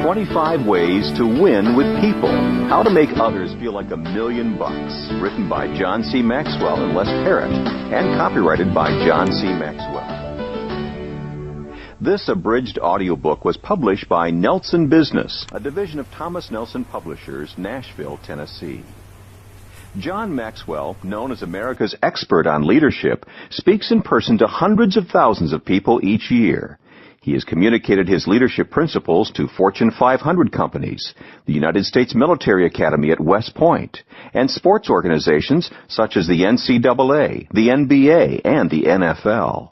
25 Ways to Win with People. How to Make Others Feel Like $1 Million. Written by John C. Maxwell and Les Parrott, and copyrighted by John C. Maxwell. This abridged audiobook was published by Nelson Business, a division of Thomas Nelson Publishers, Nashville, Tennessee. John Maxwell, known as America's expert on leadership, speaks in person to hundreds of thousands of people each year. He has communicated his leadership principles to Fortune 500 companies, the United States Military Academy at West Point, and sports organizations such as the NCAA, the NBA, and the NFL.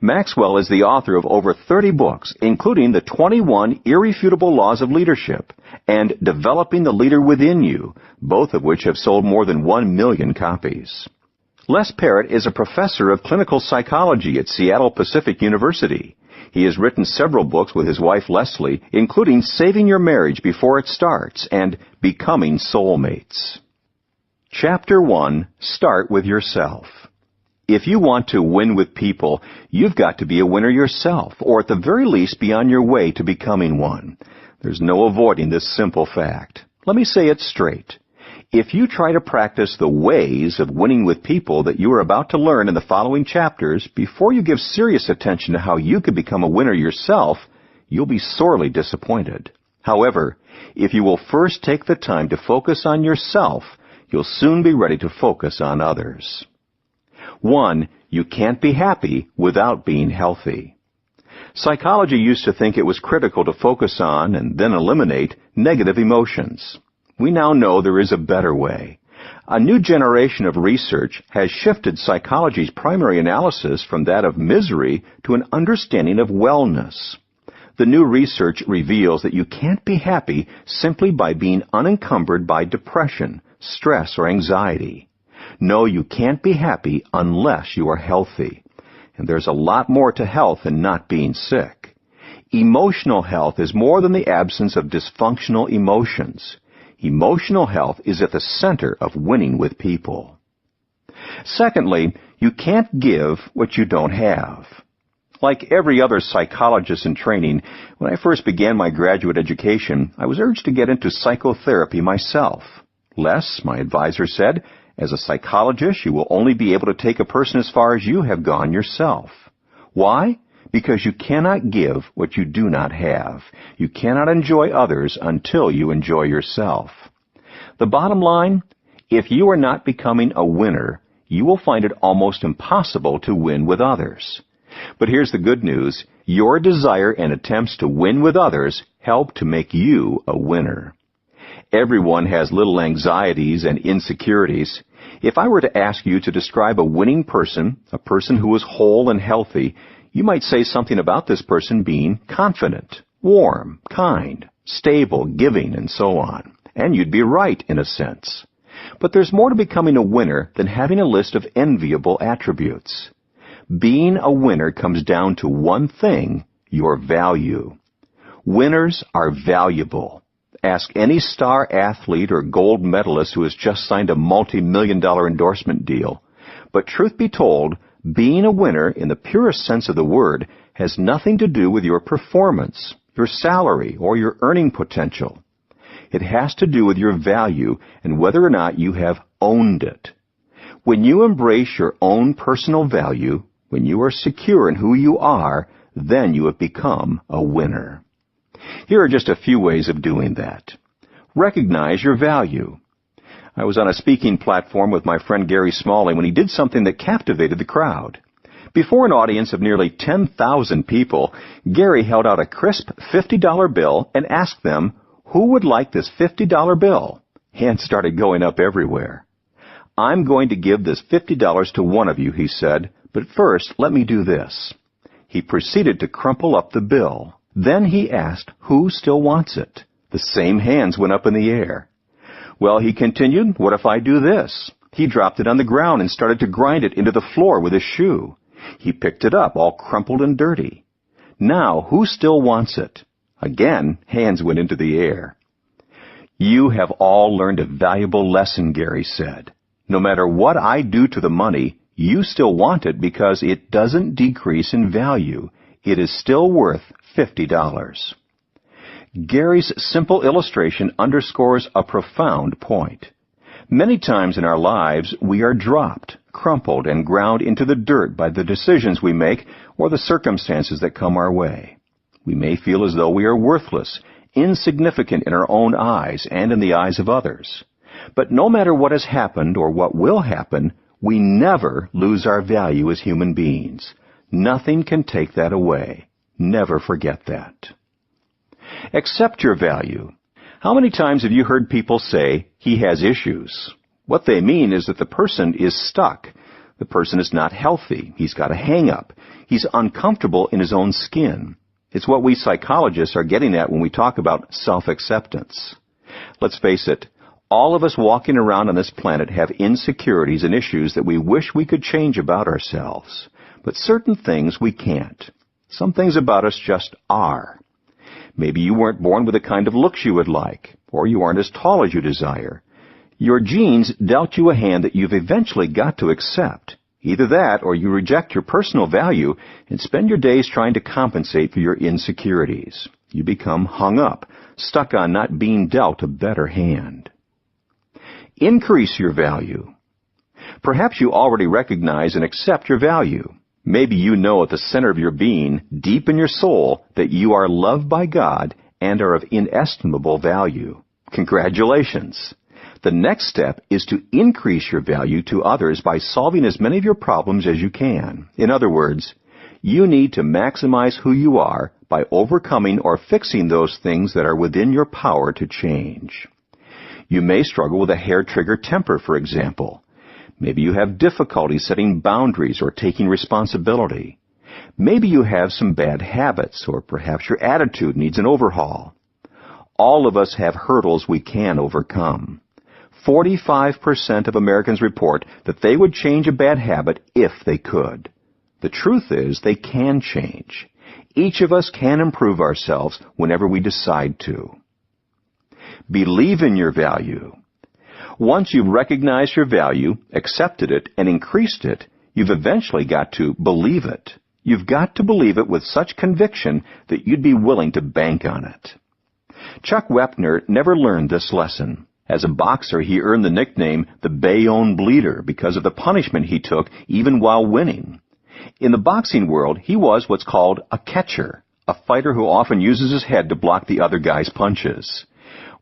Maxwell is the author of over 30 books, including the 21 Irrefutable Laws of Leadership and Developing the Leader Within You, both of which have sold more than 1 million copies. Les Parrott is a professor of clinical psychology at Seattle Pacific University. He has written several books with his wife Leslie, including Saving Your Marriage Before It Starts and Becoming Soulmates. Chapter 1. Start with yourself. If you want to win with people, you've got to be a winner yourself, or at the very least be on your way to becoming one. There's no avoiding this simple fact. Let me say it straight. If you try to practice the ways of winning with people that you are about to learn in the following chapters before you give serious attention to how you could become a winner yourself, you'll be sorely disappointed. However, if you will first take the time to focus on yourself, you'll soon be ready to focus on others. 1. You can't be happy without being healthy. Psychology used to think it was critical to focus on and then eliminate negative emotions. We now know there is a better way. A new generation of research has shifted psychology's primary analysis from that of misery to an understanding of wellness. The new research reveals that you can't be happy simply by being unencumbered by depression, stress, or anxiety. No, you can't be happy unless you are healthy. And there's a lot more to health than not being sick. Emotional health is more than the absence of dysfunctional emotions. Emotional health is at the center of winning with people. Secondly, you can't give what you don't have. Like every other psychologist in training, when I first began my graduate education, I was urged to get into psychotherapy myself. Les, my advisor, said, as a psychologist, you will only be able to take a person as far as you have gone yourself. Why? Because you cannot give what you do not have. You cannot enjoy others until you enjoy yourself. The bottom line, if you are not becoming a winner, you will find it almost impossible to win with others. But here's the good news. Your desire and attempts to win with others help to make you a winner. Everyone has little anxieties and insecurities. If I were to ask you to describe a winning person, a person who is whole and healthy, you might say something about this person being confident, warm, kind, stable, giving, and so on. And you'd be right in a sense. But there's more to becoming a winner than having a list of enviable attributes. Being a winner comes down to one thing, your value. Winners are valuable. Ask any star athlete or gold medalist who has just signed a multi-million-dollar endorsement deal. But truth be told, being a winner in the purest sense of the word has nothing to do with your performance, your salary, or your earning potential. It has to do with your value and whether or not you have owned it. When you embrace your own personal value, when you are secure in who you are, then you have become a winner. Here are just a few ways of doing that. Recognize your value. I was on a speaking platform with my friend Gary Smalley when he did something that captivated the crowd. Before an audience of nearly 10,000 people, Gary held out a crisp $50 bill and asked them, who would like this $50 bill? Hands started going up everywhere. I'm going to give this $50 to one of you, he said, but first let me do this. He proceeded to crumple up the bill. Then he asked, who still wants it? The same hands went up in the air. Well, he continued, what if I do this? He dropped it on the ground and started to grind it into the floor with his shoe. He picked it up, all crumpled and dirty. Now, who still wants it? Again, hands went into the air. You have all learned a valuable lesson, Gary said. No matter what I do to the money, you still want it because it doesn't decrease in value. It is still worth $50. Gary's simple illustration underscores a profound point. Many times in our lives, we are dropped, crumpled, and ground into the dirt by the decisions we make or the circumstances that come our way. We may feel as though we are worthless, insignificant in our own eyes and in the eyes of others. But no matter what has happened or what will happen, we never lose our value as human beings. Nothing can take that away. Never forget that. Accept your value. How many times have you heard people say, "He has issues"? What they mean is that the person is stuck. The person is not healthy. He's got a hang-up. He's uncomfortable in his own skin. It's what we psychologists are getting at when we talk about self-acceptance. Let's face it, all of us walking around on this planet have insecurities and issues that we wish we could change about ourselves. But certain things we can't. Some things about us just are. Maybe you weren't born with the kind of looks you would like, or you aren't as tall as you desire. Your genes dealt you a hand that you've eventually got to accept. Either that, or you reject your personal value and spend your days trying to compensate for your insecurities. You become hung up, stuck on not being dealt a better hand. Increase your value. Perhaps you already recognize and accept your value. Maybe you know at the center of your being, deep in your soul, that you are loved by God and are of inestimable value. Congratulations! The next step is to increase your value to others by solving as many of your problems as you can. In other words, you need to maximize who you are by overcoming or fixing those things that are within your power to change. You may struggle with a hair-trigger temper, for example. Maybe you have difficulty setting boundaries or taking responsibility. Maybe you have some bad habits, or perhaps your attitude needs an overhaul. All of us have hurdles we can overcome. 45% of Americans report that they would change a bad habit if they could. The truth is they can change. Each of us can improve ourselves whenever we decide to. Believe in your value. Once you've recognized your value, accepted it, and increased it, you've eventually got to believe it. You've got to believe it with such conviction that you'd be willing to bank on it. Chuck Wepner never learned this lesson. As a boxer, he earned the nickname the Bayonne Bleeder because of the punishment he took even while winning. In the boxing world, he was what's called a catcher, a fighter who often uses his head to block the other guy's punches.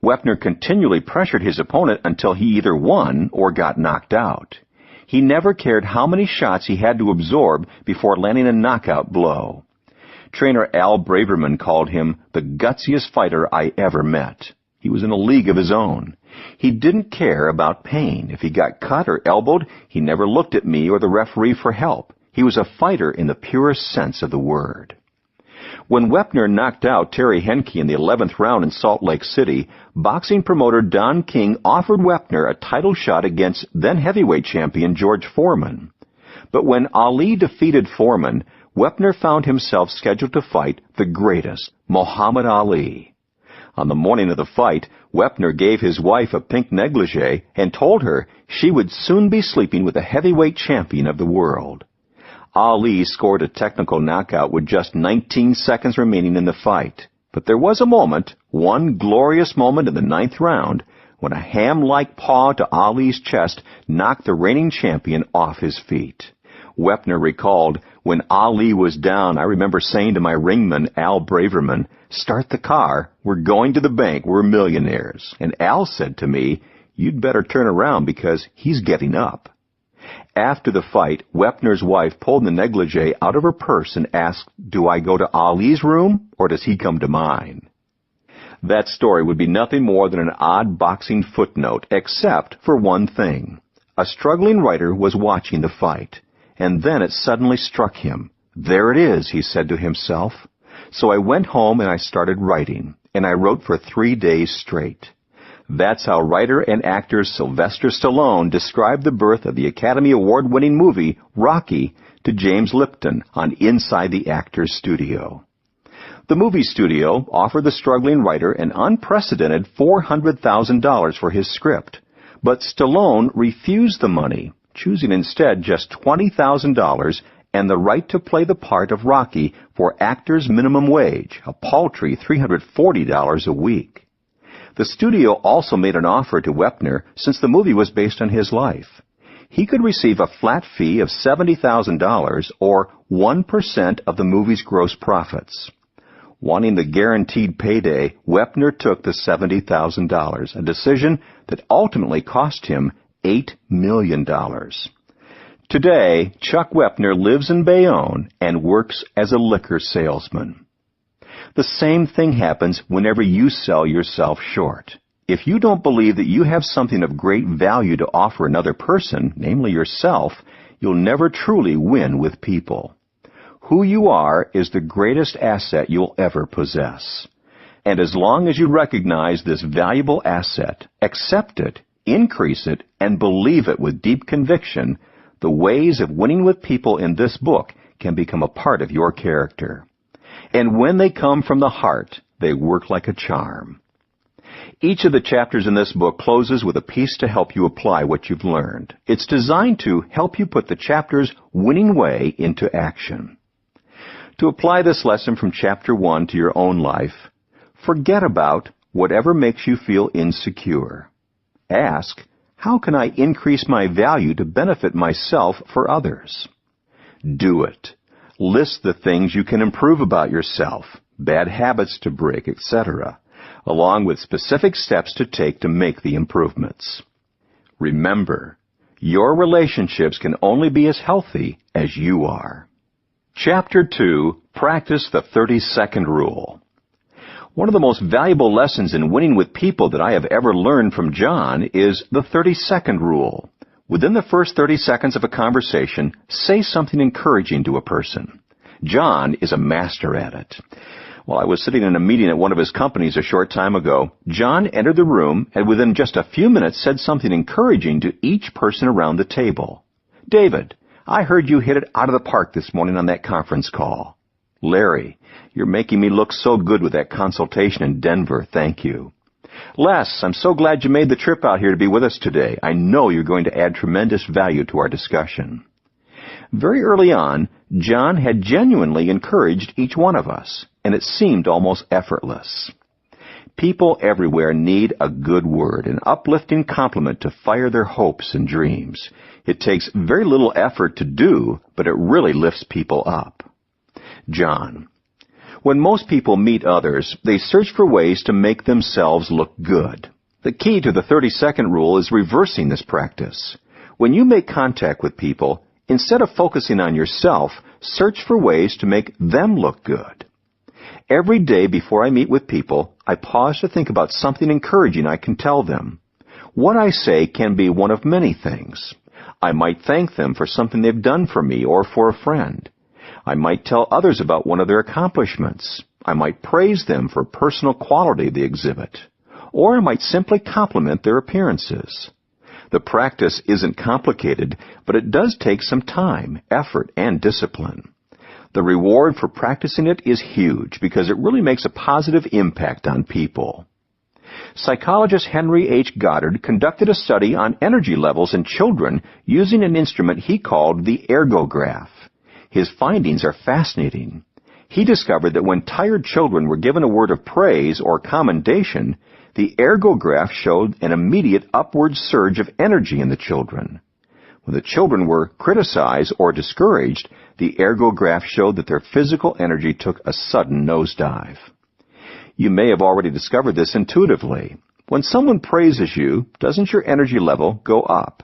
Wepner continually pressured his opponent until he either won or got knocked out. He never cared how many shots he had to absorb before landing a knockout blow. Trainer Al Braverman called him the gutsiest fighter I ever met. He was in a league of his own. He didn't care about pain. If he got cut or elbowed, he never looked at me or the referee for help. He was a fighter in the purest sense of the word. When Wepner knocked out Terry Henke in the 11th round in Salt Lake City, boxing promoter Don King offered Wepner a title shot against then-heavyweight champion George Foreman. But when Ali defeated Foreman, Wepner found himself scheduled to fight the greatest, Muhammad Ali. On the morning of the fight, Wepner gave his wife a pink negligee and told her she would soon be sleeping with the heavyweight champion of the world. Ali scored a technical knockout with just 19 seconds remaining in the fight. But there was a moment, one glorious moment in the 9th round, when a ham-like paw to Ali's chest knocked the reigning champion off his feet. Wepner recalled, "When Ali was down, I remember saying to my ringman, Al Braverman, 'Start the car. We're going to the bank. We're millionaires.' And Al said to me, 'You'd better turn around because he's getting up.'" After the fight, Wepner's wife pulled the negligee out of her purse and asked, "Do I go to Ali's room, or does he come to mine?" That story would be nothing more than an odd boxing footnote, except for one thing. A struggling writer was watching the fight, and then it suddenly struck him. "There it is," he said to himself. "So I went home and I started writing, and I wrote for 3 days straight." That's how writer and actor Sylvester Stallone described the birth of the Academy Award-winning movie Rocky to James Lipton on Inside the Actors Studio. The movie studio offered the struggling writer an unprecedented $400,000 for his script, but Stallone refused the money, choosing instead just $20,000 and the right to play the part of Rocky for actor's minimum wage, a paltry $340 a week. The studio also made an offer to Wepner since the movie was based on his life. He could receive a flat fee of $70,000 or 1% of the movie's gross profits. Wanting the guaranteed payday, Wepner took the $70,000, a decision that ultimately cost him $8 million. Today, Chuck Wepner lives in Bayonne and works as a liquor salesman. The same thing happens whenever you sell yourself short. If you don't believe that you have something of great value to offer another person, namely yourself, you'll never truly win with people. Who you are is the greatest asset you'll ever possess. And as long as you recognize this valuable asset, accept it, increase it, and believe it with deep conviction, the ways of winning with people in this book can become a part of your character. And when they come from the heart, they work like a charm. Each of the chapters in this book closes with a piece to help you apply what you've learned. It's designed to help you put the chapter's winning way into action. To apply this lesson from Chapter 1 to your own life, forget about whatever makes you feel insecure. Ask, how can I increase my value to benefit myself for others? Do it. List the things you can improve about yourself, bad habits to break, etc., along with specific steps to take to make the improvements. Remember, your relationships can only be as healthy as you are. Chapter 2, Practice the 30-Second Rule. One of the most valuable lessons in winning with people that I have ever learned from John is the 30-second rule. Within the first 30 seconds of a conversation, say something encouraging to a person. John is a master at it. While I was sitting in a meeting at one of his companies a short time ago, John entered the room and within just a few minutes said something encouraging to each person around the table. David, I heard you hit it out of the park this morning on that conference call. Larry, you're making me look so good with that consultation in Denver, thank you. Les, I'm so glad you made the trip out here to be with us today. I know you're going to add tremendous value to our discussion. Very early on, John had genuinely encouraged each one of us, and it seemed almost effortless. People everywhere need a good word, an uplifting compliment to fire their hopes and dreams. It takes very little effort to do, but it really lifts people up. John, when most people meet others, they search for ways to make themselves look good. The key to the 30-second rule is reversing this practice. When you make contact with people, instead of focusing on yourself, search for ways to make them look good. Every day before I meet with people, I pause to think about something encouraging I can tell them. What I say can be one of many things. I might thank them for something they've done for me or for a friend. I might tell others about one of their accomplishments. I might praise them for personal quality they exhibit. Or I might simply compliment their appearances. The practice isn't complicated, but it does take some time, effort, and discipline. The reward for practicing it is huge because it really makes a positive impact on people. Psychologist Henry H. Goddard conducted a study on energy levels in children using an instrument he called the ergograph. His findings are fascinating. He discovered that when tired children were given a word of praise or commendation, the ergograph showed an immediate upward surge of energy in the children. When the children were criticized or discouraged, the ergograph showed that their physical energy took a sudden nosedive. You may have already discovered this intuitively. When someone praises you, doesn't your energy level go up?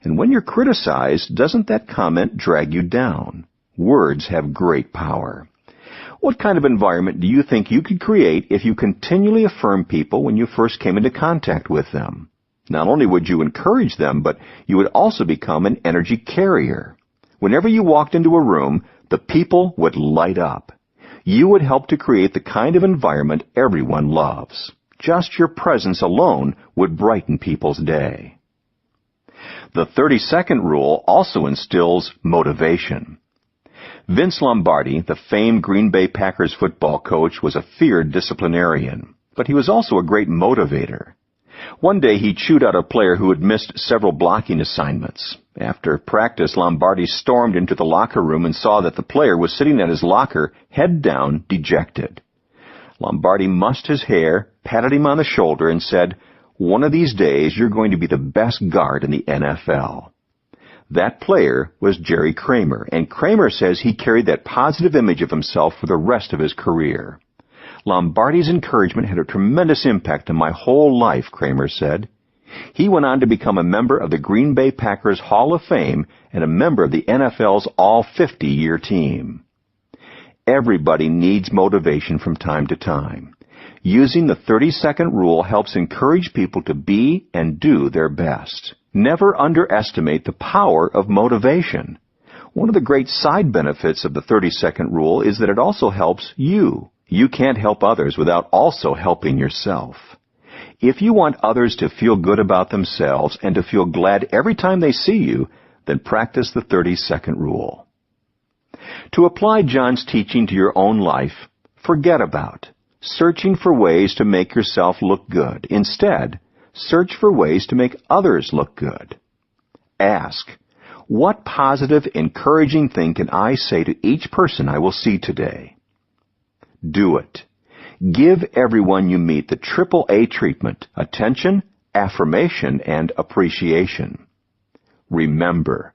And when you're criticized, doesn't that comment drag you down? Words have great power. What kind of environment do you think you could create if you continually affirm people when you first came into contact with them? Not only would you encourage them, but you would also become an energy carrier. Whenever you walked into a room, the people would light up. You would help to create the kind of environment everyone loves. Just your presence alone would brighten people's day. The 30-second rule also instills motivation. Vince Lombardi, the famed Green Bay Packers football coach, was a feared disciplinarian, but he was also a great motivator. One day he chewed out a player who had missed several blocking assignments. After practice, Lombardi stormed into the locker room and saw that the player was sitting at his locker, head down, dejected. Lombardi mussed his hair, patted him on the shoulder, and said, "One of these days you're going to be the best guard in the NFL." That player was Jerry Kramer, and Kramer says he carried that positive image of himself for the rest of his career. "Lombardi's encouragement had a tremendous impact on my whole life," Kramer said. He went on to become a member of the Green Bay Packers Hall of Fame and a member of the NFL's All-50-year team. Everybody needs motivation from time to time. Using the 30-second rule helps encourage people to be and do their best. Never underestimate the power of motivation. One of the great side benefits of the 30-second rule is that it also helps you. You can't help others without also helping yourself. If you want others to feel good about themselves and to feel glad every time they see you, then practice the 30-second rule. To apply John's teaching to your own life, forget about searching for ways to make yourself look good. Instead, search for ways to make others look good. Ask, what positive, encouraging thing can I say to each person I will see today? Do it. Give everyone you meet the AAA treatment: attention, affirmation, and appreciation. Remember,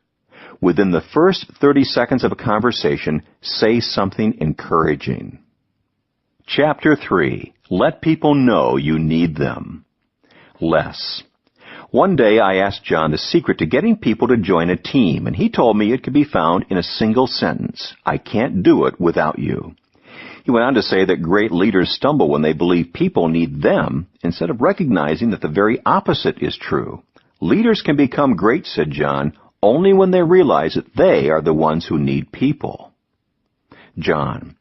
within the first 30 seconds of a conversation, say something encouraging. Chapter 3. Let people know you need them. Less. One day I asked John the secret to getting people to join a team, and he told me it could be found in a single sentence: I can't do it without you. He went on to say that great leaders stumble when they believe people need them, instead of recognizing that the very opposite is true. Leaders can become great, said John, only when they realize that they are the ones who need people. John: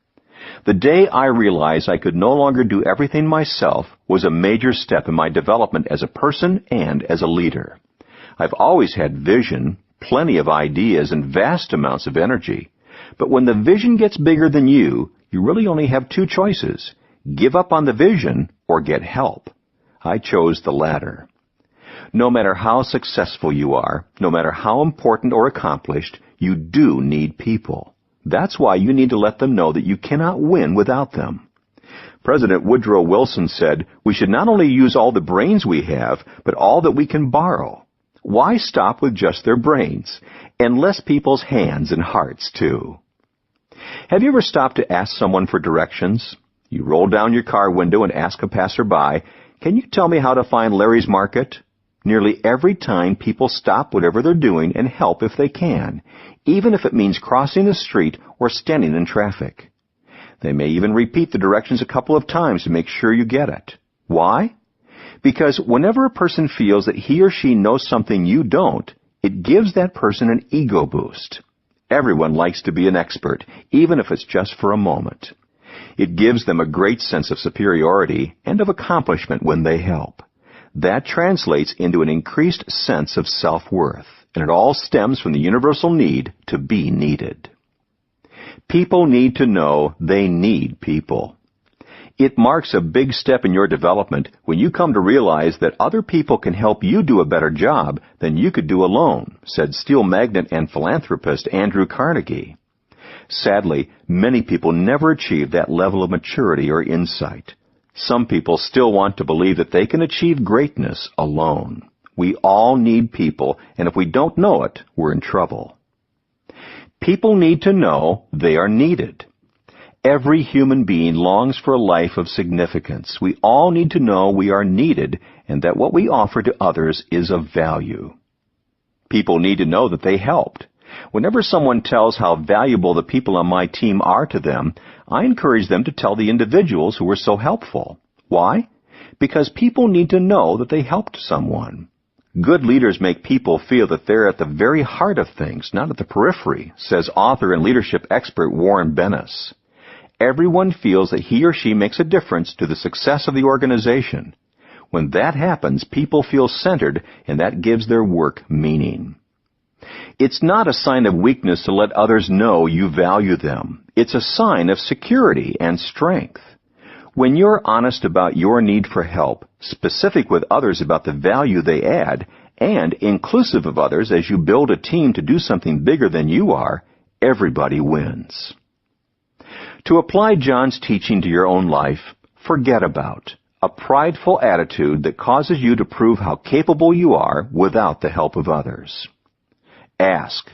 the day I realized I could no longer do everything myself was a major step in my development as a person and as a leader. I've always had vision, plenty of ideas, and vast amounts of energy. But when the vision gets bigger than you really only have two choices: give up on the vision or get help. I chose the latter. No matter how successful you are, no matter how important or accomplished, you do need people. That's why you need to let them know that you cannot win without them. President Woodrow Wilson said, "We should not only use all the brains we have, but all that we can borrow." Why stop with just their brains? Enlist people's hands and hearts, too. Have you ever stopped to ask someone for directions? You roll down your car window and ask a passerby, "Can you tell me how to find Larry's Market?" Nearly every time people stop whatever they're doing and help if they can, even if it means crossing the street or standing in traffic. They may even repeat the directions a couple of times to make sure you get it. Why? Because whenever a person feels that he or she knows something you don't, it gives that person an ego boost. Everyone likes to be an expert, even if it's just for a moment. It gives them a great sense of superiority and of accomplishment when they help. That translates into an increased sense of self-worth, and it all stems from the universal need to be needed. People need to know they need people. It marks a big step in your development when you come to realize that other people can help you do a better job than you could do alone, said steel magnate and philanthropist Andrew Carnegie. Sadly, many people never achieve that level of maturity or insight. Some people still want to believe that they can achieve greatness alone. We all need people, and if we don't know it, we're in trouble. People need to know they are needed. Every human being longs for a life of significance. We all need to know we are needed and that what we offer to others is of value. People need to know that they helped. Whenever someone tells how valuable the people on my team are to them, I encourage them to tell the individuals who were so helpful. Why? Because people need to know that they helped someone. Good leaders make people feel that they're at the very heart of things, not at the periphery, says author and leadership expert Warren Bennis. Everyone feels that he or she makes a difference to the success of the organization. When that happens, people feel centered, and that gives their work meaning. It's not a sign of weakness to let others know you value them. It's a sign of security and strength. When you're honest about your need for help, specific with others about the value they add, and inclusive of others as you build a team to do something bigger than you are, everybody wins. To apply John's teaching to your own life, forget about a prideful attitude that causes you to prove how capable you are without the help of others. Ask,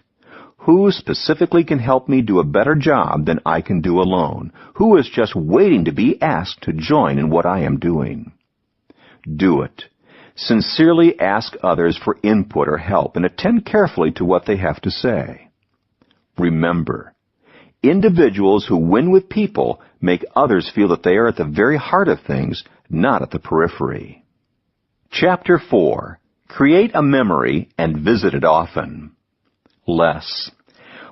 who specifically can help me do a better job than I can do alone? Who is just waiting to be asked to join in what I am doing? Do it. Sincerely ask others for input or help and attend carefully to what they have to say. Remember, individuals who win with people make others feel that they are at the very heart of things, not at the periphery. Chapter 4. Create a memory and visit it often. Less.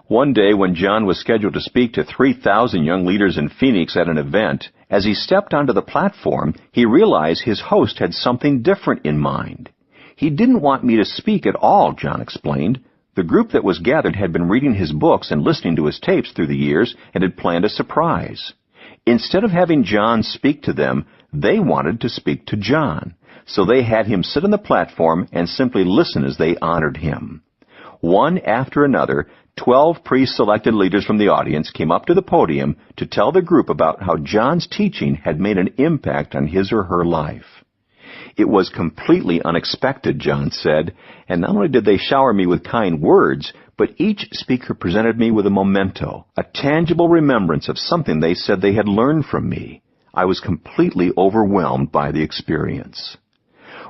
One day when John was scheduled to speak to 3,000 young leaders in Phoenix at an event, as he stepped onto the platform, he realized his host had something different in mind. He didn't want me to speak at all, John explained. The group that was gathered had been reading his books and listening to his tapes through the years and had planned a surprise. Instead of having John speak to them, they wanted to speak to John. So they had him sit on the platform and simply listen as they honored him. One after another, 12 pre-selected leaders from the audience came up to the podium to tell the group about how John's teaching had made an impact on his or her life. It was completely unexpected, John said, and not only did they shower me with kind words, but each speaker presented me with a memento, a tangible remembrance of something they said they had learned from me. I was completely overwhelmed by the experience.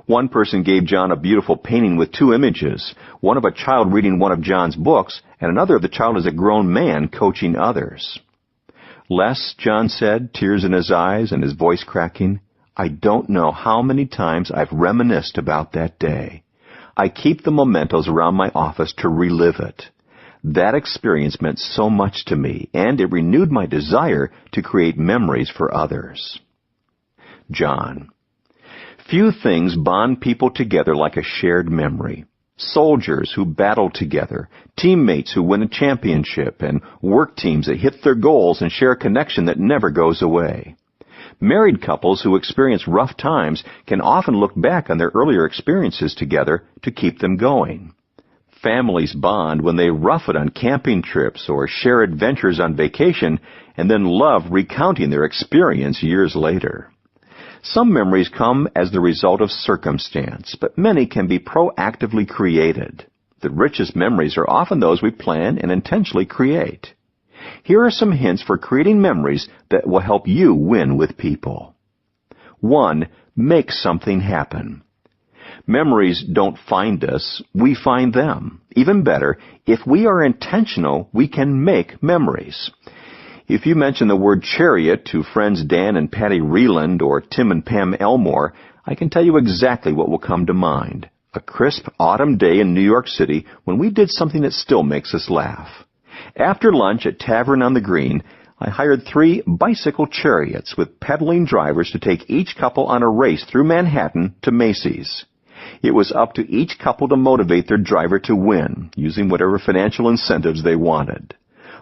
One person gave John a beautiful painting with 2 images, one of a child reading one of John's books, and another of the child as a grown man coaching others. Les, John said, tears in his eyes and his voice cracking, I don't know how many times I've reminisced about that day. I keep the mementos around my office to relive it. That experience meant so much to me, and it renewed my desire to create memories for others. John. Few things bond people together like a shared memory. Soldiers who battle together, teammates who win a championship, and work teams that hit their goals and share a connection that never goes away. Married couples who experience rough times can often look back on their earlier experiences together to keep them going. Families bond when they rough it on camping trips or share adventures on vacation and then love recounting their experience years later. Some memories come as the result of circumstance, but many can be proactively created. The richest memories are often those we plan and intentionally create. Here are some hints for creating memories that will help you win with people. 1. Make something happen. Memories don't find us, we find them. Even better, if we are intentional, we can make memories. If you mention the word chariot to friends Dan and Patty Reland or Tim and Pam Elmore, I can tell you exactly what will come to mind. A crisp autumn day in New York City when we did something that still makes us laugh. After lunch at Tavern on the Green, I hired 3 bicycle chariots with pedaling drivers to take each couple on a race through Manhattan to Macy's. It was up to each couple to motivate their driver to win, using whatever financial incentives they wanted.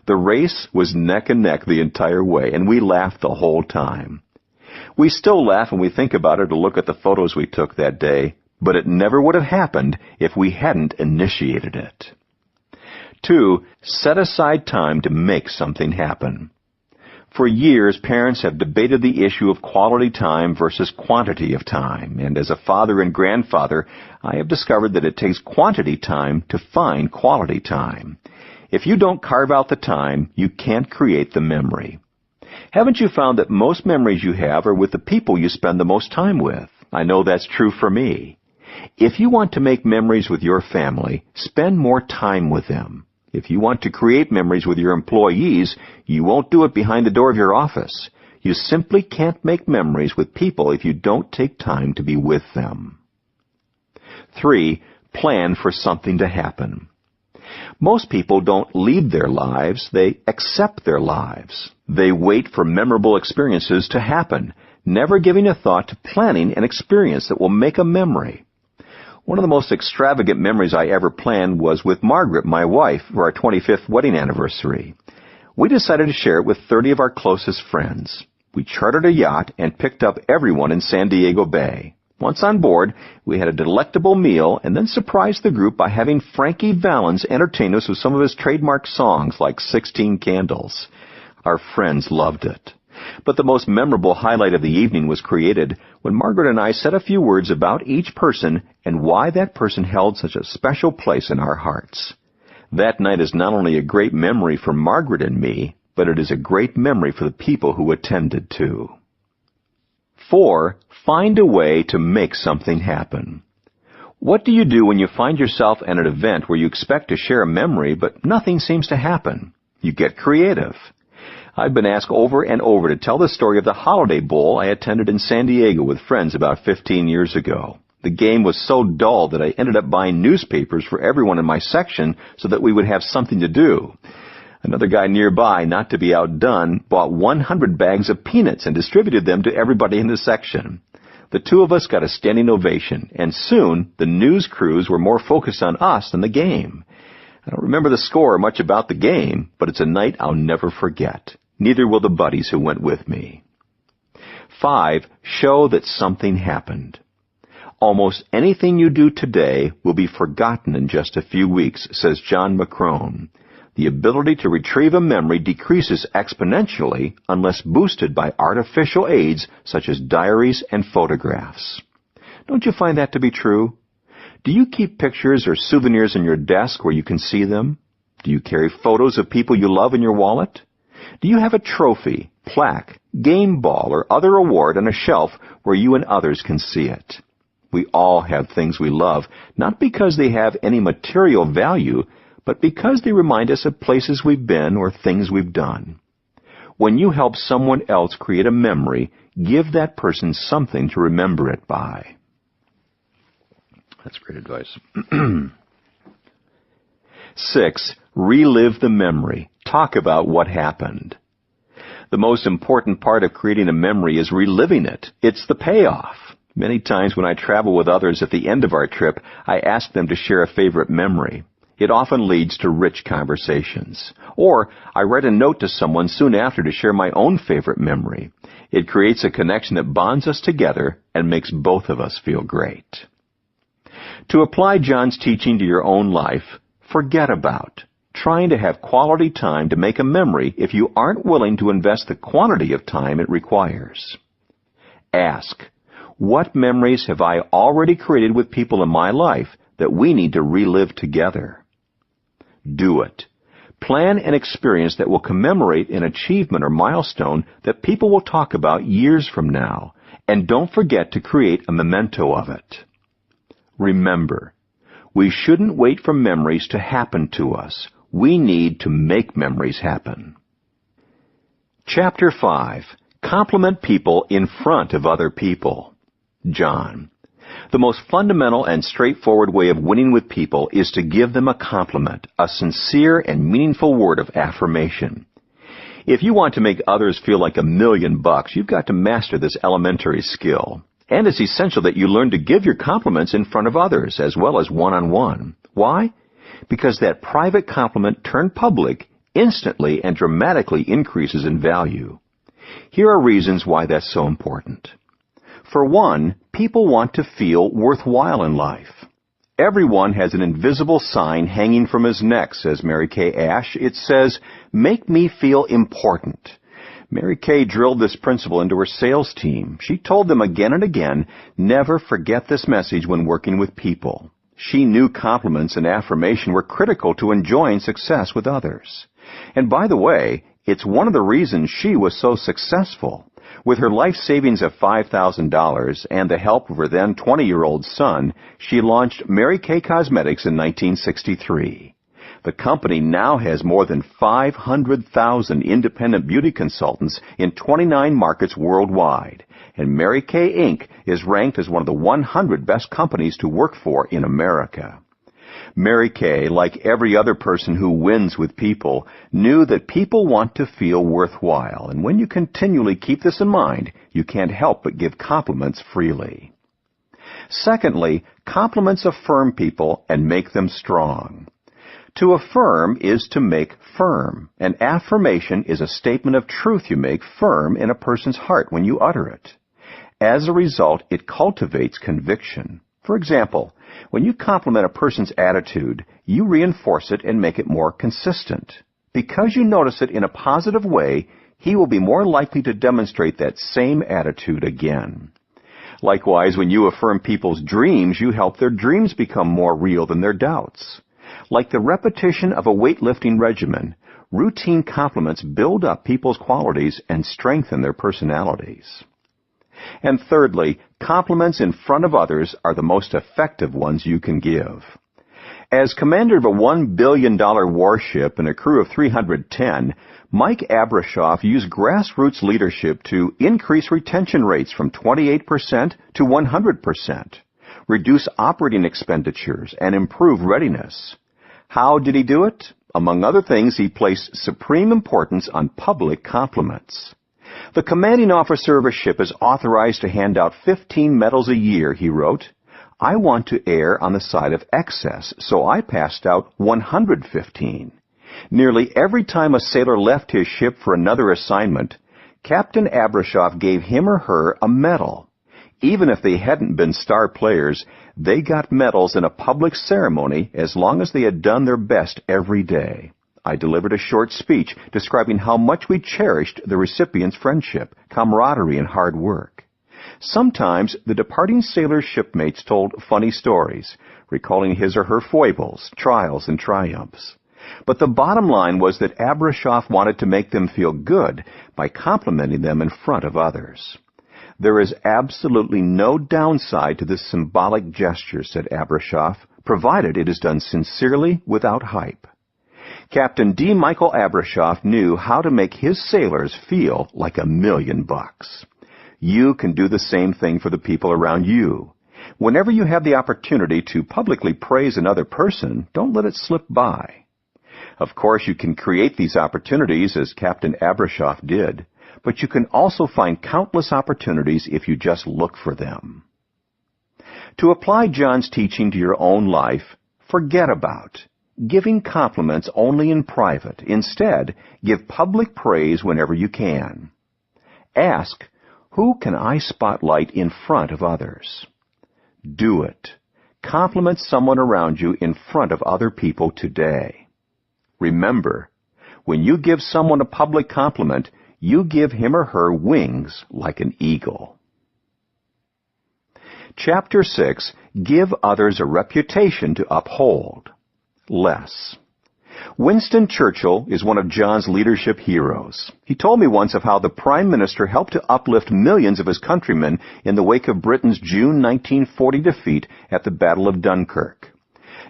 The race was neck and neck the entire way, and we laughed the whole time. We still laugh when we think about it or look at the photos we took that day, but it never would have happened if we hadn't initiated it. 2. Set aside time to make something happen. For years, parents have debated the issue of quality time versus quantity of time, and as a father and grandfather, I have discovered that it takes quantity time to find quality time. If you don't carve out the time, you can't create the memory. Haven't you found that most memories you have are with the people you spend the most time with? I know that's true for me. If you want to make memories with your family, spend more time with them. If you want to create memories with your employees, you won't do it behind the door of your office. You simply can't make memories with people if you don't take time to be with them. 3. Plan for something to happen. Most people don't lead their lives, they accept their lives. They wait for memorable experiences to happen, never giving a thought to planning an experience that will make a memory. One of the most extravagant memories I ever planned was with Margaret, my wife, for our 25th wedding anniversary. We decided to share it with 30 of our closest friends. We chartered a yacht and picked up everyone in San Diego Bay. Once on board, we had a delectable meal and then surprised the group by having Frankie Valens entertain us with some of his trademark songs like 16 Candles. Our friends loved it. But the most memorable highlight of the evening was created when Margaret and I said a few words about each person and why that person held such a special place in our hearts. That night is not only a great memory for Margaret and me, but it is a great memory for the people who attended too. 4. Find a way to make something happen. What do you do when you find yourself at an event where you expect to share a memory, but nothing seems to happen? You get creative. I've been asked over and over to tell the story of the Holiday Bowl I attended in San Diego with friends about 15 years ago. The game was so dull that I ended up buying newspapers for everyone in my section so that we would have something to do. Another guy nearby, not to be outdone, bought 100 bags of peanuts and distributed them to everybody in the section. The two of us got a standing ovation, and soon the news crews were more focused on us than the game. I don't remember the score or much about the game, but it's a night I'll never forget. Neither will the buddies who went with me. 5. Show that something happened. Almost anything you do today will be forgotten in just a few weeks, says John Maxwell. The ability to retrieve a memory decreases exponentially unless boosted by artificial aids such as diaries and photographs. Don't you find that to be true? Do you keep pictures or souvenirs in your desk where you can see them? Do you carry photos of people you love in your wallet? Do you have a trophy, plaque, game ball, or other award on a shelf where you and others can see it? We all have things we love, not because they have any material value, but because they remind us of places we've been or things we've done. When you help someone else create a memory, give that person something to remember it by. That's great advice. 6. Relive the memory. Talk about what happened. The most important part of creating a memory is reliving it. It's the payoff. Many times when I travel with others at the end of our trip, I ask them to share a favorite memory. It often leads to rich conversations. Or I write a note to someone soon after to share my own favorite memory. It creates a connection that bonds us together and makes both of us feel great. To apply John's teaching to your own life, forget about trying to have quality time to make a memory if you aren't willing to invest the quantity of time it requires. Ask, what memories have I already created with people in my life that we need to relive together? Do it. Plan an experience that will commemorate an achievement or milestone that people will talk about years from now, and don't forget to create a memento of it. Remember, we shouldn't wait for memories to happen to us. We need to make memories happen. Chapter 5. Compliment people in front of other people. John. The most fundamental and straightforward way of winning with people is to give them a compliment, a sincere and meaningful word of affirmation. If you want to make others feel like $1,000,000, you've got to master this elementary skill. And it's essential that you learn to give your compliments in front of others, as well as one-on-one. Why? Because that private compliment turned public instantly and dramatically increases in value. Here are reasons why that's so important. For one, people want to feel worthwhile in life. Everyone has an invisible sign hanging from his neck, says Mary Kay Ash. It says, "Make me feel important." Mary Kay drilled this principle into her sales team. She told them again and again, never forget this message when working with people. She knew compliments and affirmation were critical to enjoying success with others. And by the way, it's one of the reasons she was so successful. With her life savings of $5,000 and the help of her then 20-year-old son, she launched Mary Kay Cosmetics in 1963. The company now has more than 500,000 independent beauty consultants in 29 markets worldwide, and Mary Kay Inc. is ranked as one of the 100 best companies to work for in America. Mary Kay, like every other person who wins with people, knew that people want to feel worthwhile, and when you continually keep this in mind, you can't help but give compliments freely. Secondly, compliments affirm people and make them strong. To affirm is to make firm. An affirmation is a statement of truth you make firm in a person's heart when you utter it. As a result, it cultivates conviction. For example, when you compliment a person's attitude, you reinforce it and make it more consistent. Because you notice it in a positive way, he will be more likely to demonstrate that same attitude again. Likewise, when you affirm people's dreams, you help their dreams become more real than their doubts. Like the repetition of a weightlifting regimen, routine compliments build up people's qualities and strengthen their personalities. And thirdly, compliments in front of others are the most effective ones you can give. As commander of a $1 billion warship and a crew of 310, Mike Abrashoff used grassroots leadership to increase retention rates from 28% to 100%, reduce operating expenditures, and improve readiness. How did he do it? Among other things, he placed supreme importance on public compliments. The commanding officer of a ship is authorized to hand out 15 medals a year, he wrote. I want to err on the side of excess, so I passed out 115. Nearly every time a sailor left his ship for another assignment, Captain Abrashoff gave him or her a medal. Even if they hadn't been star players, they got medals in a public ceremony as long as they had done their best every day. I delivered a short speech describing how much we cherished the recipient's friendship, camaraderie, and hard work. Sometimes the departing sailor's shipmates told funny stories, recalling his or her foibles, trials, and triumphs. But the bottom line was that Abrashoff wanted to make them feel good by complimenting them in front of others. There is absolutely no downside to this symbolic gesture, said Abrashoff, provided it is done sincerely without hype. Captain D. Michael Abrashoff knew how to make his sailors feel like $1 million. You can do the same thing for the people around you. Whenever you have the opportunity to publicly praise another person, don't let it slip by. Of course, you can create these opportunities as Captain Abrashoff did, but you can also find countless opportunities if you just look for them. To apply John's teaching to your own life, forget about giving compliments only in private. Instead, give public praise whenever you can. Ask, who can I spotlight in front of others? Do it. Compliment someone around you in front of other people today. Remember, when you give someone a public compliment, you give him or her wings like an eagle. Chapter 6, Give Others a Reputation to Uphold. Less. Winston Churchill is one of John's leadership heroes. He told me once of how the Prime Minister helped to uplift millions of his countrymen in the wake of Britain's June 1940 defeat at the Battle of Dunkirk.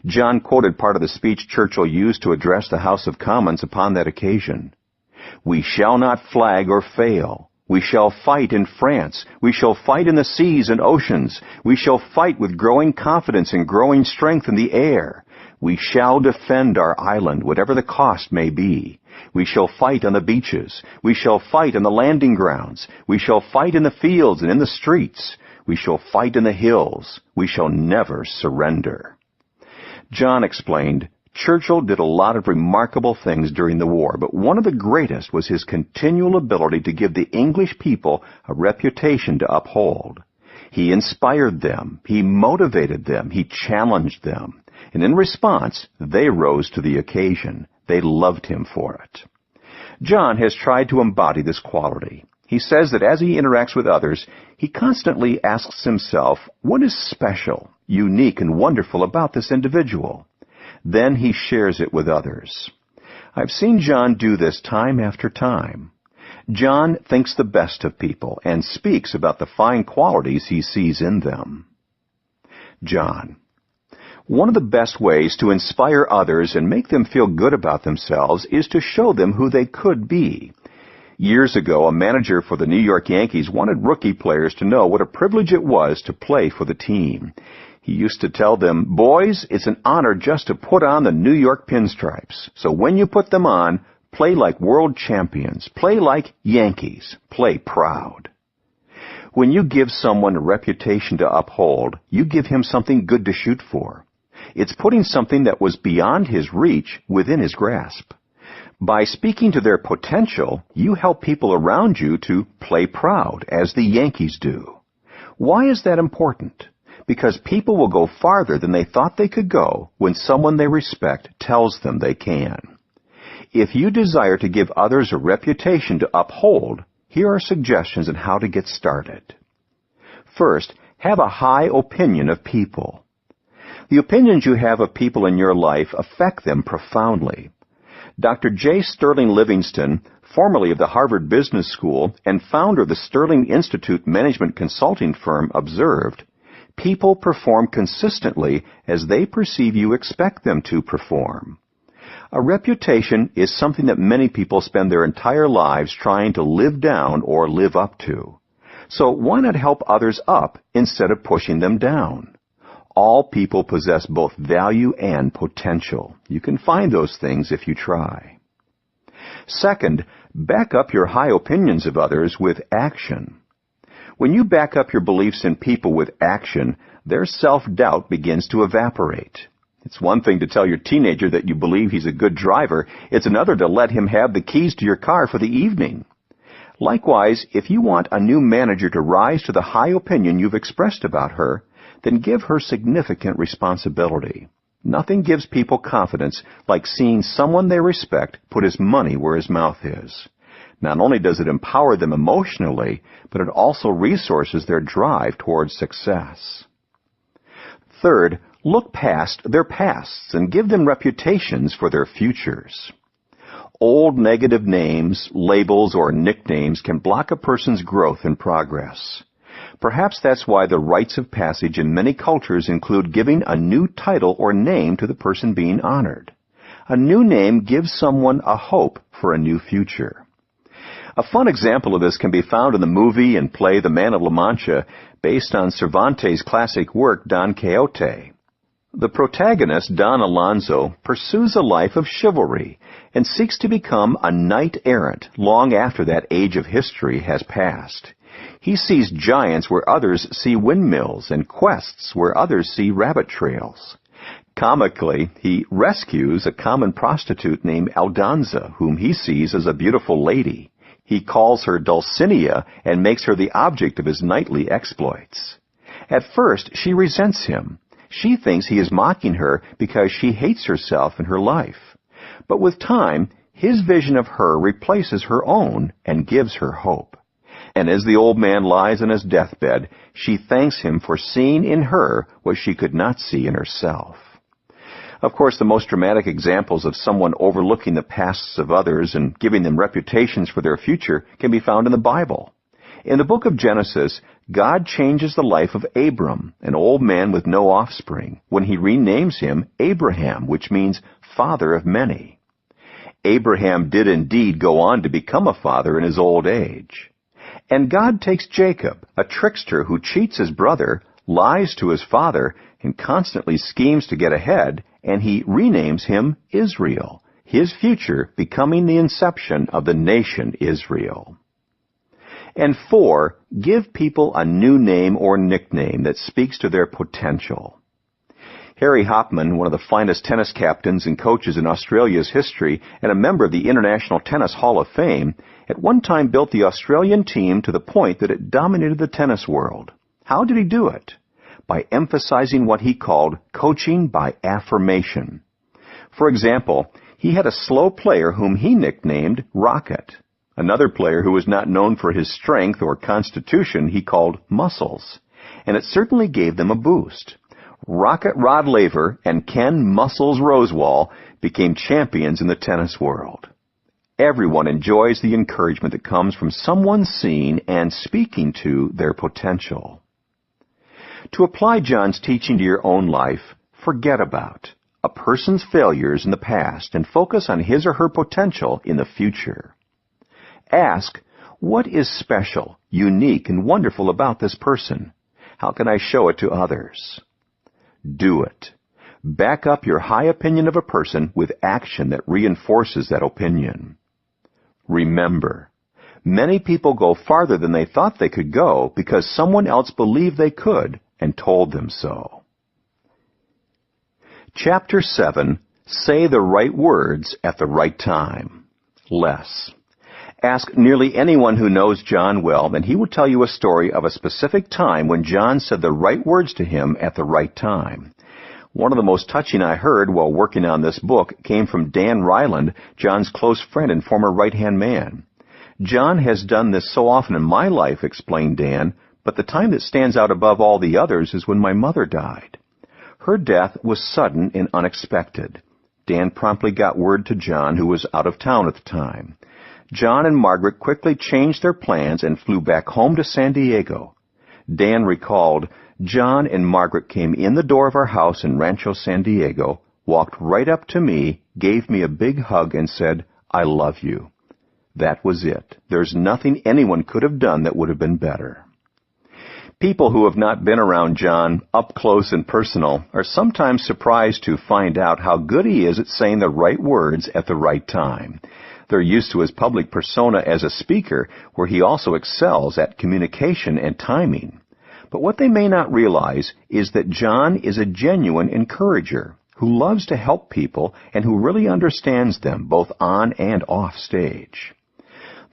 John quoted part of the speech Churchill used to address the House of Commons upon that occasion. We shall not flag or fail. We shall fight in France. We shall fight in the seas and oceans. We shall fight with growing confidence and growing strength in the air. We shall defend our island, whatever the cost may be. We shall fight on the beaches. We shall fight on the landing grounds. We shall fight in the fields and in the streets. We shall fight in the hills. We shall never surrender. John explained, Churchill did a lot of remarkable things during the war, but one of the greatest was his continual ability to give the English people a reputation to uphold. He inspired them, he motivated them, he challenged them, and in response, they rose to the occasion. They loved him for it. John has tried to embody this quality. He says that as he interacts with others, he constantly asks himself, what is special, unique, and wonderful about this individual? Then he shares it with others. I've seen John do this time after time. John thinks the best of people and speaks about the fine qualities he sees in them. John. One of the best ways to inspire others and make them feel good about themselves is to show them who they could be. Years ago, a manager for the New York Yankees wanted rookie players to know what a privilege it was to play for the team. He used to tell them, boys, it's an honor just to put on the New York pinstripes. So when you put them on, play like world champions. Play like Yankees. Play proud. When you give someone a reputation to uphold, you give him something good to shoot for. It's putting something that was beyond his reach within his grasp. By speaking to their potential, you help people around you to play proud, as the Yankees do. Why is that important? Because people will go farther than they thought they could go when someone they respect tells them they can. If you desire to give others a reputation to uphold, here are suggestions on how to get started. First, have a high opinion of people. The opinions you have of people in your life affect them profoundly. Dr. J. Sterling Livingston, formerly of the Harvard Business School and founder of the Sterling Institute management consulting firm, observed, "People perform consistently as they perceive you expect them to perform." A reputation is something that many people spend their entire lives trying to live down or live up to. So why not help others up instead of pushing them down? All people possess both value and potential. You can find those things if you try. Second, back up your high opinions of others with action. When you back up your beliefs in people with action, their self-doubt begins to evaporate. It's one thing to tell your teenager that you believe he's a good driver. It's another to let him have the keys to your car for the evening. Likewise, if you want a new manager to rise to the high opinion you've expressed about her, then give her significant responsibility. Nothing gives people confidence like seeing someone they respect put his money where his mouth is. Not only does it empower them emotionally, but it also resources their drive towards success. Third, look past their pasts and give them reputations for their futures. Old negative names, labels, or nicknames can block a person's growth and progress. Perhaps that's why the rites of passage in many cultures include giving a new title or name to the person being honored. A new name gives someone a hope for a new future. A fun example of this can be found in the movie and play The Man of La Mancha, based on Cervantes' classic work Don Quixote. The protagonist, Don Alonso, pursues a life of chivalry and seeks to become a knight-errant long after that age of history has passed. He sees giants where others see windmills and quests where others see rabbit trails. Comically, he rescues a common prostitute named Aldonza, whom he sees as a beautiful lady. He calls her Dulcinea and makes her the object of his knightly exploits. At first, she resents him. She thinks he is mocking her because she hates herself and her life. But with time, his vision of her replaces her own and gives her hope. And as the old man lies on his deathbed, she thanks him for seeing in her what she could not see in herself. Of course, the most dramatic examples of someone overlooking the pasts of others and giving them reputations for their future can be found in the Bible. In the book of Genesis, God changes the life of Abram, an old man with no offspring, when he renames him Abraham, which means father of many. Abraham did indeed go on to become a father in his old age. And God takes Jacob, a trickster who cheats his brother, lies to his father, and constantly schemes to get ahead, and he renames him Israel, his future becoming the inception of the nation Israel. And 4, give people a new name or nickname that speaks to their potential. Harry Hopman, one of the finest tennis captains and coaches in Australia's history and a member of the International Tennis Hall of Fame, at one time built the Australian team to the point that it dominated the tennis world. How did he do it? By emphasizing what he called coaching by affirmation. For example, he had a slow player whom he nicknamed Rocket. Another player who was not known for his strength or constitution he called Muscles. And it certainly gave them a boost. Rocket Rod Laver and Ken Muscles Rosewall became champions in the tennis world. Everyone enjoys the encouragement that comes from someone seeing and speaking to their potential. To apply John's teaching to your own life, forget about a person's failures in the past and focus on his or her potential in the future. Ask, what is special, unique, and wonderful about this person? How can I show it to others? Do it. Back up your high opinion of a person with action that reinforces that opinion. Remember, many people go farther than they thought they could go because someone else believed they could and told them so. Chapter 7, Say the Right Words at the Right Time. Less. Ask nearly anyone who knows John well, and he will tell you a story of a specific time when John said the right words to him at the right time. One of the most touching I heard while working on this book came from Dan Ryland, John's close friend and former right-hand man. John has done this so often in my life, explained Dan, but the time that stands out above all the others is when my mother died. Her death was sudden and unexpected. Dan promptly got word to John, who was out of town at the time. John and Margaret quickly changed their plans and flew back home to San Diego. Dan recalled, John and Margaret came in the door of our house in Rancho San Diego, walked right up to me, gave me a big hug, and said, I love you. That was it. There's nothing anyone could have done that would have been better. People who have not been around John up close and personal are sometimes surprised to find out how good he is at saying the right words at the right time. They're used to his public persona as a speaker, where he also excels at communication and timing. But what they may not realize is that John is a genuine encourager who loves to help people and who really understands them both on and off stage.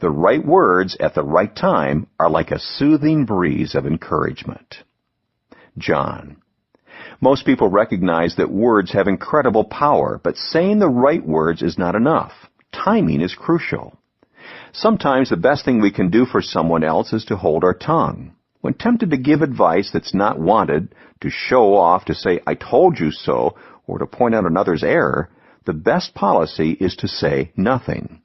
The right words at the right time are like a soothing breeze of encouragement. John. Most people recognize that words have incredible power, but saying the right words is not enough. Timing is crucial. Sometimes the best thing we can do for someone else is to hold our tongue. When tempted to give advice that's not wanted, to show off, to say, I told you so, or to point out another's error, the best policy is to say nothing.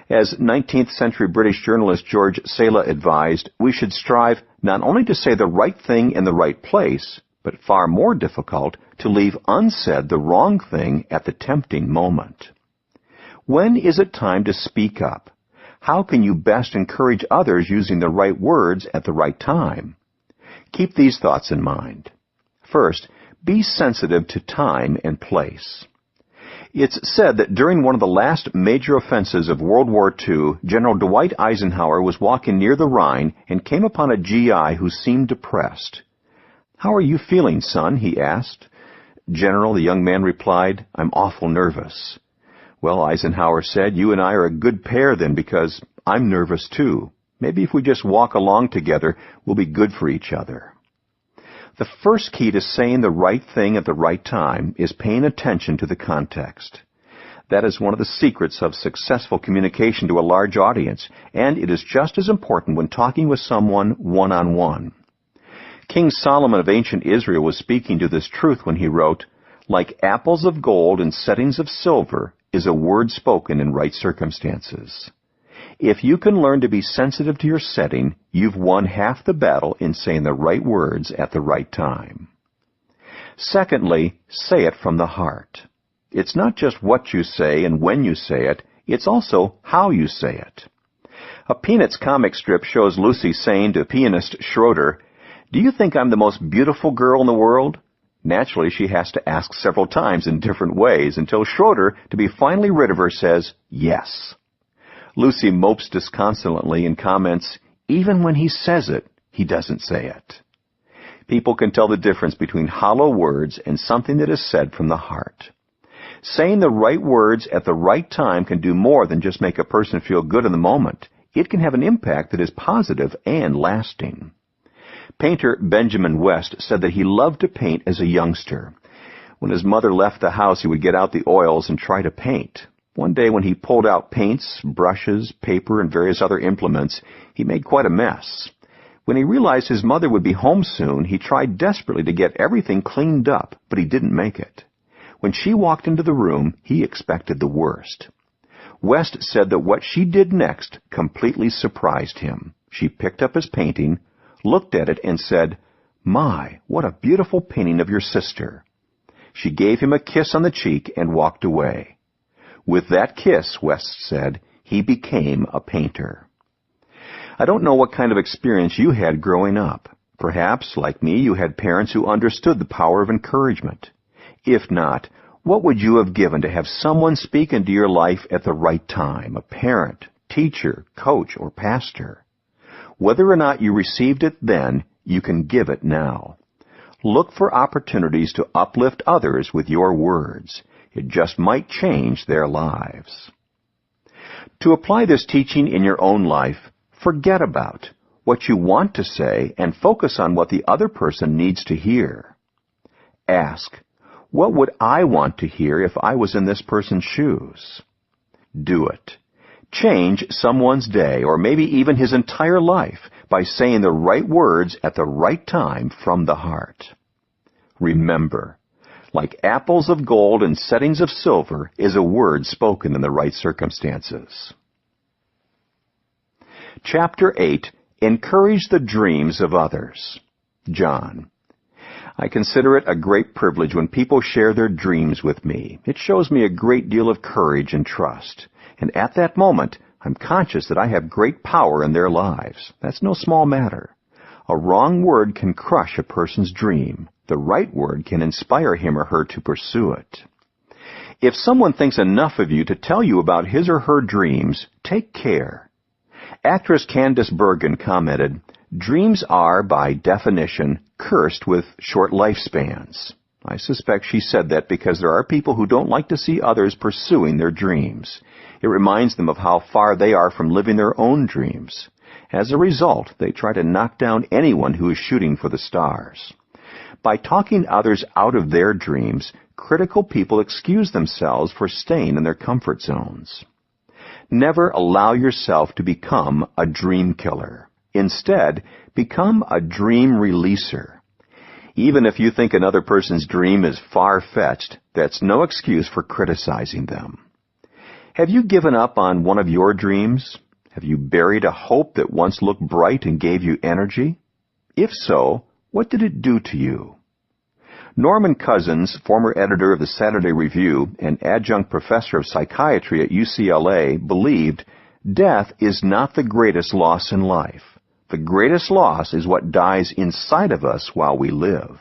As 19th century British journalist George Sala advised, we should strive not only to say the right thing in the right place, but far more difficult, to leave unsaid the wrong thing at the tempting moment. When is it time to speak up? How can you best encourage others using the right words at the right time? Keep these thoughts in mind. First, be sensitive to time and place. It's said that during one of the last major offensives of World War II, General Dwight Eisenhower was walking near the Rhine and came upon a GI who seemed depressed. How are you feeling, son? He asked. General, the young man replied, I'm awful nervous. Well, Eisenhower said, you and I are a good pair then, because I'm nervous too. Maybe if we just walk along together, we'll be good for each other. The first key to saying the right thing at the right time is paying attention to the context. That is one of the secrets of successful communication to a large audience, and it is just as important when talking with someone one-on-one. King Solomon of ancient Israel was speaking to this truth when he wrote, like apples of gold in settings of silver is a word spoken in right circumstances. If you can learn to be sensitive to your setting, you've won half the battle in saying the right words at the right time. Secondly, say it from the heart. It's not just what you say and when you say it, it's also how you say it. A Peanuts comic strip shows Lucy saying to pianist Schroeder, do you think I'm the most beautiful girl in the world? Naturally, she has to ask several times in different ways until Schroeder, to be finally rid of her, says, yes. Lucy mopes disconsolately and comments, even when he says it, he doesn't say it. People can tell the difference between hollow words and something that is said from the heart. Saying the right words at the right time can do more than just make a person feel good in the moment. It can have an impact that is positive and lasting. Painter Benjamin West said that he loved to paint as a youngster. When his mother left the house, he would get out the oils and try to paint. One day when he pulled out paints, brushes, paper, and various other implements, he made quite a mess. When he realized his mother would be home soon, he tried desperately to get everything cleaned up, but he didn't make it. When she walked into the room, he expected the worst. West said that what she did next completely surprised him. She picked up his painting, looked at it, and said, my, what a beautiful painting of your sister. She gave him a kiss on the cheek and walked away. With that kiss, West said, he became a painter. I don't know what kind of experience you had growing up. Perhaps, like me, you had parents who understood the power of encouragement. If not, what would you have given to have someone speak into your life at the right time, a parent, teacher, coach, or pastor? Whether or not you received it then, you can give it now. Look for opportunities to uplift others with your words. It just might change their lives. To apply this teaching in your own life, forget about what you want to say and focus on what the other person needs to hear. Ask, what would I want to hear if I was in this person's shoes? Do it. Change someone's day or maybe even his entire life by saying the right words at the right time from the heart. Remember, like apples of gold and settings of silver is a word spoken in the right circumstances. Chapter 8, Encourage the Dreams of Others. John. I consider it a great privilege when people share their dreams with me. It shows me a great deal of courage and trust. And at that moment, I'm conscious that I have great power in their lives. That's no small matter. A wrong word can crush a person's dream. The right word can inspire him or her to pursue it. If someone thinks enough of you to tell you about his or her dreams, take care. Actress Candice Bergen commented, "Dreams are, by definition, cursed with short lifespans." I suspect she said that because there are people who don't like to see others pursuing their dreams. It reminds them of how far they are from living their own dreams. As a result, they try to knock down anyone who is shooting for the stars. By talking others out of their dreams, critical people excuse themselves for staying in their comfort zones. Never allow yourself to become a dream killer. Instead, become a dream releaser. Even if you think another person's dream is far-fetched, that's no excuse for criticizing them. Have you given up on one of your dreams? Have you buried a hope that once looked bright and gave you energy? If so, what did it do to you? Norman Cousins, former editor of the Saturday Review and adjunct professor of psychiatry at UCLA, believed, "Death is not the greatest loss in life. The greatest loss is what dies inside of us while we live."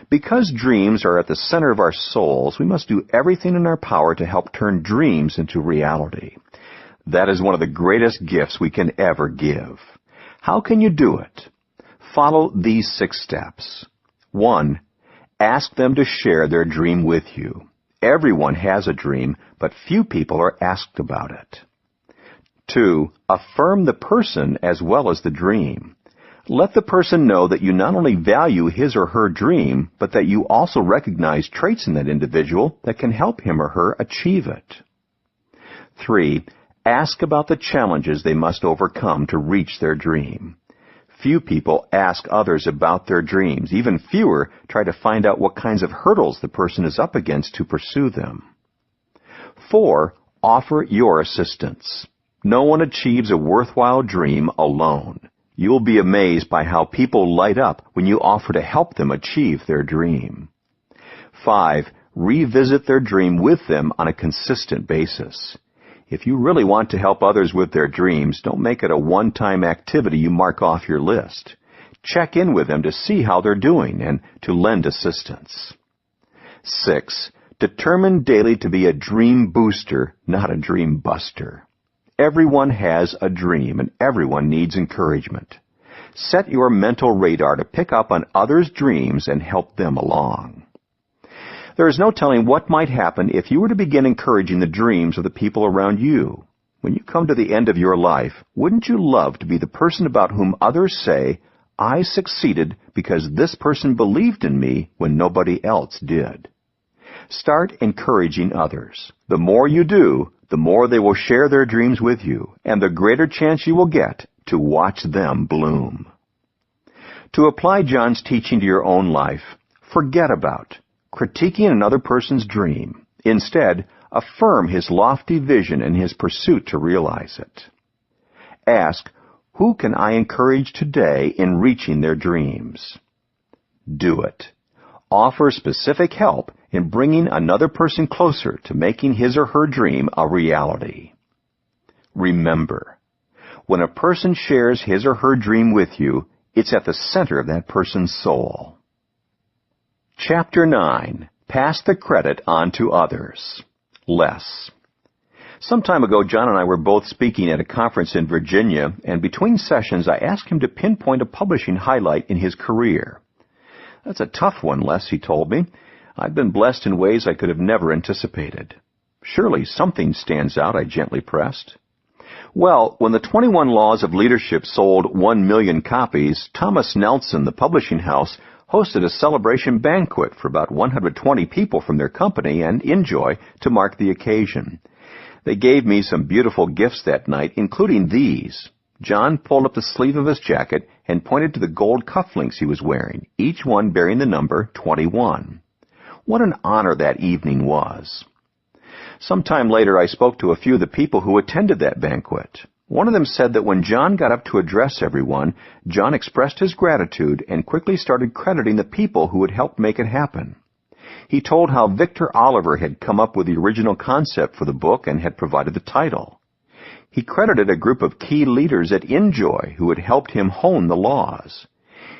Because dreams are at the center of our souls, we must do everything in our power to help turn dreams into reality. That is one of the greatest gifts we can ever give. How can you do it? Follow these 6 steps. 1. Ask them to share their dream with you. Everyone has a dream, but few people are asked about it. 2. Affirm the person as well as the dream. Let the person know that you not only value his or her dream, but that you also recognize traits in that individual that can help him or her achieve it. 3. Ask about the challenges they must overcome to reach their dream. Few people ask others about their dreams. Even fewer try to find out what kinds of hurdles the person is up against to pursue them. 4. Offer your assistance. No one achieves a worthwhile dream alone. You'll be amazed by how people light up when you offer to help them achieve their dream. 5. Revisit their dream with them on a consistent basis. If you really want to help others with their dreams, don't make it a one-time activity you mark off your list. Check in with them to see how they're doing and to lend assistance. 6. Determine daily to be a dream booster, not a dream buster. Everyone has a dream, and everyone needs encouragement. Set your mental radar to pick up on others' dreams and help them along. There is no telling what might happen if you were to begin encouraging the dreams of the people around you. When you come to the end of your life, wouldn't you love to be the person about whom others say, "I succeeded because this person believed in me when nobody else did"? Start encouraging others. The more you do, the more they will share their dreams with you, and the greater chance you will get to watch them bloom. To apply John's teaching to your own life, forget about critiquing another person's dream. Instead, affirm his lofty vision and his pursuit to realize it. Ask, who can I encourage today in reaching their dreams? Do it. Offer specific help in bringing another person closer to making his or her dream a reality. Remember, when a person shares his or her dream with you, it's at the center of that person's soul. Chapter 9. Pass the credit on to others. Less. Some time ago, John and I were both speaking at a conference in Virginia, and between sessions I asked him to pinpoint a publishing highlight in his career. "That's a tough one, Les," he told me. "I've been blessed in ways I could have never anticipated." Surely something stands out, I gently pressed. Well, when the 21 Laws of Leadership sold 1 million copies, Thomas Nelson, the publishing house, hosted a celebration banquet for about 120 people from their company and Enjoy to mark the occasion. They gave me some beautiful gifts that night, including these. John pulled up the sleeve of his jacket and pointed to the gold cufflinks he was wearing, each one bearing the number 21. What an honor that evening was. Sometime later, I spoke to a few of the people who attended that banquet. One of them said that when John got up to address everyone, John expressed his gratitude and quickly started crediting the people who had helped make it happen. He told how Victor Oliver had come up with the original concept for the book and had provided the title. He credited a group of key leaders at Enjoy who had helped him hone the laws.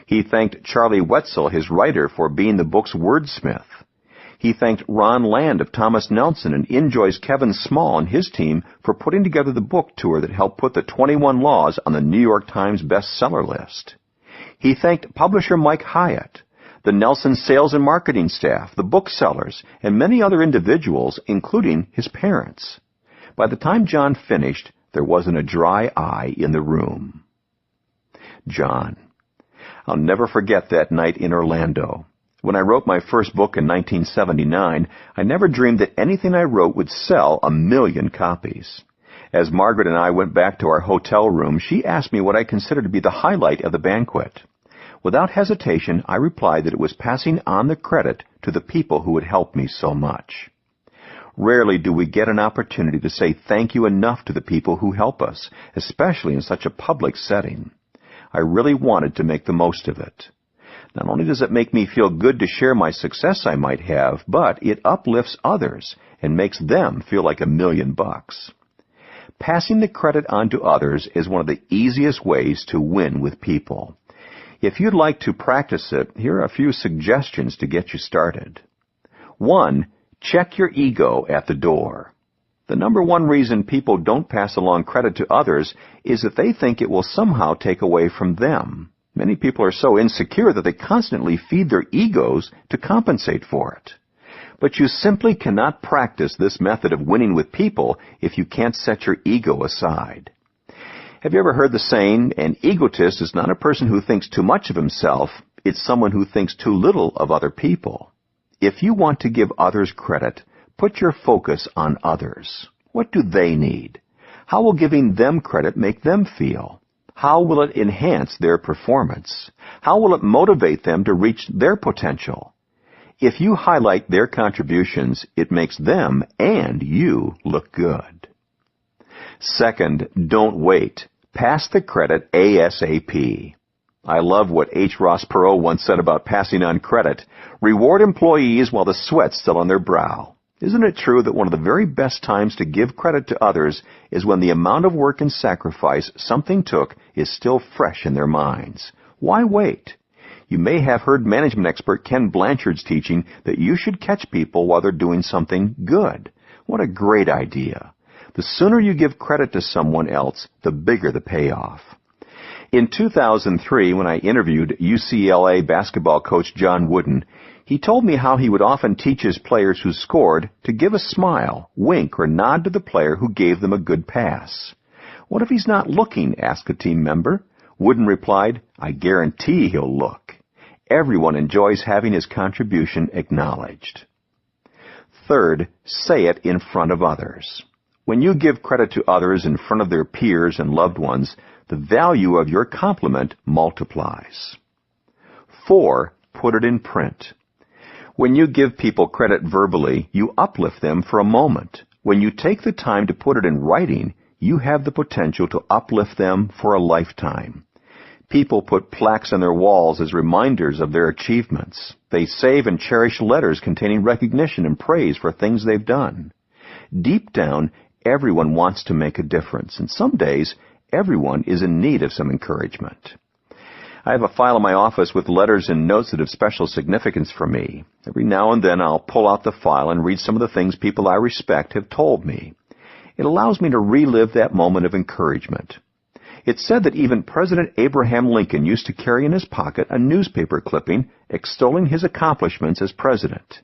He thanked Charlie Wetzel, his writer, for being the book's wordsmith. He thanked Ron Land of Thomas Nelson and Enjoy's Kevin Small and his team for putting together the book tour that helped put the 21 Laws on the New York Times bestseller list. He thanked publisher Mike Hyatt, the Nelson sales and marketing staff, the booksellers, and many other individuals, including his parents. By the time John finished, there wasn't a dry eye in the room. John. I'll never forget that night in Orlando. When I wrote my first book in 1979, I never dreamed that anything I wrote would sell 1 million copies. As Margaret and I went back to our hotel room, she asked me what I considered to be the highlight of the banquet. Without hesitation, I replied that it was passing on the credit to the people who had helped me so much. Rarely do we get an opportunity to say thank you enough to the people who help us, especially in such a public setting. I really wanted to make the most of it. Not only does it make me feel good to share my success I might have, but it uplifts others and makes them feel like $1 million. Passing the credit on to others is one of the easiest ways to win with people. If you'd like to practice it, here are a few suggestions to get you started. 1. Check your ego at the door. The number one reason people don't pass along credit to others is that they think it will somehow take away from them. Many people are so insecure that they constantly feed their egos to compensate for it. But you simply cannot practice this method of winning with people if you can't set your ego aside. Have you ever heard the saying, an egotist is not a person who thinks too much of himself, it's someone who thinks too little of other people. If you want to give others credit, put your focus on others. What do they need? How will giving them credit make them feel? How will it enhance their performance? How will it motivate them to reach their potential? If you highlight their contributions, it makes them and you look good. Second, don't wait. Pass the credit ASAP. I love what H. Ross Perot once said about passing on credit. Reward employees while the sweat's still on their brow. Isn't it true that one of the very best times to give credit to others is when the amount of work and sacrifice something took is still fresh in their minds? Why wait? You may have heard management expert Ken Blanchard's teaching that you should catch people while they're doing something good. What a great idea. The sooner you give credit to someone else, the bigger the payoff. In 2003, when I interviewed UCLA basketball coach John Wooden, he told me how he would often teach his players who scored to give a smile, wink, or nod to the player who gave them a good pass. What if he's not looking? Asked a team member. Wooden replied, I guarantee he'll look. Everyone enjoys having his contribution acknowledged. Third, say it in front of others. When you give credit to others in front of their peers and loved ones, the value of your compliment multiplies. 4. Put it in print. When you give people credit verbally, you uplift them for a moment. When you take the time to put it in writing, you have the potential to uplift them for a lifetime. People put plaques on their walls as reminders of their achievements. They save and cherish letters containing recognition and praise for things they've done. Deep down, everyone wants to make a difference, and some days, everyone is in need of some encouragement. I have a file in my office with letters and notes that have special significance for me. Every now and then I'll pull out the file and read some of the things people I respect have told me. It allows me to relive that moment of encouragement. It's said that even President Abraham Lincoln used to carry in his pocket a newspaper clipping extolling his accomplishments as president.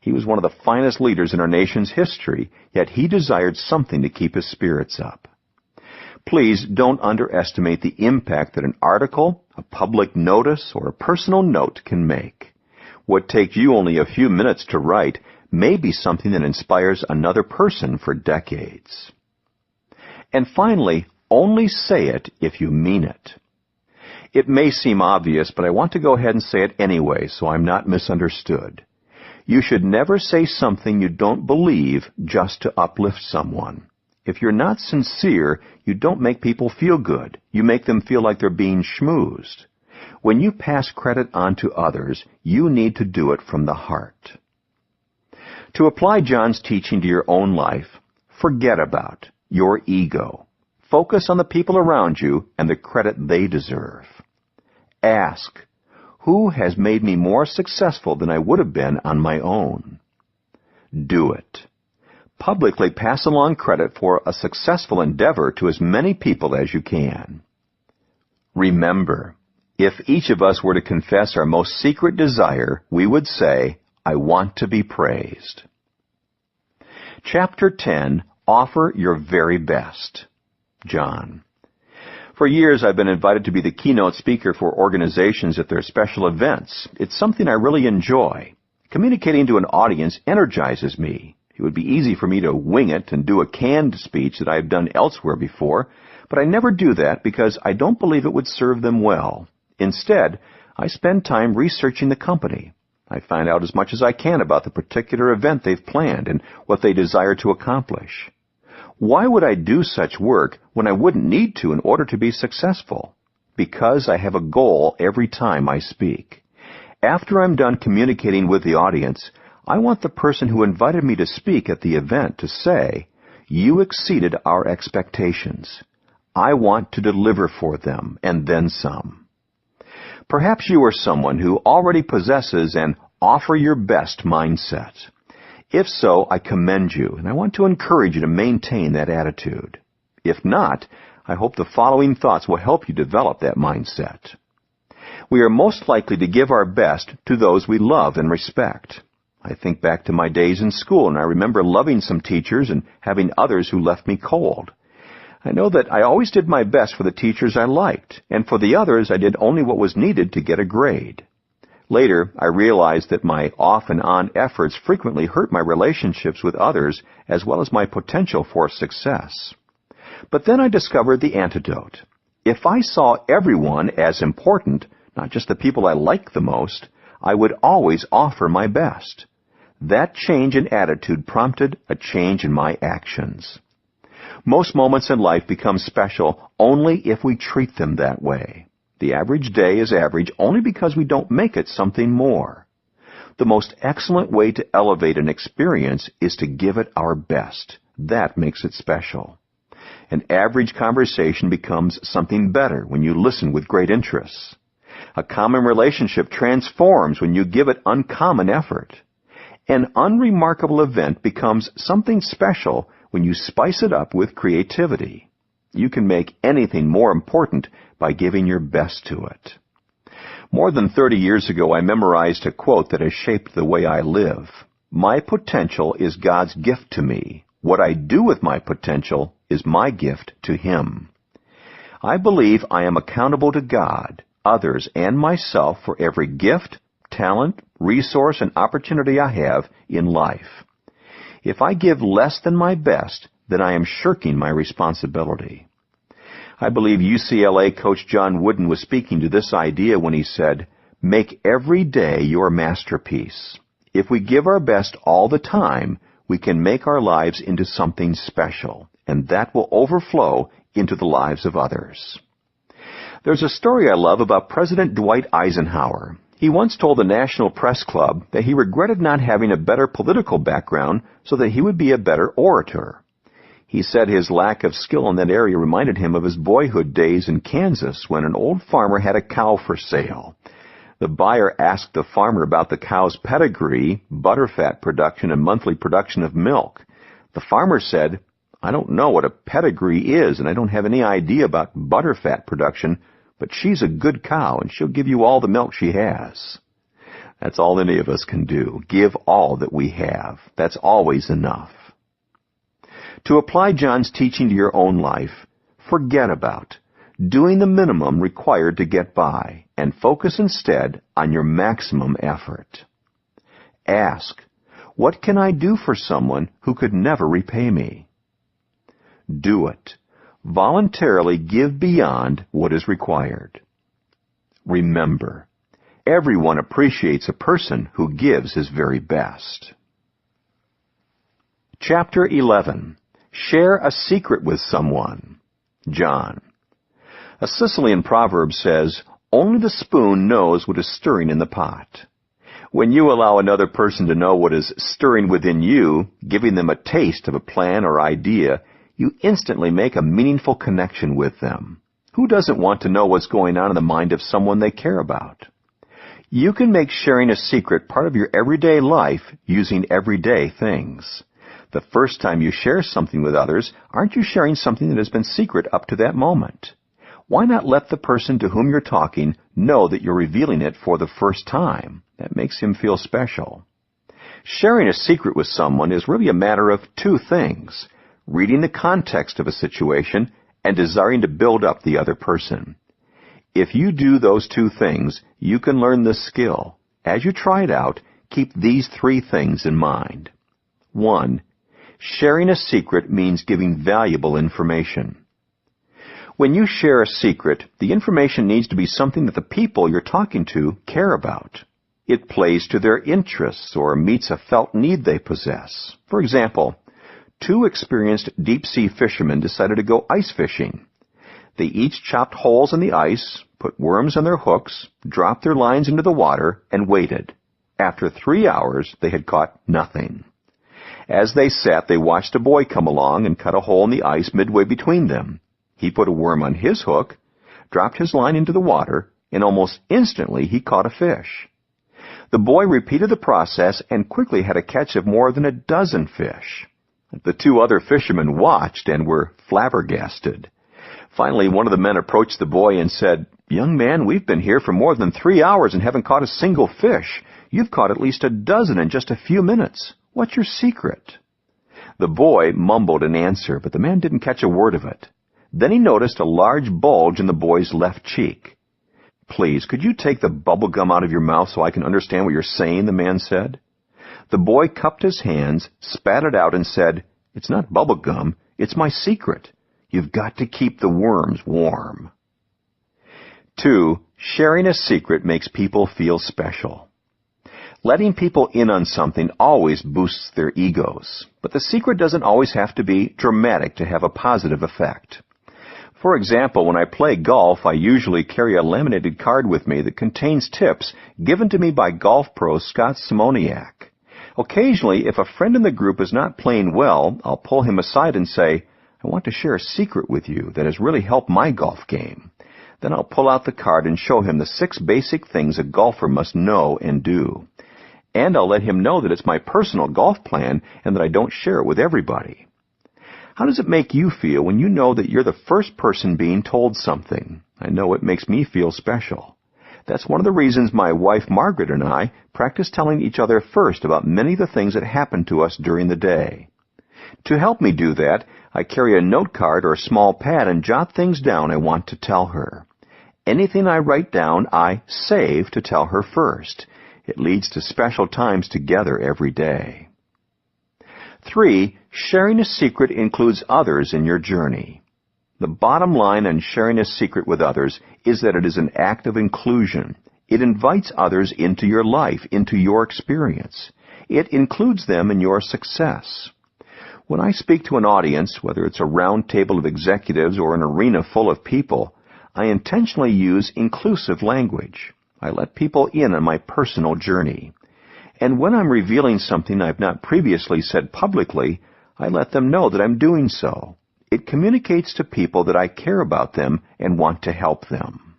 He was one of the finest leaders in our nation's history, yet he desired something to keep his spirits up. Please don't underestimate the impact that an article, a public notice, or a personal note can make. What takes you only a few minutes to write may be something that inspires another person for decades. And finally, only say it if you mean it. It may seem obvious, but I want to go ahead and say it anyway so I'm not misunderstood. You should never say something you don't believe just to uplift someone. If you're not sincere, you don't make people feel good. You make them feel like they're being schmoozed. When you pass credit on to others, you need to do it from the heart. To apply John's teaching to your own life, forget about your ego. Focus on the people around you and the credit they deserve. Ask, who has made me more successful than I would have been on my own? Do it. Publicly pass along credit for a successful endeavor to as many people as you can. Remember, if each of us were to confess our most secret desire, we would say, I want to be praised. Chapter 10, Offer Your Very Best. John. For years, I've been invited to be the keynote speaker for organizations at their special events. It's something I really enjoy. Communicating to an audience energizes me. It would be easy for me to wing it and do a canned speech that I have done elsewhere before, but I never do that because I don't believe it would serve them well. Instead, I spend time researching the company. I find out as much as I can about the particular event they've planned and what they desire to accomplish. Why would I do such work when I wouldn't need to in order to be successful? Because I have a goal every time I speak. After I'm done communicating with the audience, I want the person who invited me to speak at the event to say, "You exceeded our expectations. I want to deliver for them, and then some." Perhaps you are someone who already possesses an offer your best mindset. If so, I commend you, and I want to encourage you to maintain that attitude. If not, I hope the following thoughts will help you develop that mindset. We are most likely to give our best to those we love and respect. I think back to my days in school, and I remember loving some teachers and having others who left me cold. I know that I always did my best for the teachers I liked, and for the others I did only what was needed to get a grade. Later, I realized that my off and on efforts frequently hurt my relationships with others as well as my potential for success. But then I discovered the antidote. If I saw everyone as important, not just the people I liked the most, I would always offer my best. That change in attitude prompted a change in my actions. Most moments in life become special only if we treat them that way. The average day is average only because we don't make it something more. The most excellent way to elevate an experience is to give it our best. That makes it special. An average conversation becomes something better when you listen with great interest. A common relationship transforms when you give it uncommon effort. An unremarkable event becomes something special when you spice it up with creativity. You can make anything more important by giving your best to it. More than 30 years ago, I memorized a quote that has shaped the way I live. My potential is God's gift to me. What I do with my potential is my gift to Him. I believe I am accountable to God, others, and myself for every gift, talent, resource, and opportunity I have in life. If I give less than my best, then I am shirking my responsibility. I believe UCLA coach John Wooden was speaking to this idea when he said, "Make every day your masterpiece. If we give our best all the time, we can make our lives into something special, and that will overflow into the lives of others." There's a story I love about President Dwight Eisenhower. He once told the National Press Club that he regretted not having a better political background so that he would be a better orator. He said his lack of skill in that area reminded him of his boyhood days in Kansas when an old farmer had a cow for sale. The buyer asked the farmer about the cow's pedigree, butterfat production, and monthly production of milk. The farmer said, "I don't know what a pedigree is, and I don't have any idea about butterfat production, but she's a good cow, and she'll give you all the milk she has." That's all any of us can do. Give all that we have. That's always enough. To apply John's teaching to your own life, forget about doing the minimum required to get by and focus instead on your maximum effort. Ask, what can I do for someone who could never repay me? Do it. Voluntarily give beyond what is required. Remember, everyone appreciates a person who gives his very best. Chapter 11. Share a secret with someone. John. A Sicilian proverb says, "Only the spoon knows what is stirring in the pot." When you allow another person to know what is stirring within you, giving them a taste of a plan or idea, you instantly make a meaningful connection with them. Who doesn't want to know what's going on in the mind of someone they care about? You can make sharing a secret part of your everyday life using everyday things. The first time you share something with others, aren't you sharing something that has been secret up to that moment? Why not let the person to whom you're talking know that you're revealing it for the first time? That makes him feel special. Sharing a secret with someone is really a matter of two things: reading the context of a situation and desiring to build up the other person. If you do those two things, you can learn this skill. As you try it out, keep these three things in mind. 1. Sharing a secret means giving valuable information. When you share a secret, the information needs to be something that the people you're talking to care about. It plays to their interests or meets a felt need they possess. For example, 2 experienced deep-sea fishermen decided to go ice fishing. They each chopped holes in the ice, put worms on their hooks, dropped their lines into the water, and waited. After 3 hours, they had caught nothing. As they sat, they watched a boy come along and cut a hole in the ice midway between them. He put a worm on his hook, dropped his line into the water, and almost instantly he caught a fish. The boy repeated the process and quickly had a catch of more than a dozen fish. The 2 other fishermen watched and were flabbergasted. Finally, one of the men approached the boy and said, "Young man, we've been here for more than 3 hours and haven't caught a single fish. You've caught at least a dozen in just a few minutes. What's your secret?" The boy mumbled an answer, but the man didn't catch a word of it. Then he noticed a large bulge in the boy's left cheek. "Please, could you take the bubble gum out of your mouth so I can understand what you're saying?" the man said. The boy cupped his hands, spat it out, and said, "It's not bubble gum, it's my secret. You've got to keep the worms warm." 2. Sharing a secret makes people feel special. Letting people in on something always boosts their egos, but the secret doesn't always have to be dramatic to have a positive effect. For example, when I play golf, I usually carry a laminated card with me that contains tips given to me by golf pro Scott Simoniak. Occasionally, if a friend in the group is not playing well, I'll pull him aside and say, "I want to share a secret with you that has really helped my golf game." Then I'll pull out the card and show him the 6 basic things a golfer must know and do. And I'll let him know that it's my personal golf plan and that I don't share it with everybody. How does it make you feel when you know that you're the first person being told something? I know it makes me feel special. That's one of the reasons my wife Margaret and I practice telling each other first about many of the things that happen to us during the day. To help me do that, I carry a note card or a small pad and jot things down I want to tell her. Anything I write down, I save to tell her first. It leads to special times together every day. 3. Sharing a secret includes others in your journey. The bottom line on sharing a secret with others is that it is an act of inclusion. It invites others into your life, into your experience. It includes them in your success. When I speak to an audience, whether it's a round table of executives or an arena full of people, I intentionally use inclusive language. I let people in on my personal journey. And when I'm revealing something I've not previously said publicly, I let them know that I'm doing so. It communicates to people that I care about them and want to help them.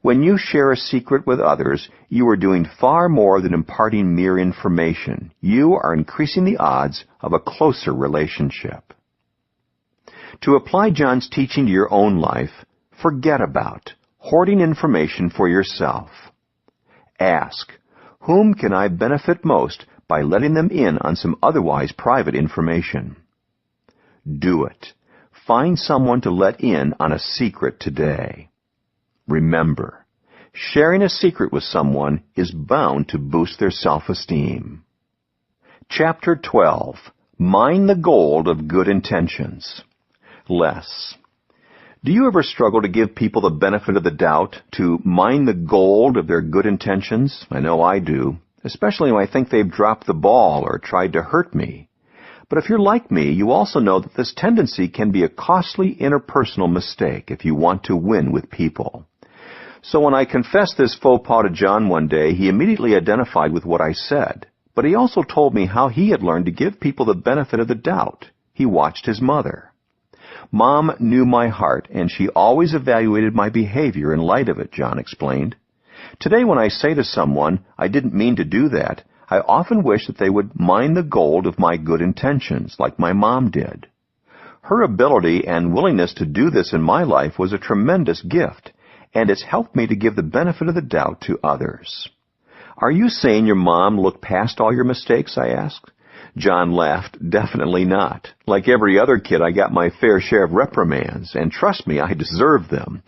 When you share a secret with others, you are doing far more than imparting mere information. You are increasing the odds of a closer relationship. To apply John's teaching to your own life, forget about hoarding information for yourself. Ask, Whom can I benefit most by letting them in on some otherwise private information? Do it. Find someone to let in on a secret today. Remember, sharing a secret with someone is bound to boost their self-esteem. Chapter 12. Mine the gold of good intentions. Less. Do you ever struggle to give people the benefit of the doubt, to mine the gold of their good intentions? I know I do, especially when I think they've dropped the ball or tried to hurt me. But if you're like me, you also know that this tendency can be a costly interpersonal mistake if you want to win with people. So when I confessed this faux pas to John one day, he immediately identified with what I said. But he also told me how he had learned to give people the benefit of the doubt. He watched his mother. Mom knew my heart, and she always evaluated my behavior in light of it, John explained. Today when I say to someone, I didn't mean to do that, I often wish that they would mine the gold of my good intentions, like my mom did. Her ability and willingness to do this in my life was a tremendous gift, and it's helped me to give the benefit of the doubt to others. Are you saying your mom looked past all your mistakes? I asked. John laughed. Definitely not. Like every other kid, I got my fair share of reprimands, and trust me, I deserved them.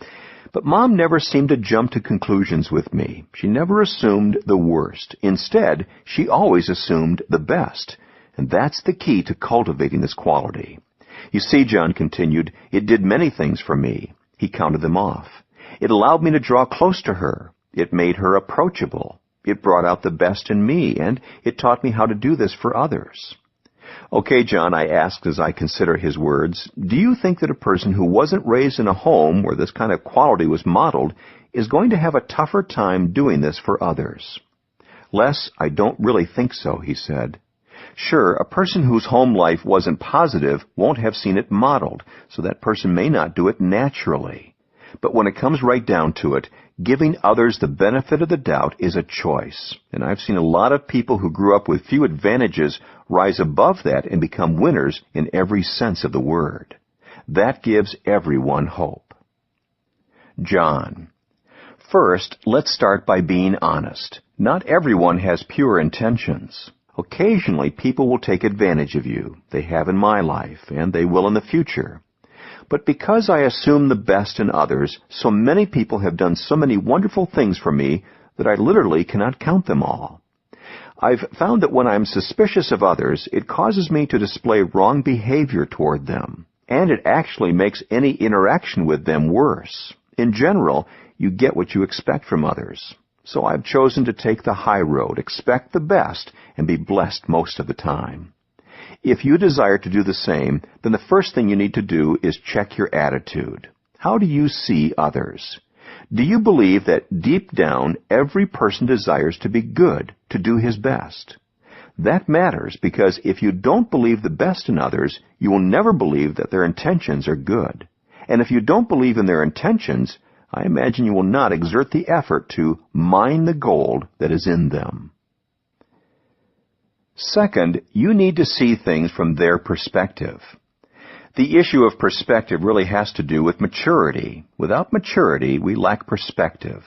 But Mom never seemed to jump to conclusions with me. She never assumed the worst. Instead, she always assumed the best. And that's the key to cultivating this quality. You see, John continued, it did many things for me. He counted them off. It allowed me to draw close to her. It made her approachable. It brought out the best in me, and it taught me how to do this for others. Okay, John, I asked as I consider his words, do you think that a person who wasn't raised in a home where this kind of quality was modeled is going to have a tougher time doing this for others? Les, I don't really think so, he said. Sure, a person whose home life wasn't positive won't have seen it modeled, so that person may not do it naturally. But when it comes right down to it, giving others the benefit of the doubt is a choice. And I've seen a lot of people who grew up with few advantages rise above that and become winners in every sense of the word. That gives everyone hope. John. First, let's start by being honest. Not everyone has pure intentions. Occasionally, people will take advantage of you. They have in my life, and they will in the future. But because I assume the best in others, so many people have done so many wonderful things for me that I literally cannot count them all. I've found that when I'm suspicious of others, it causes me to display wrong behavior toward them, and it actually makes any interaction with them worse. In general, you get what you expect from others. So I've chosen to take the high road, expect the best, and be blessed most of the time. If you desire to do the same, then the first thing you need to do is check your attitude. How do you see others? Do you believe that deep down every person desires to be good, to do his best? That matters because if you don't believe the best in others, you will never believe that their intentions are good. And if you don't believe in their intentions, I imagine you will not exert the effort to mine the gold that is in them. Second, you need to see things from their perspective. The issue of perspective really has to do with maturity. Without maturity, we lack perspective.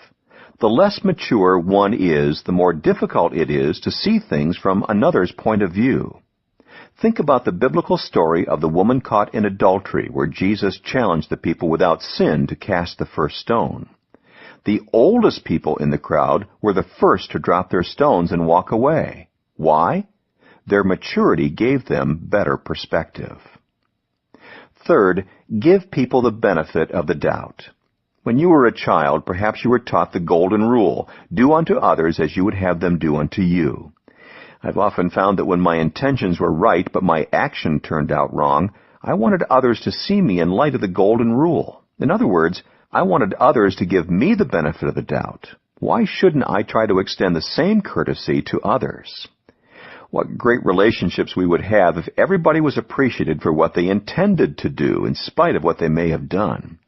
The less mature one is, the more difficult it is to see things from another's point of view. Think about the biblical story of the woman caught in adultery, where Jesus challenged the people without sin to cast the first stone. The oldest people in the crowd were the first to drop their stones and walk away. Why? Their maturity gave them better perspective. Third, give people the benefit of the doubt. When you were a child, perhaps you were taught the golden rule, do unto others as you would have them do unto you. I've often found that when my intentions were right but my action turned out wrong, I wanted others to see me in light of the golden rule. In other words, I wanted others to give me the benefit of the doubt. Why shouldn't I try to extend the same courtesy to others? What great relationships we would have if everybody was appreciated for what they intended to do in spite of what they may have done.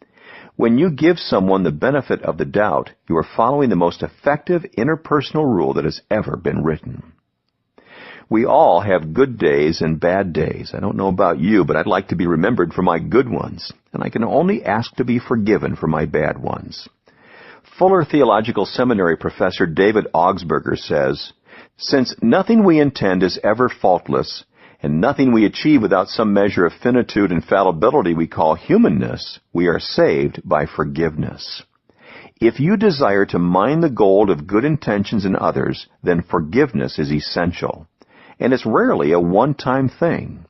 When you give someone the benefit of the doubt, you are following the most effective interpersonal rule that has ever been written. We all have good days and bad days. I don't know about you, but I'd like to be remembered for my good ones, and I can only ask to be forgiven for my bad ones. Fuller Theological Seminary professor David Augsburger says, "Since nothing we intend is ever faultless, and nothing we achieve without some measure of finitude and fallibility we call humanness, we are saved by forgiveness. If you desire to mine the gold of good intentions in others, then forgiveness is essential. And it's rarely a one-time thing.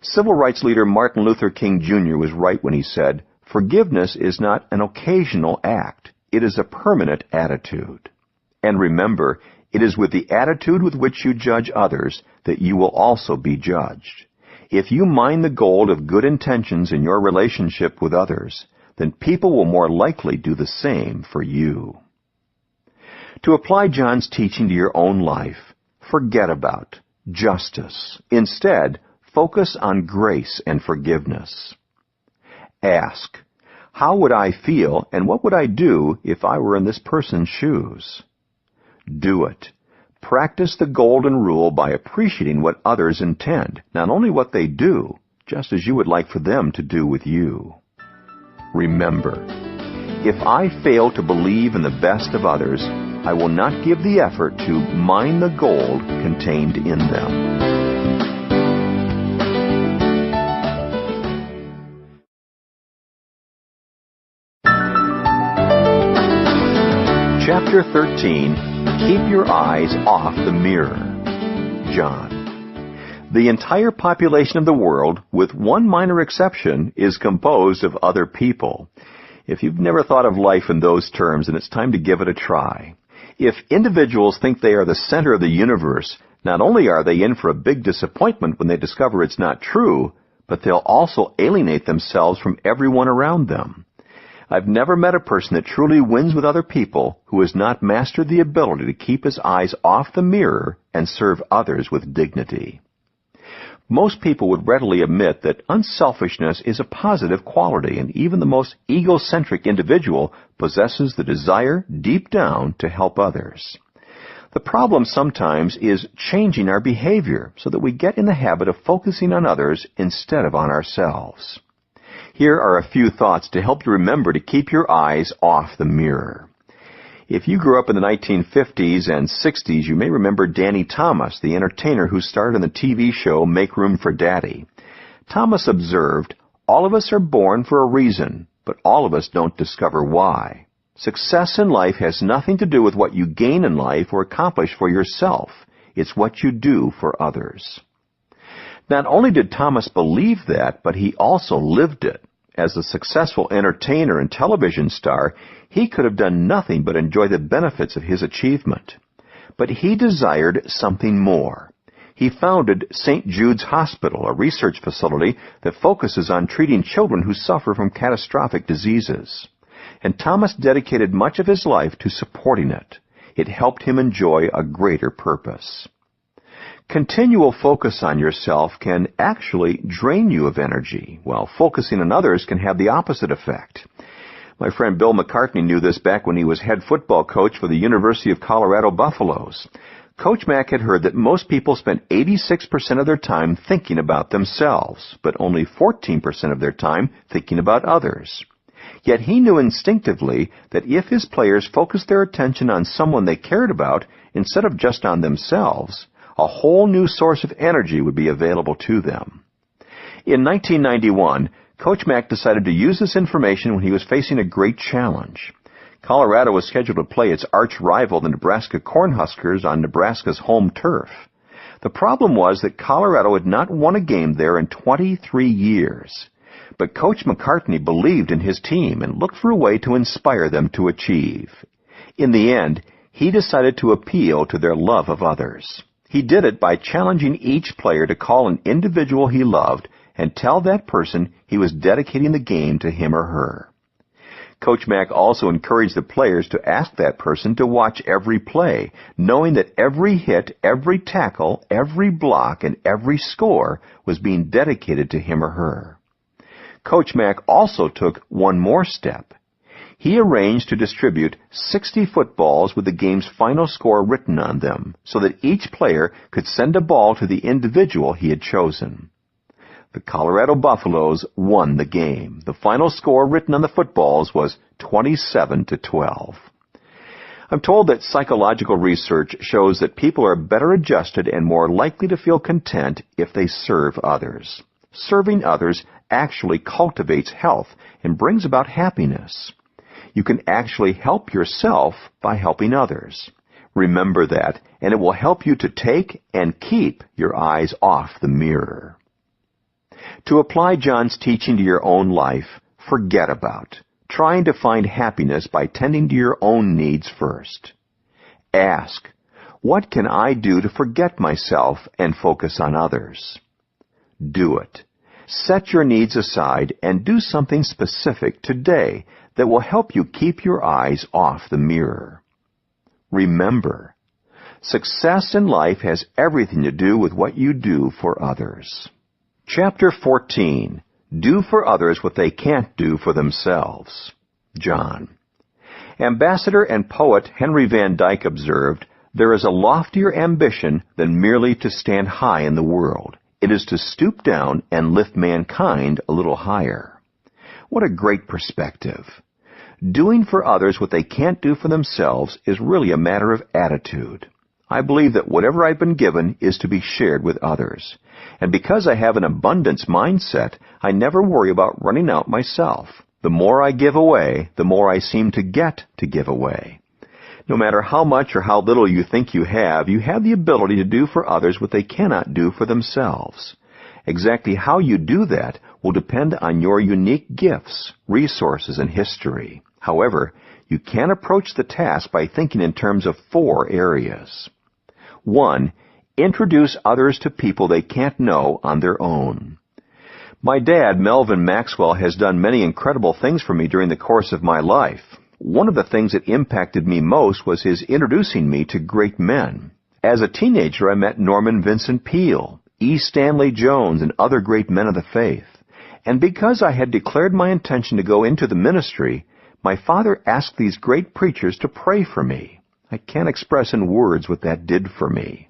Civil rights leader Martin Luther King Jr. was right when he said, 'Forgiveness is not an occasional act. It is a permanent attitude.' And remember, it is with the attitude with which you judge others that you will also be judged. If you mine the gold of good intentions in your relationship with others, then people will more likely do the same for you." To apply John's teaching to your own life, forget about justice. Instead, focus on grace and forgiveness. Ask, how would I feel and what would I do if I were in this person's shoes? Do it. Practice the golden rule by appreciating what others intend, not only what they do, just as you would like for them to do with you. Remember, if I fail to believe in the best of others, I will not give the effort to mine the gold contained in them. Chapter 13, Keep Your Eyes Off the Mirror. John. The entire population of the world, with one minor exception, is composed of other people. If you've never thought of life in those terms, then it's time to give it a try. If individuals think they are the center of the universe, not only are they in for a big disappointment when they discover it's not true, but they'll also alienate themselves from everyone around them. I've never met a person that truly wins with other people who has not mastered the ability to keep his eyes off the mirror and serve others with dignity. Most people would readily admit that unselfishness is a positive quality, and even the most egocentric individual possesses the desire deep down to help others. The problem sometimes is changing our behavior so that we get in the habit of focusing on others instead of on ourselves. Here are a few thoughts to help you remember to keep your eyes off the mirror. If you grew up in the 1950s and 60s, you may remember Danny Thomas, the entertainer who starred in the TV show Make Room for Daddy. Thomas observed, "All of us are born for a reason, but all of us don't discover why. Success in life has nothing to do with what you gain in life or accomplish for yourself. It's what you do for others." Not only did Thomas believe that, but he also lived it. As a successful entertainer and television star, he could have done nothing but enjoy the benefits of his achievement. But he desired something more. He founded St. Jude's Hospital, a research facility that focuses on treating children who suffer from catastrophic diseases. And Thomas dedicated much of his life to supporting it. It helped him enjoy a greater purpose. Continual focus on yourself can actually drain you of energy, while focusing on others can have the opposite effect. My friend Bill McCartney knew this back when he was head football coach for the University of Colorado Buffaloes. Coach Mack had heard that most people spent 86% of their time thinking about themselves, but only 14% of their time thinking about others. Yet he knew instinctively that if his players focused their attention on someone they cared about instead of just on themselves, a whole new source of energy would be available to them. In 1991, Coach Mack decided to use this information when he was facing a great challenge. Colorado was scheduled to play its arch rival, the Nebraska Cornhuskers, on Nebraska's home turf. The problem was that Colorado had not won a game there in 23 years. But Coach McCartney believed in his team and looked for a way to inspire them to achieve. In the end, he decided to appeal to their love of others. He did it by challenging each player to call an individual he loved and tell that person he was dedicating the game to him or her. Coach Mack also encouraged the players to ask that person to watch every play, knowing that every hit, every tackle, every block, and every score was being dedicated to him or her. Coach Mack also took one more step. He arranged to distribute 60 footballs with the game's final score written on them, so that each player could send a ball to the individual he had chosen. The Colorado Buffaloes won the game. The final score written on the footballs was 27-12. I'm told that psychological research shows that people are better adjusted and more likely to feel content if they serve others. Serving others actually cultivates health and brings about happiness. You can actually help yourself by helping others. Remember that, and it will help you to take and keep your eyes off the mirror. To apply John's teaching to your own life, forget about trying to find happiness by tending to your own needs first. Ask, what can I do to forget myself and focus on others? Do it. Set your needs aside and do something specific today that will help you keep your eyes off the mirror. Remember, success in life has everything to do with what you do for others. Chapter 14. Do for others what they can't do for themselves. John. Ambassador and poet Henry Van Dyke observed, "There is a loftier ambition than merely to stand high in the world. It is to stoop down and lift mankind a little higher." What a great perspective. Doing for others what they can't do for themselves is really a matter of attitude. I believe that whatever I've been given is to be shared with others. And because I have an abundance mindset, I never worry about running out myself. The more I give away, the more I seem to get to give away. No matter how much or how little you think you have the ability to do for others what they cannot do for themselves. Exactly how you do that will depend on your unique gifts, resources, and history. However, you can approach the task by thinking in terms of 4 areas. 1. Introduce others to people they can't know on their own. My dad, Melvin Maxwell, has done many incredible things for me during the course of my life. One of the things that impacted me most was his introducing me to great men. As a teenager, I met Norman Vincent Peale, E. Stanley Jones, and other great men of the faith. And because I had declared my intention to go into the ministry, my father asked these great preachers to pray for me. I can't express in words what that did for me.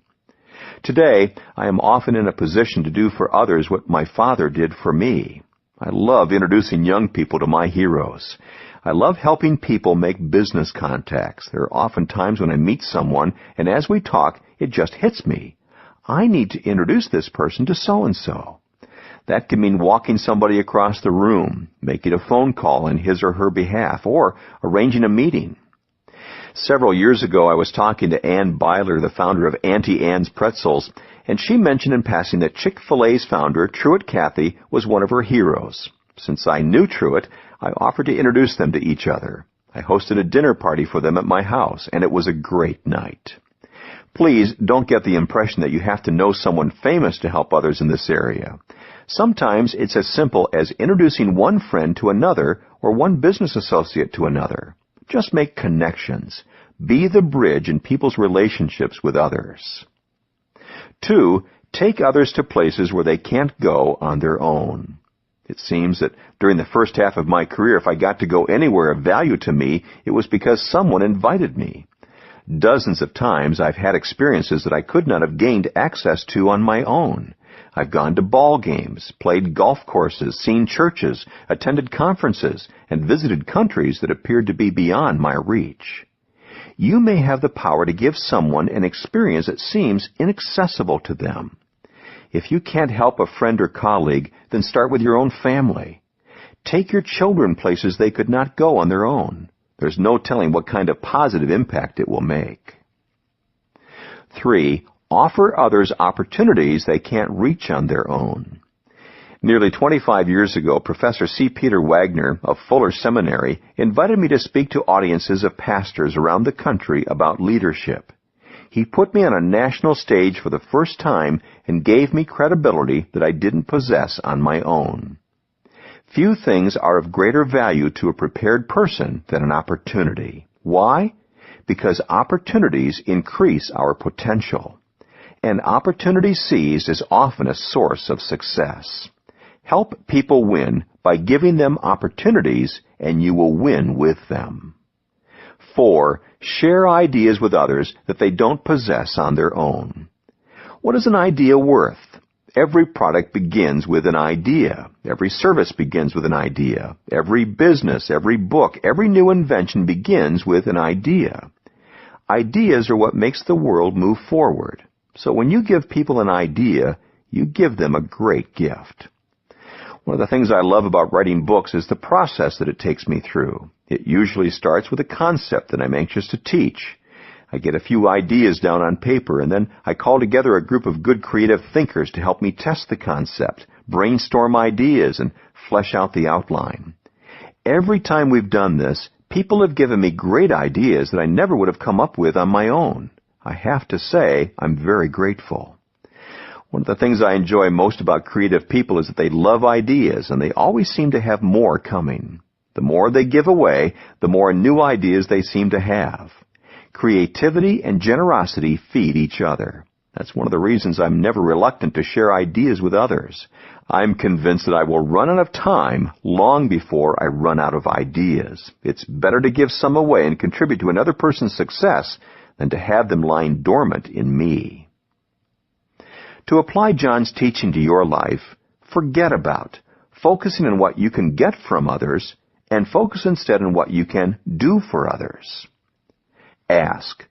Today, I am often in a position to do for others what my father did for me. I love introducing young people to my heroes. I love helping people make business contacts. There are often times when I meet someone, and as we talk, it just hits me. I need to introduce this person to so-and-so. That can mean walking somebody across the room, making a phone call in his or her behalf, or arranging a meeting. Several years ago, I was talking to Ann Byler, the founder of Auntie Anne's Pretzels, and she mentioned in passing that Chick-fil-A's founder, Truett Cathy, was one of her heroes. Since I knew Truett, I offered to introduce them to each other. I hosted a dinner party for them at my house, and it was a great night. Please don't get the impression that you have to know someone famous to help others in this area. Sometimes it's as simple as introducing one friend to another or one business associate to another. Just make connections. Be the bridge in people's relationships with others. 2. Take others to places where they can't go on their own. It seems that during the first half of my career, if I got to go anywhere of value to me, it was because someone invited me. Dozens of times I've had experiences that I could not have gained access to on my own. I've gone to ball games, played golf courses, seen churches, attended conferences, and visited countries that appeared to be beyond my reach. You may have the power to give someone an experience that seems inaccessible to them. If you can't help a friend or colleague, then start with your own family. Take your children places they could not go on their own. There's no telling what kind of positive impact it will make. 3. Offer others opportunities they can't reach on their own. Nearly 25 years ago, Professor C. Peter Wagner of Fuller Seminary invited me to speak to audiences of pastors around the country about leadership. He put me on a national stage for the first time and gave me credibility that I didn't possess on my own. Few things are of greater value to a prepared person than an opportunity. Why? Because opportunities increase our potential. An opportunity seized is often a source of success. Help people win by giving them opportunities, and you will win with them. 4. Share ideas with others that they don't possess on their own. What is an idea worth? Every product begins with an idea. Every service begins with an idea. Every business, every book, every new invention begins with an idea. Ideas are what makes the world move forward. So when you give people an idea, you give them a great gift. One of the things I love about writing books is the process that it takes me through. It usually starts with a concept that I'm anxious to teach. I get a few ideas down on paper, and then I call together a group of good creative thinkers to help me test the concept, brainstorm ideas, and flesh out the outline. Every time we've done this, people have given me great ideas that I never would have come up with on my own. I have to say, I'm very grateful. One of the things I enjoy most about creative people is that they love ideas, and they always seem to have more coming. The more they give away, the more new ideas they seem to have. Creativity and generosity feed each other. That's one of the reasons I'm never reluctant to share ideas with others. I'm convinced that I will run out of time long before I run out of ideas. It's better to give some away and contribute to another person's success than to have them lying dormant in me. To apply John's teaching to your life, forget about focusing on what you can get from others and focus instead on what you can do for others. Ask,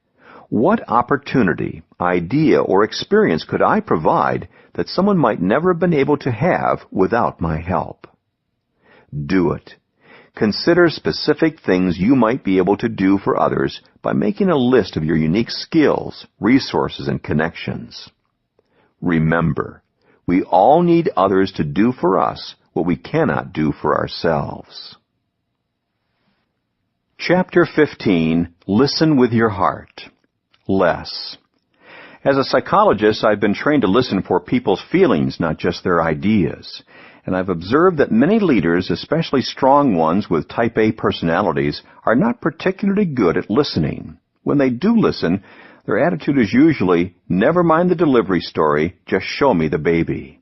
what opportunity, idea, or experience could I provide that someone might never have been able to have without my help? Do it. Consider specific things you might be able to do for others by making a list of your unique skills, resources, and connections. Remember, we all need others to do for us what we cannot do for ourselves. Chapter 15, Listen with Your Heart. Less. As a psychologist, I've been trained to listen for people's feelings, not just their ideas. And I've observed that many leaders, especially strong ones with type A personalities, are not particularly good at listening. When they do listen, their attitude is usually, never mind the delivery story, just show me the baby.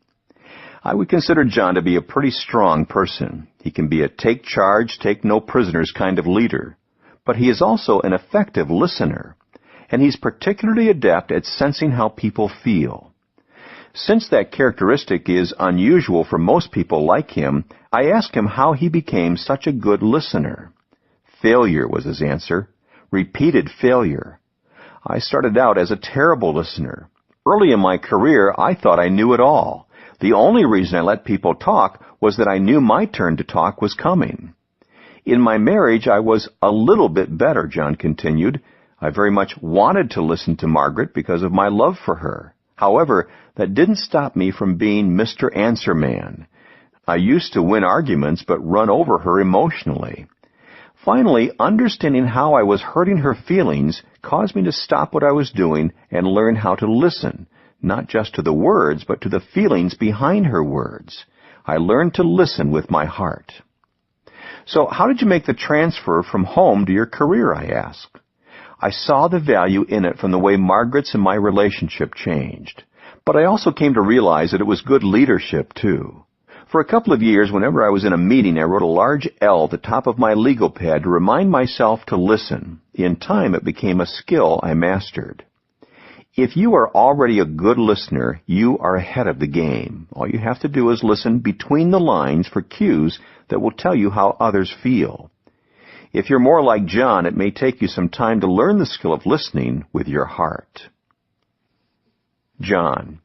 I would consider John to be a pretty strong person. He can be a take charge, take no prisoners kind of leader. But he is also an effective listener, and he's particularly adept at sensing how people feel. Since that characteristic is unusual for most people like him, I asked him how he became such a good listener. Failure was his answer. Repeated failure. I started out as a terrible listener. Early in my career, I thought I knew it all. The only reason I let people talk was that I knew my turn to talk was coming. In my marriage, I was a little bit better, John continued. I very much wanted to listen to Margaret because of my love for her. However, that didn't stop me from being Mr. Answer Man. I used to win arguments but run over her emotionally. Finally, understanding how I was hurting her feelings caused me to stop what I was doing and learn how to listen, not just to the words, but to the feelings behind her words. I learned to listen with my heart. So how did you make the transfer from home to your career, I asked. I saw the value in it from the way Margaret's and my relationship changed. But I also came to realize that it was good leadership, too. For a couple of years, whenever I was in a meeting, I wrote a large L at the top of my legal pad to remind myself to listen. In time, it became a skill I mastered. If you are already a good listener, you are ahead of the game. All you have to do is listen between the lines for cues that will tell you how others feel. If you're more like John, it may take you some time to learn the skill of listening with your heart. John,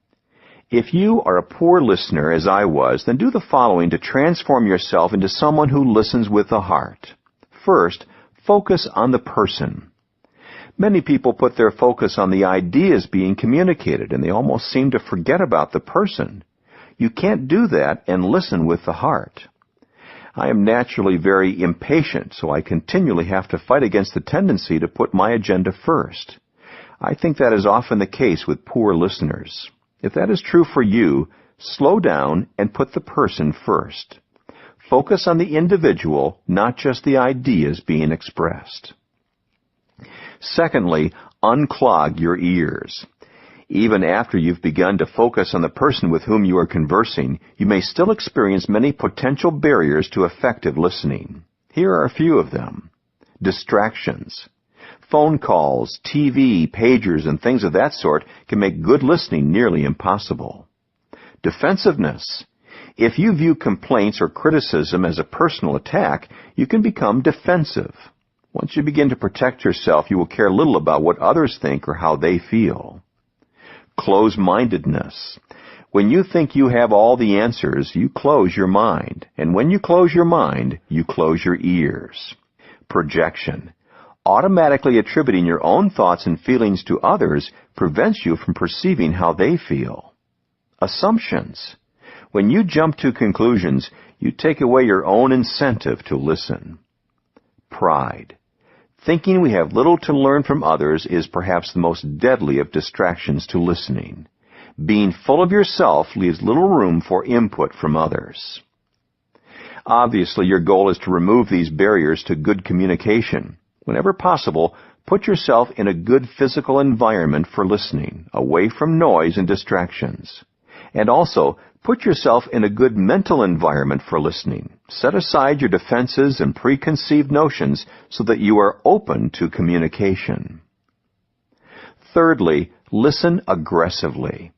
if you are a poor listener, as I was, then do the following to transform yourself into someone who listens with the heart. First, focus on the person. Many people put their focus on the ideas being communicated, and they almost seem to forget about the person. You can't do that and listen with the heart. I am naturally very impatient, so I continually have to fight against the tendency to put my agenda first. I think that is often the case with poor listeners. If that is true for you, slow down and put the person first. Focus on the individual, not just the ideas being expressed. Secondly, unclog your ears. Even after you've begun to focus on the person with whom you are conversing, you may still experience many potential barriers to effective listening. Here are a few of them. Distractions. Phone calls, TV, pagers, and things of that sort can make good listening nearly impossible. Defensiveness. If you view complaints or criticism as a personal attack, you can become defensive. Once you begin to protect yourself, you will care little about what others think or how they feel. Close-mindedness. When you think you have all the answers, you close your mind. And when you close your mind, you close your ears. Projection. Automatically attributing your own thoughts and feelings to others prevents you from perceiving how they feel. Assumptions. When you jump to conclusions, you take away your own incentive to listen. Pride. Thinking we have little to learn from others is perhaps the most deadly of distractions to listening. Being full of yourself leaves little room for input from others. Obviously, your goal is to remove these barriers to good communication. Whenever possible, put yourself in a good physical environment for listening, away from noise and distractions. And also, put yourself in a good mental environment for listening. Set aside your defenses and preconceived notions so that you are open to communication. Thirdly, listen aggressively.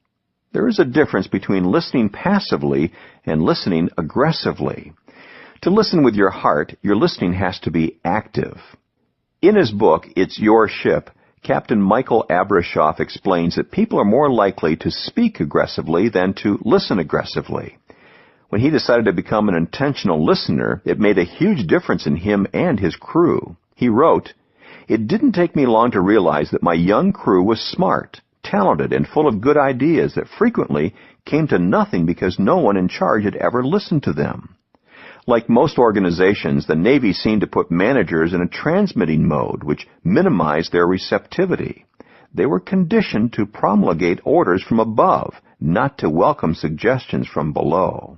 There is a difference between listening passively and listening aggressively. To listen with your heart, your listening has to be active. In his book, It's Your Ship, Captain Michael Abrashoff explains that people are more likely to speak aggressively than to listen aggressively. When he decided to become an intentional listener, it made a huge difference in him and his crew. He wrote, "It didn't take me long to realize that my young crew was smart, talented, and full of good ideas that frequently came to nothing because no one in charge had ever listened to them." Like most organizations, the Navy seemed to put managers in a transmitting mode, which minimized their receptivity. They were conditioned to promulgate orders from above, not to welcome suggestions from below.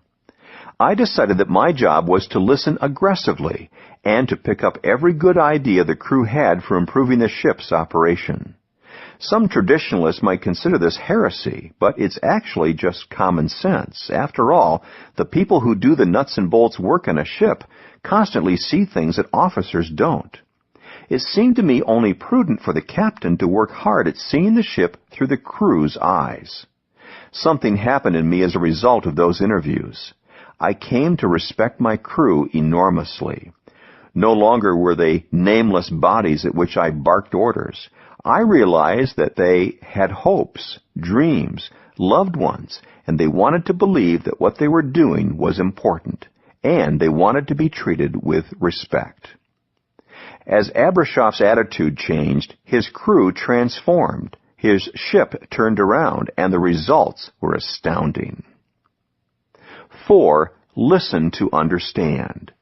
I decided that my job was to listen aggressively and to pick up every good idea the crew had for improving the ship's operation. Some traditionalists might consider this heresy, but it's actually just common sense. After all, the people who do the nuts and bolts work on a ship constantly see things that officers don't. It seemed to me only prudent for the captain to work hard at seeing the ship through the crew's eyes. Something happened in me as a result of those interviews. I came to respect my crew enormously. No longer were they nameless bodies at which I barked orders. I realized that they had hopes, dreams, loved ones, and they wanted to believe that what they were doing was important, and they wanted to be treated with respect. As Abrashoff's attitude changed, his crew transformed, his ship turned around, and the results were astounding. 4. Listen to understand.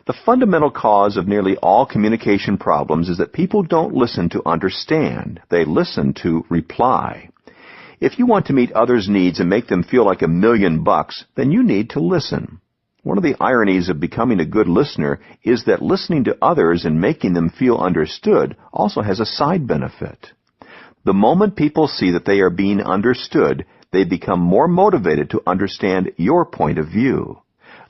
The fundamental cause of nearly all communication problems is that people don't listen to understand. They listen to reply. If you want to meet others' needs and make them feel like $1,000,000, then you need to listen. One of the ironies of becoming a good listener is that listening to others and making them feel understood also has a side benefit. The moment people see that they are being understood, they become more motivated to understand your point of view.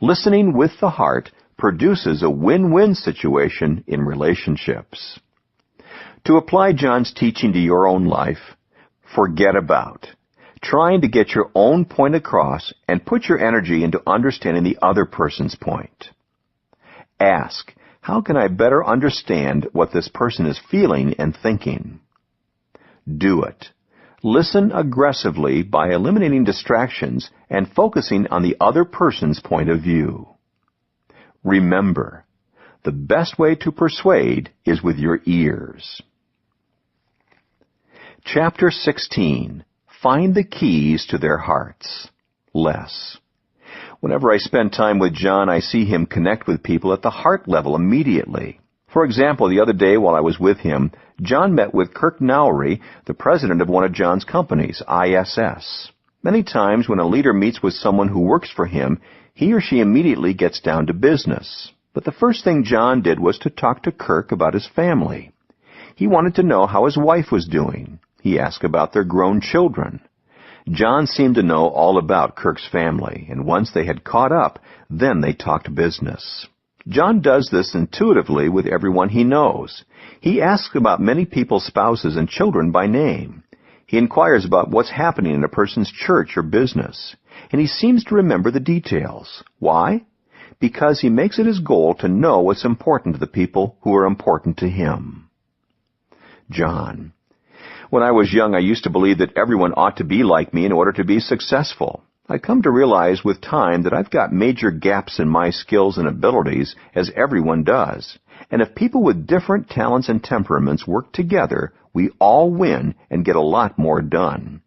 Listening with the heart produces a win-win situation in relationships. To apply John's teaching to your own life, forget about trying to get your own point across and put your energy into understanding the other person's point. Ask, how can I better understand what this person is feeling and thinking? Do it. Listen aggressively by eliminating distractions and focusing on the other person's point of view. Remember, the best way to persuade is with your ears. Chapter 16. Find the keys to their hearts. Less. Whenever I spend time with John, I see him connect with people at the heart level immediately. For example, the other day while I was with him, John met with Kirk Nowry, the president of one of John's companies, ISS. Many times when a leader meets with someone who works for him, he or she immediately gets down to business. But the first thing John did was to talk to Kirk about his family. He wanted to know how his wife was doing. He asked about their grown children. John seemed to know all about Kirk's family, and once they had caught up, then they talked business. John does this intuitively with everyone he knows. He asks about many people's spouses and children by name. He inquires about what's happening in a person's church or business, and he seems to remember the details. Why? because he makes it his goal to know what's important to the people who are important to him. John: When I was young, I used to believe that everyone ought to be like me in order to be successful. I come to realize with time that I've got major gaps in my skills and abilities, as everyone does. And if people with different talents and temperaments work together, we all win and get a lot more done.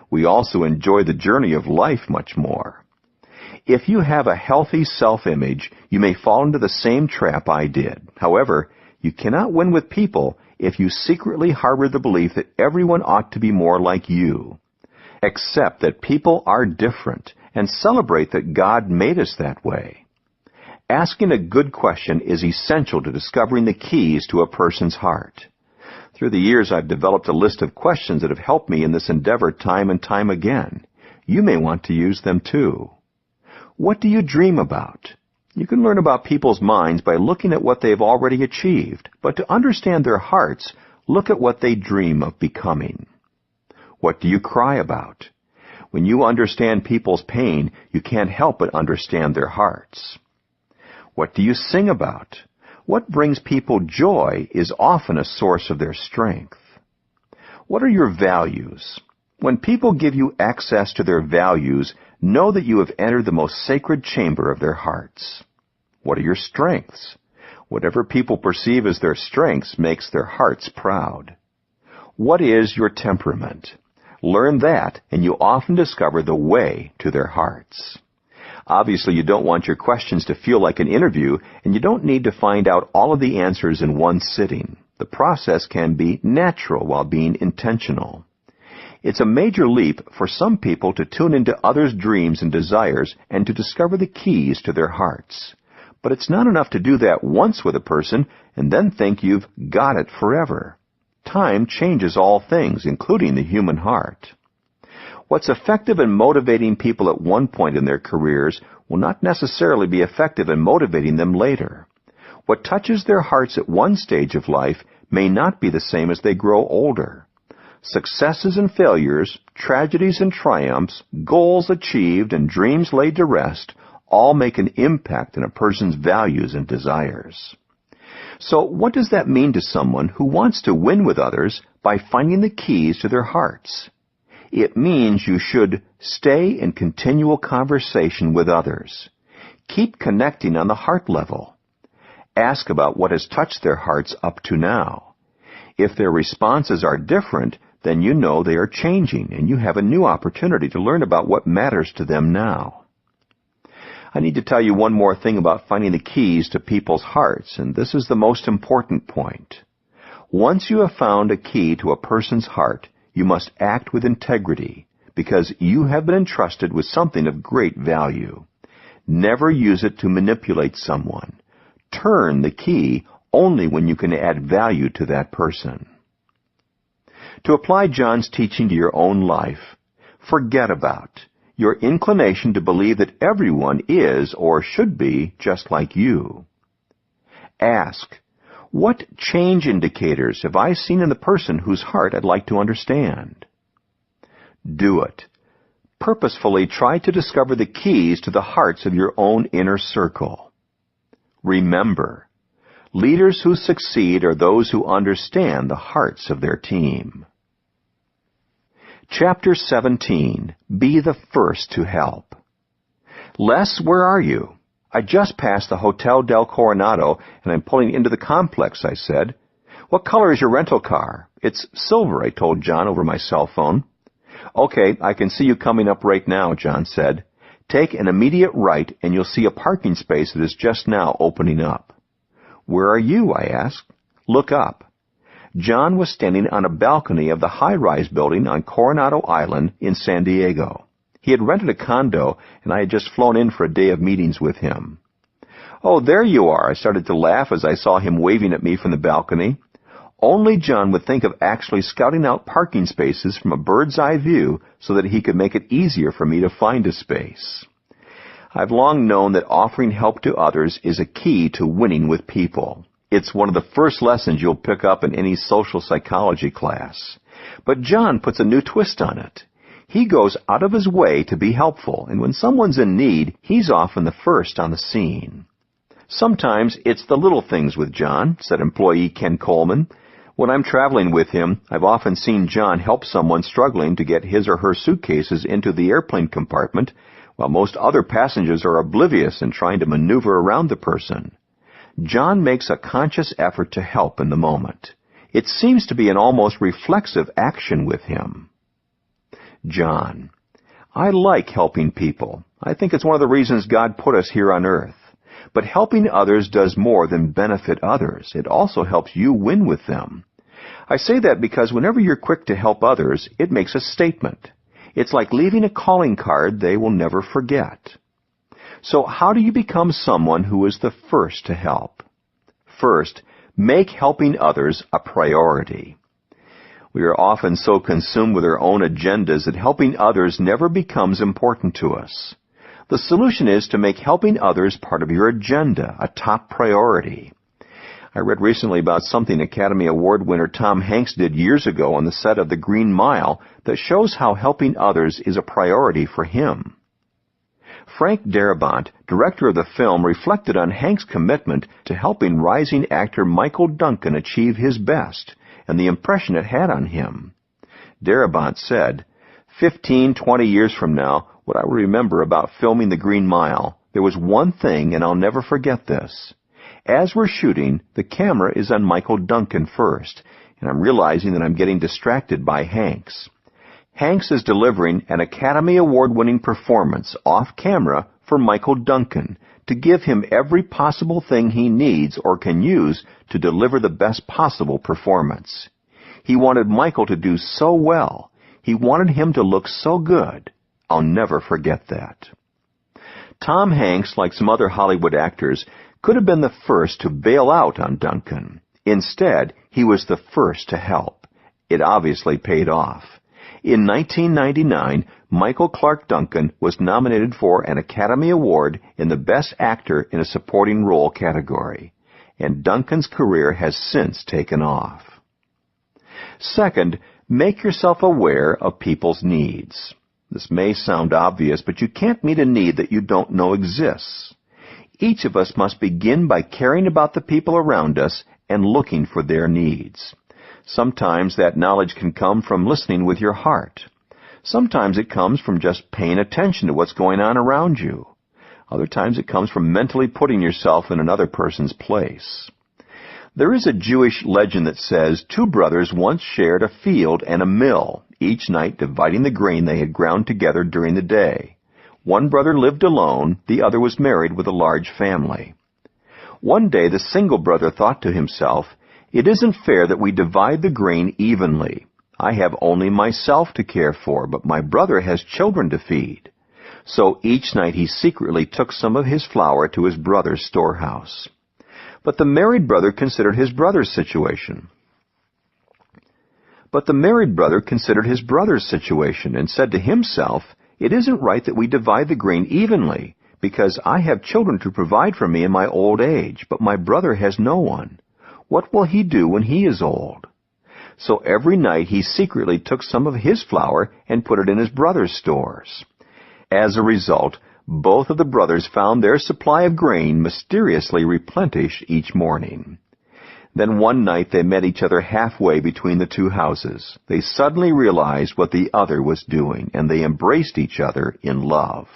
We also enjoy the journey of life much more. If you have a healthy self-image, you may fall into the same trap I did. However, you cannot win with people if you secretly harbor the belief that everyone ought to be more like you. Accept that people are different and celebrate that God made us that way. Asking a good question is essential to discovering the keys to a person's heart. Through the years, I've developed a list of questions that have helped me in this endeavor time and time again. You may want to use them too. What do you dream about? You can learn about people's minds by looking at what they've already achieved, but to understand their hearts, look at what they dream of becoming. What do you cry about? When you understand people's pain, you can't help but understand their hearts. What do you sing about? What brings people joy is often a source of their strength. What are your values? When people give you access to their values, know that you have entered the most sacred chamber of their hearts. What are your strengths? Whatever people perceive as their strengths makes their hearts proud. What is your temperament? Learn that, and you often discover the way to their hearts. Obviously, you don't want your questions to feel like an interview, and you don't need to find out all of the answers in one sitting. The process can be natural while being intentional. It's a major leap for some people to tune into others' dreams and desires and to discover the keys to their hearts. But it's not enough to do that once with a person and then think you've got it forever. Time changes all things, including the human heart. What's effective in motivating people at one point in their careers will not necessarily be effective in motivating them later. What touches their hearts at one stage of life may not be the same as they grow older. Successes and failures, tragedies and triumphs, goals achieved and dreams laid to rest all make an impact in a person's values and desires. So what does that mean to someone who wants to win with others by finding the keys to their hearts? It means you should stay in continual conversation with others. Keep connecting on the heart level. Ask about what has touched their hearts up to now. If their responses are different, then you know they are changing and you have a new opportunity to learn about what matters to them now. I need to tell you one more thing about finding the keys to people's hearts, and this is the most important point. Once you have found a key to a person's heart, you must act with integrity, because you have been entrusted with something of great value. Never use it to manipulate someone. Turn the key only when you can add value to that person. To apply John's teaching to your own life, forget about your inclination to believe that everyone is or should be just like you. Ask, what change indicators have I seen in the person whose heart I'd like to understand? Do it. Purposefully try to discover the keys to the hearts of your own inner circle. Remember, leaders who succeed are those who understand the hearts of their team. Chapter 17, Be the First to Help. Les, where are you? I just passed the Hotel del Coronado, and I'm pulling into the complex, I said. What color is your rental car? It's silver, I told John over my cell phone. Okay, I can see you coming up right now, John said. Take an immediate right, and you'll see a parking space that is just now opening up. Where are you? I asked. Look up. John was standing on a balcony of the high-rise building on Coronado Island in San Diego. He had rented a condo, and I had just flown in for a day of meetings with him. Oh, there you are, I started to laugh as I saw him waving at me from the balcony. Only John would think of actually scouting out parking spaces from a bird's-eye view so that he could make it easier for me to find a space. I've long known that offering help to others is a key to winning with people. It's one of the first lessons you'll pick up in any social psychology class. But John puts a new twist on it. He goes out of his way to be helpful, and when someone's in need, he's often the first on the scene. Sometimes it's the little things with John, said employee Ken Coleman. When I'm traveling with him, I've often seen John help someone struggling to get his or her suitcases into the airplane compartment, while most other passengers are oblivious and trying to maneuver around the person. John makes a conscious effort to help in the moment. It seems to be an almost reflexive action with him. John: I like helping people. I think it's one of the reasons God put us here on earth. But helping others does more than benefit others. It also helps you win with them. I say that because whenever you're quick to help others, it makes a statement. It's like leaving a calling card they will never forget. So how do you become someone who is the first to help? First, make helping others a priority. We are often so consumed with our own agendas that helping others never becomes important to us. The solution is to make helping others part of your agenda, a top priority. I read recently about something Academy Award winner Tom Hanks did years ago on the set of The Green Mile that shows how helping others is a priority for him. Frank Darabont, director of the film, reflected on Hanks' commitment to helping rising actor Michael Duncan achieve his best and the impression it had on him. Darabont said, 15, 20 years from now, what I remember about filming The Green Mile, there was one thing, and I'll never forget this. As we're shooting, the camera is on Michael Duncan first, and I'm realizing that I'm getting distracted by Hanks. Hanks is delivering an Academy Award-winning performance off-camera for Michael Duncan to give him every possible thing he needs or can use to deliver the best possible performance. He wanted Michael to do so well. He wanted him to look so good. I'll never forget that. Tom Hanks, like some other Hollywood actors, could have been the first to bail out on Duncan. Instead, he was the first to help. It obviously paid off. In 1999, Michael Clark Duncan was nominated for an Academy Award in the Best Actor in a Supporting Role category, and Duncan's career has since taken off. Second, make yourself aware of people's needs. This may sound obvious, but you can't meet a need that you don't know exists. Each of us must begin by caring about the people around us and looking for their needs. Sometimes that knowledge can come from listening with your heart. Sometimes it comes from just paying attention to what's going on around you. Other times it comes from mentally putting yourself in another person's place. There is a Jewish legend that says 2 brothers once shared a field and a mill, each night dividing the grain they had ground together during the day. One brother lived alone, the other was married with a large family. One day the single brother thought to himself, "It isn't fair that we divide the grain evenly. I have only myself to care for, but my brother has children to feed." So each night he secretly took some of his flour to his brother's storehouse. But the married brother considered his brother's situation. And said to himself, "It isn't right that we divide the grain evenly, because I have children to provide for me in my old age, but my brother has no one. What will he do when he is old?" So every night he secretly took some of his flour and put it in his brother's stores. As a result, both of the brothers found their supply of grain mysteriously replenished each morning. Then one night they met each other halfway between the 2 houses. They suddenly realized what the other was doing, and they embraced each other in love.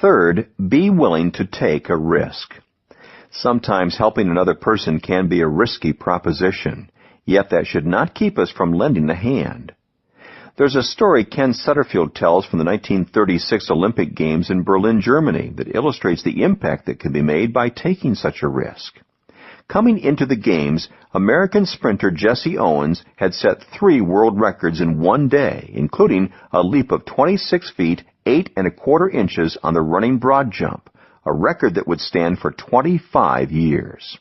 Third, be willing to take a risk. Sometimes helping another person can be a risky proposition, yet that should not keep us from lending a hand. There's a story Ken Sutterfield tells from the 1936 Olympic Games in Berlin, Germany, that illustrates the impact that can be made by taking such a risk. Coming into the Games, American sprinter Jesse Owens had set 3 world records in one day, including a leap of 26 feet, 8 1/4 inches on the running broad jump, a record that would stand for 25 years.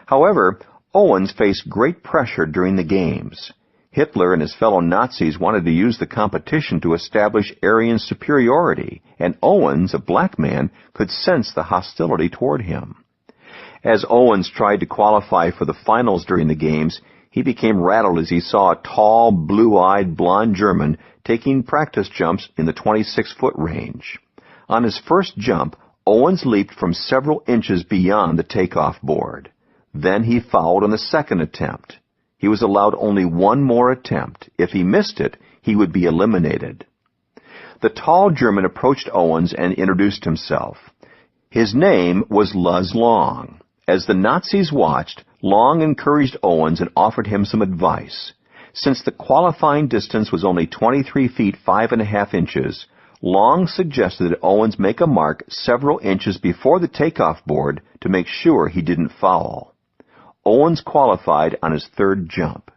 However, Owens faced great pressure during the Games. Hitler and his fellow Nazis wanted to use the competition to establish Aryan superiority, and Owens, a black man, could sense the hostility toward him. As Owens tried to qualify for the finals during the Games, He became rattled as he saw a tall, blue-eyed, blond German taking practice jumps in the 26-foot range. On his first jump, Owens leaped from several inches beyond the takeoff board. Then he fouled on the second attempt. He was allowed only one more attempt. If he missed it, he would be eliminated. The tall German approached Owens and introduced himself. His name was Luz Long. As the Nazis watched, Long encouraged Owens and offered him some advice. Since the qualifying distance was only 23 feet 5.5 inches, Long suggested that Owens make a mark several inches before the takeoff board to make sure he didn't foul. Owens qualified on his third jump.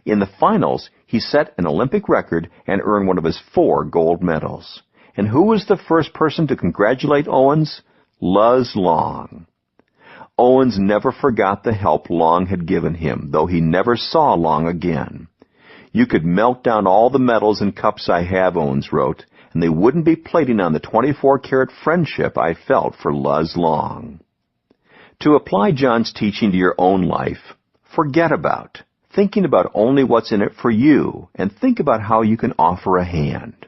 In the finals, he set an Olympic record and earned one of his 4 gold medals. And who was the first person to congratulate Owens? Luz Long. Owens never forgot the help Long had given him, though he never saw Long again. "You could melt down all the medals and cups I have," Owens wrote, "and they wouldn't be plating on the 24-karat friendship I felt for Luz Long." To apply John's teaching to your own life, forget about thinking about only what's in it for you, and think about how you can offer a hand.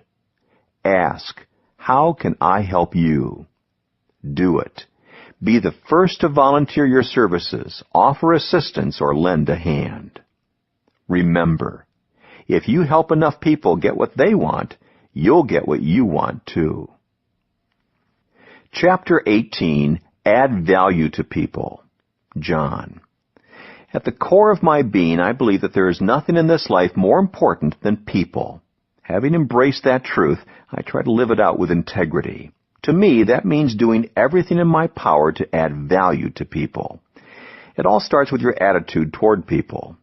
Ask, how can I help you? Do it. Be the first to volunteer your services, offer assistance, or lend a hand. Remember, if you help enough people get what they want, you'll get what you want too. Chapter 18, Add Value to People. John. At the core of my being, I believe that there is nothing in this life more important than people. Having embraced that truth, I try to live it out with integrity. To me, that means doing everything in my power to add value to people. It all starts with your attitude toward people.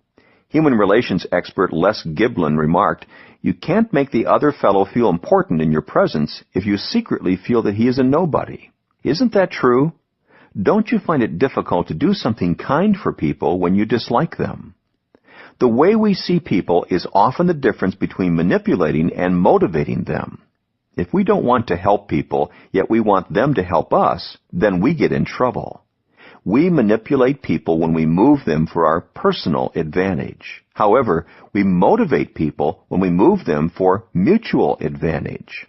Human relations expert Les Giblin remarked, "You can't make the other fellow feel important in your presence if you secretly feel that he is a nobody." Isn't that true? Don't you find it difficult to do something kind for people when you dislike them? The way we see people is often the difference between manipulating and motivating them. If we don't want to help people, yet we want them to help us, then we get in trouble. We manipulate people when we move them for our personal advantage. However, we motivate people when we move them for mutual advantage.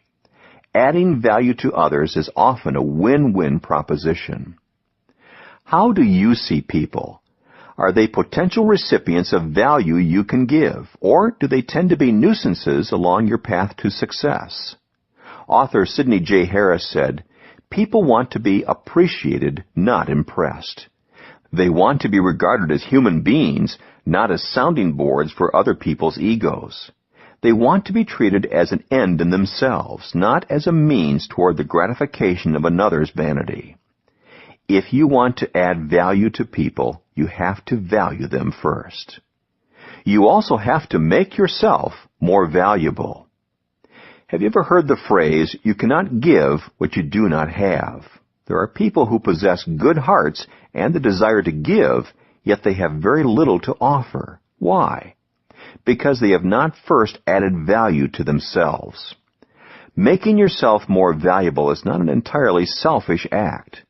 Adding value to others is often a win-win proposition. How do you see people? Are they potential recipients of value you can give, or do they tend to be nuisances along your path to success? Author Sidney J. Harris said, "People want to be appreciated, not impressed. They want to be regarded as human beings, not as sounding boards for other people's egos. They want to be treated as an end in themselves, not as a means toward the gratification of another's vanity." If you want to add value to people, you have to value them first. You also have to make yourself more valuable. Have you ever heard the phrase, "You cannot give what you do not have"? There are people who possess good hearts and the desire to give, yet they have very little to offer. Why? Because they have not first added value to themselves. Making yourself more valuable is not an entirely selfish act.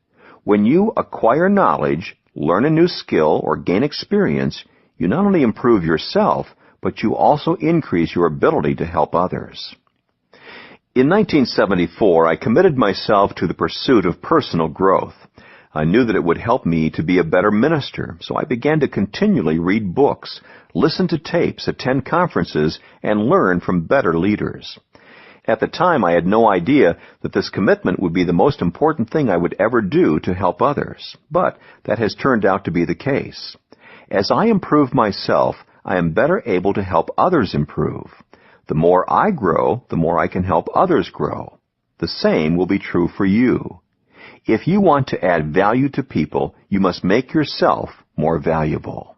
When you acquire knowledge, learn a new skill, or gain experience, you not only improve yourself, but you also increase your ability to help others. In 1974, I committed myself to the pursuit of personal growth. I knew that it would help me to be a better minister, so I began to continually read books, listen to tapes, attend conferences, and learn from better leaders. At the time, I had no idea that this commitment would be the most important thing I would ever do to help others, but that has turned out to be the case. As I improve myself, I am better able to help others improve. The more I grow, the more I can help others grow. The same will be true for you. If you want to add value to people, you must make yourself more valuable.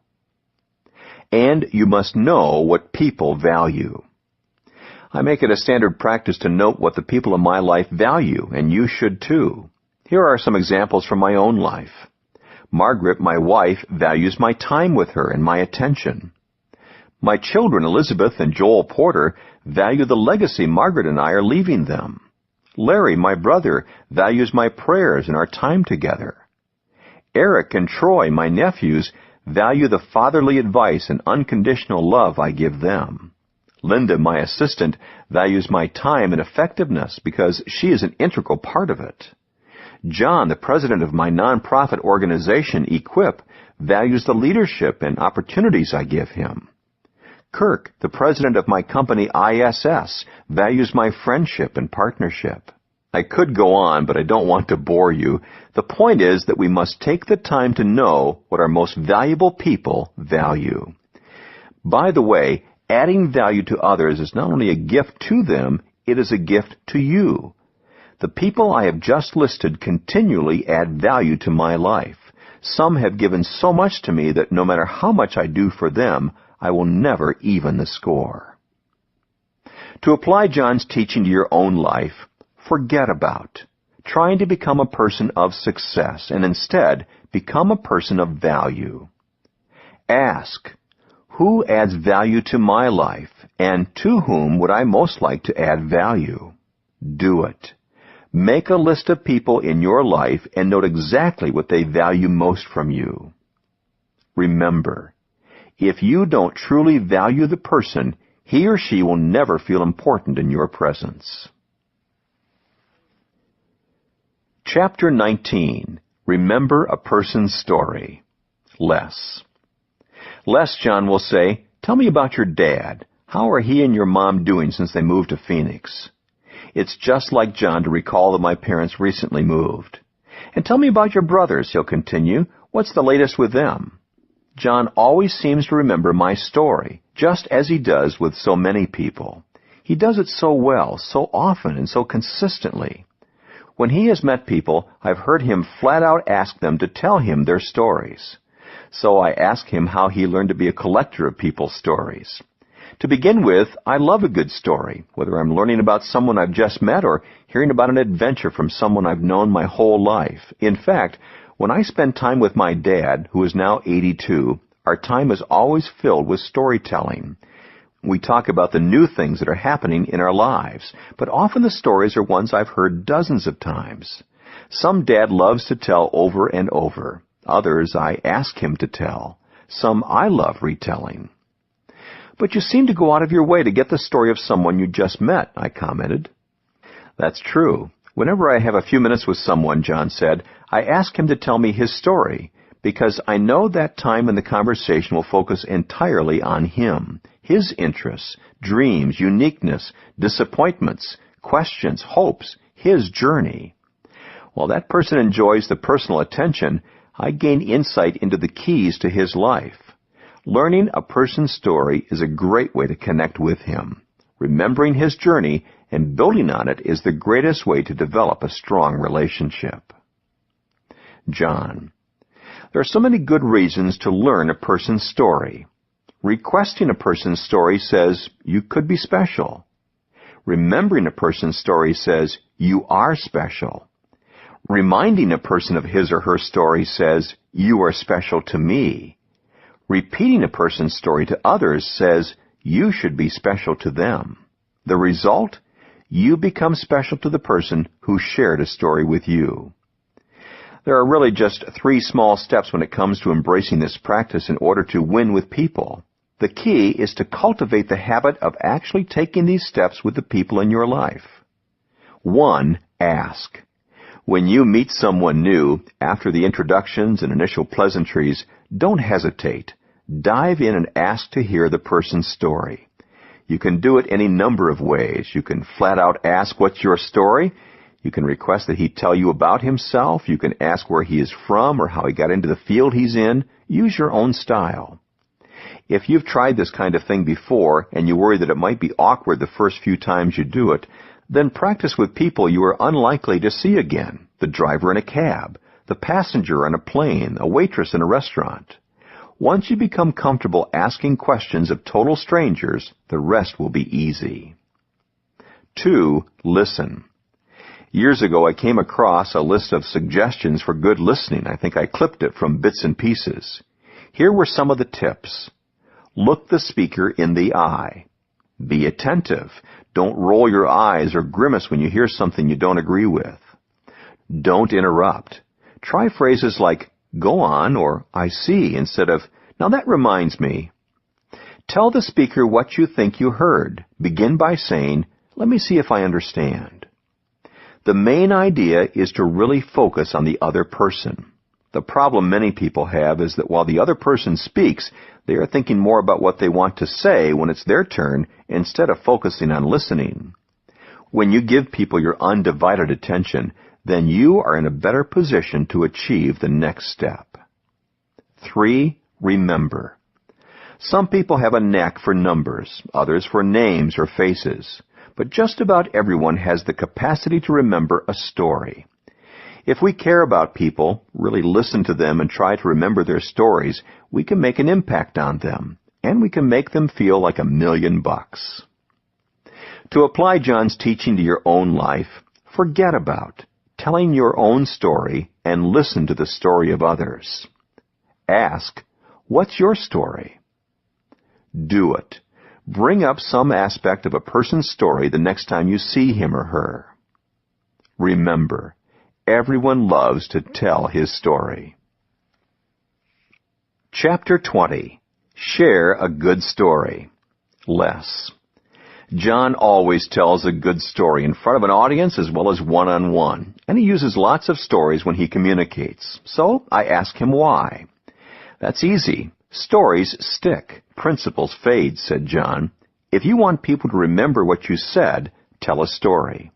And you must know what people value. I make it a standard practice to note what the people in my life value, and you should too. Here are some examples from my own life. Margaret, my wife, values my time with her and my attention. My children, Elizabeth and Joel Porter, value the legacy Margaret and I are leaving them. Larry, my brother, values my prayers and our time together. Eric and Troy, my nephews, value the fatherly advice and unconditional love I give them. Linda, my assistant, values my time and effectiveness because she is an integral part of it. John, the president of my nonprofit organization, Equip, values the leadership and opportunities I give him. Kirk, the president of my company ISS, values my friendship and partnership. I could go on, but I don't want to bore you. The point is that we must take the time to know what our most valuable people value. By the way, adding value to others is not only a gift to them, it is a gift to you. The people I have just listed continually add value to my life. Some have given so much to me that no matter how much I do for them, I will never even the score. To apply John's teaching to your own life, forget about trying to become a person of success and instead become a person of value. Ask, who adds value to my life, and to whom would I most like to add value? Do it. Make a list of people in your life and note exactly what they value most from you. Remember, if you don't truly value the person, he or she will never feel important in your presence. Chapter 19. Remember a person's story. Les. Les, John will say, tell me about your dad. How are he and your mom doing since they moved to Phoenix? It's just like John to recall that my parents recently moved. And tell me about your brothers, he'll continue. What's the latest with them? John always seems to remember my story, just as he does with so many people. He does it so well, so often, and so consistently. When he has met people, I've heard him flat out ask them to tell him their stories. So I ask him how he learned to be a collector of people's stories. To begin with, I love a good story, whether I'm learning about someone I've just met or hearing about an adventure from someone I've known my whole life. In fact, when I spend time with my dad, who is now 82, our time is always filled with storytelling. We talk about the new things that are happening in our lives, but often the stories are ones I've heard dozens of times. Some Dad loves to tell over and over. Others I ask him to tell. Some I love retelling. But you seem to go out of your way to get the story of someone you just met, I commented. That's true. Whenever I have a few minutes with someone, John said, I ask him to tell me his story, because I know that time in the conversation will focus entirely on him, his interests, dreams, uniqueness, disappointments, questions, hopes, his journey. While that person enjoys the personal attention, I gain insight into the keys to his life. Learning a person's story is a great way to connect with him. Remembering his journey and building on it is the greatest way to develop a strong relationship. John. There are so many good reasons to learn a person's story. Requesting a person's story says you could be special. Remembering a person's story says you are special. Reminding a person of his or her story says you are special to me. Repeating a person's story to others says you should be special to them. The result? You become special to the person who shared a story with you. There are really just 3 small steps when it comes to embracing this practice in order to win with people. The key is to cultivate the habit of actually taking these steps with the people in your life. 1. Ask. When you meet someone new, after the introductions and initial pleasantries, don't hesitate. Dive in and ask to hear the person's story. You can do it any number of ways. You can flat out ask, what's your story? You can request that he tell you about himself. You can ask where he is from or how he got into the field he's in. Use your own style. If you've tried this kind of thing before and you worry that it might be awkward the first few times you do it, then practice with people you are unlikely to see again. The driver in a cab, the passenger on a plane, a waitress in a restaurant. Once you become comfortable asking questions of total strangers, the rest will be easy. 2. Listen. Years ago, I came across a list of suggestions for good listening. I think I clipped it from Bits and Pieces. Here were some of the tips. Look the speaker in the eye. Be attentive. Don't roll your eyes or grimace when you hear something you don't agree with. Don't interrupt. Try phrases like, "Go on," or "I see," instead of "Now that reminds me." Tell the speaker what you think you heard. Begin by saying, "Let me see if I understand." The main idea is to really focus on the other person. The problem many people have is that while the other person speaks, they are thinking more about what they want to say when it's their turn instead of focusing on listening. When you give people your undivided attention, then you are in a better position to achieve the next step. 3. Remember. Some people have a knack for numbers, others for names or faces, but just about everyone has the capacity to remember a story. If we care about people, really listen to them and try to remember their stories, we can make an impact on them, and we can make them feel like $1,000,000. To apply John's teaching to your own life, forget about telling your own story and listen to the story of others. Ask, "What's your story?" Do it. Bring up some aspect of a person's story the next time you see him or her. Remember, everyone loves to tell his story. Chapter 20. Share a good story. Less. John always tells a good story in front of an audience as well as one-on-one, and he uses lots of stories when he communicates. So I ask him why. That's easy. Stories stick. Principles fade, said John. If you want people to remember what you said, tell a story.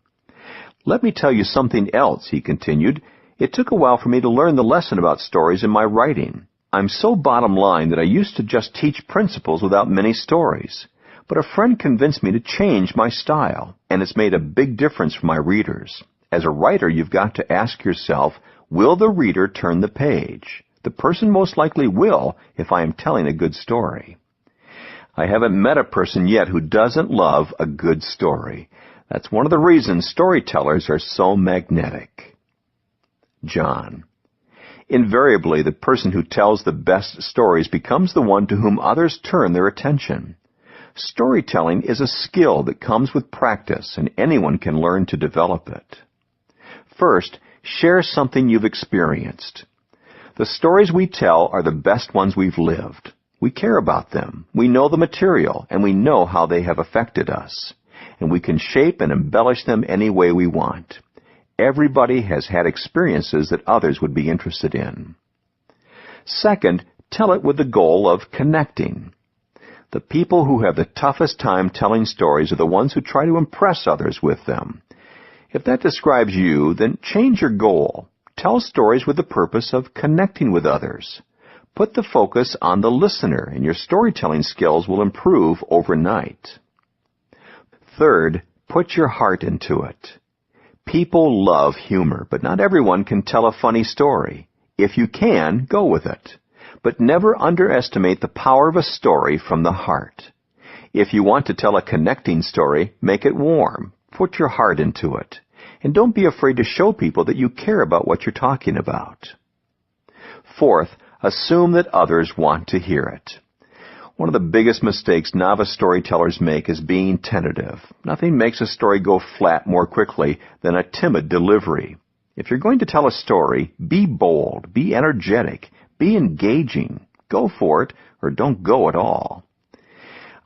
Let me tell you something else, he continued. It took a while for me to learn the lesson about stories in my writing. I'm so bottom line that I used to just teach principles without many stories. But a friend convinced me to change my style, and it's made a big difference for my readers. As a writer, you've got to ask yourself, will the reader turn the page? The person most likely will if I am telling a good story. I haven't met a person yet who doesn't love a good story. That's one of the reasons storytellers are so magnetic. John. Invariably, the person who tells the best stories becomes the one to whom others turn their attention. Storytelling is a skill that comes with practice, and anyone can learn to develop it. First, share something you've experienced. The stories we tell are the best ones we've lived. We care about them, we know the material, and we know how they have affected us. And we can shape and embellish them any way we want. Everybody has had experiences that others would be interested in. Second, tell it with the goal of connecting. The people who have the toughest time telling stories are the ones who try to impress others with them. If that describes you, then change your goal. Tell stories with the purpose of connecting with others. Put the focus on the listener, and your storytelling skills will improve overnight. Third, put your heart into it. People love humor, but not everyone can tell a funny story. If you can, go with it. But never underestimate the power of a story from the heart. If you want to tell a connecting story, make it warm. Put your heart into it. And don't be afraid to show people that you care about what you're talking about. Fourth, assume that others want to hear it. One of the biggest mistakes novice storytellers make is being tentative. Nothing makes a story go flat more quickly than a timid delivery. If you're going to tell a story, be bold, be energetic, be engaging. Go for it, or don't go at all.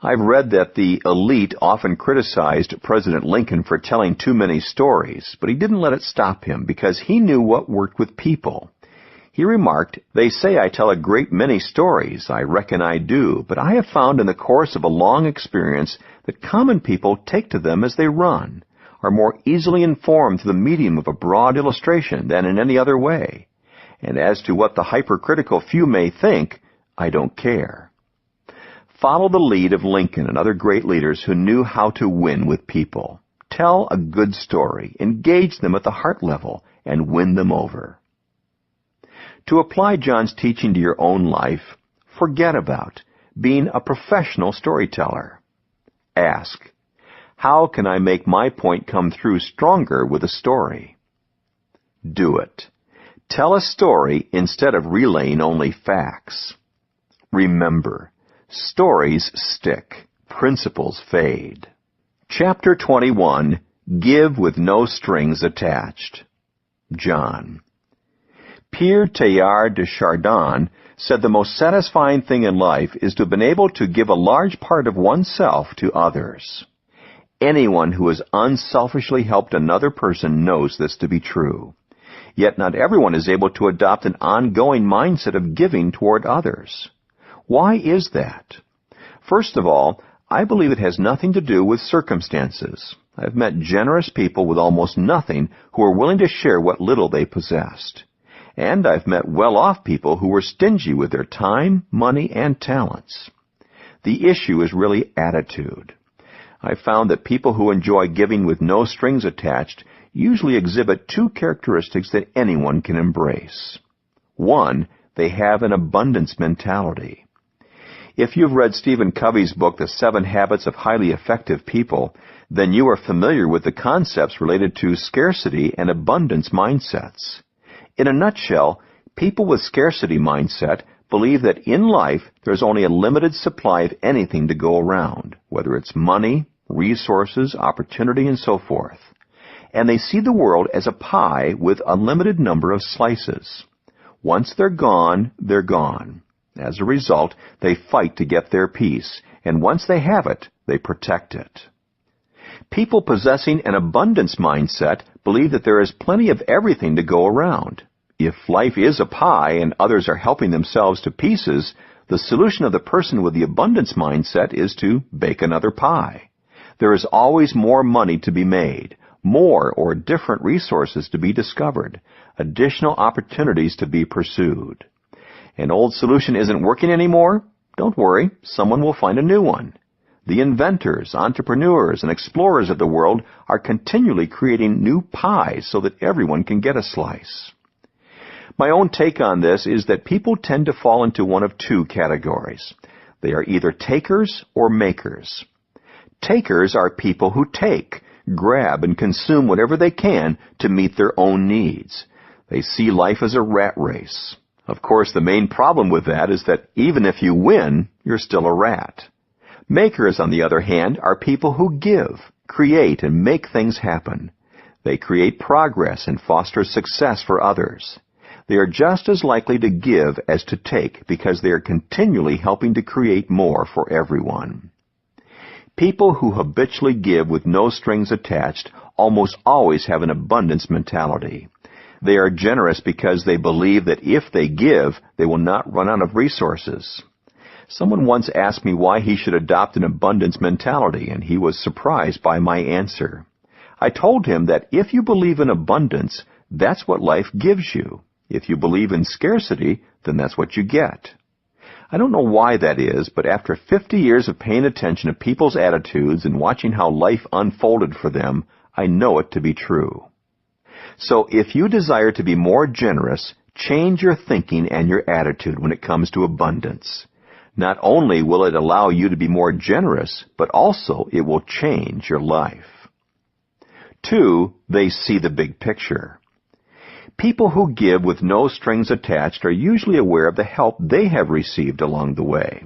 I've read that the elite often criticized President Lincoln for telling too many stories, but he didn't let it stop him because he knew what worked with people. He remarked, "They say I tell a great many stories. I reckon I do, but I have found in the course of a long experience that common people take to them as they run, are more easily informed through the medium of a broad illustration than in any other way. And as to what the hypercritical few may think, I don't care." Follow the lead of Lincoln and other great leaders who knew how to win with people. Tell a good story, engage them at the heart level, and win them over. To apply John's teaching to your own life, forget about being a professional storyteller. Ask, how can I make my point come through stronger with a story? Do it. Tell a story instead of relaying only facts. Remember, stories stick, principles fade. Chapter 21, Give with no strings attached. John. Pierre Teilhard de Chardin said the most satisfying thing in life is to have been able to give a large part of oneself to others. Anyone who has unselfishly helped another person knows this to be true. Yet not everyone is able to adopt an ongoing mindset of giving toward others. Why is that? First of all, I believe it has nothing to do with circumstances. I've met generous people with almost nothing who are willing to share what little they possessed. And I've met well-off people who were stingy with their time, money, and talents. The issue is really attitude. I've found that people who enjoy giving with no strings attached usually exhibit two characteristics that anyone can embrace. One, they have an abundance mentality. If you've read Stephen Covey's book, The 7 Habits of Highly Effective People, then you are familiar with the concepts related to scarcity and abundance mindsets. In a nutshell, people with scarcity mindset believe that in life there's only a limited supply of anything to go around, whether it's money, resources, opportunity, and so forth. And they see the world as a pie with a limited number of slices. Once they're gone, they're gone. As a result, they fight to get their piece, and once they have it, they protect it. People possessing an abundance mindset believe that there is plenty of everything to go around. If life is a pie and others are helping themselves to pieces, the solution of the person with the abundance mindset is to bake another pie. There is always more money to be made, more or different resources to be discovered, additional opportunities to be pursued. An old solution isn't working anymore? Don't worry, someone will find a new one. The inventors, entrepreneurs, and explorers of the world are continually creating new pies so that everyone can get a slice. My own take on this is that people tend to fall into one of two categories. They are either takers or makers. Takers are people who take, grab, and consume whatever they can to meet their own needs. They see life as a rat race. Of course, the main problem with that is that even if you win, you're still a rat. Makers, on the other hand, are people who give, create, and make things happen. They create progress and foster success for others. They are just as likely to give as to take because they are continually helping to create more for everyone. People who habitually give with no strings attached almost always have an abundance mentality. They are generous because they believe that if they give, they will not run out of resources. Someone once asked me why he should adopt an abundance mentality, and he was surprised by my answer. I told him that if you believe in abundance, that's what life gives you. If you believe in scarcity, then that's what you get. I don't know why that is, but after 50 years of paying attention to people's attitudes and watching how life unfolded for them, I know it to be true. So if you desire to be more generous, change your thinking and your attitude when it comes to abundance. Not only will it allow you to be more generous, but also it will change your life. 2, they see the big picture. People who give with no strings attached are usually aware of the help they have received along the way.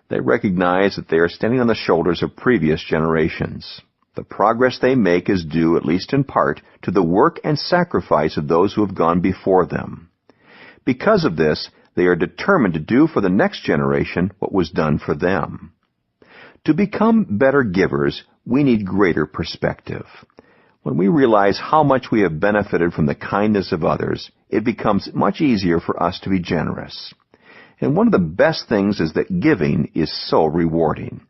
They recognize that they are standing on the shoulders of previous generations. The progress they make is due, at least in part, to the work and sacrifice of those who have gone before them. Because of this, they are determined to do for the next generation what was done for them. To become better givers, we need greater perspective. When we realize how much we have benefited from the kindness of others, it becomes much easier for us to be generous. And one of the best things is that giving is so rewarding.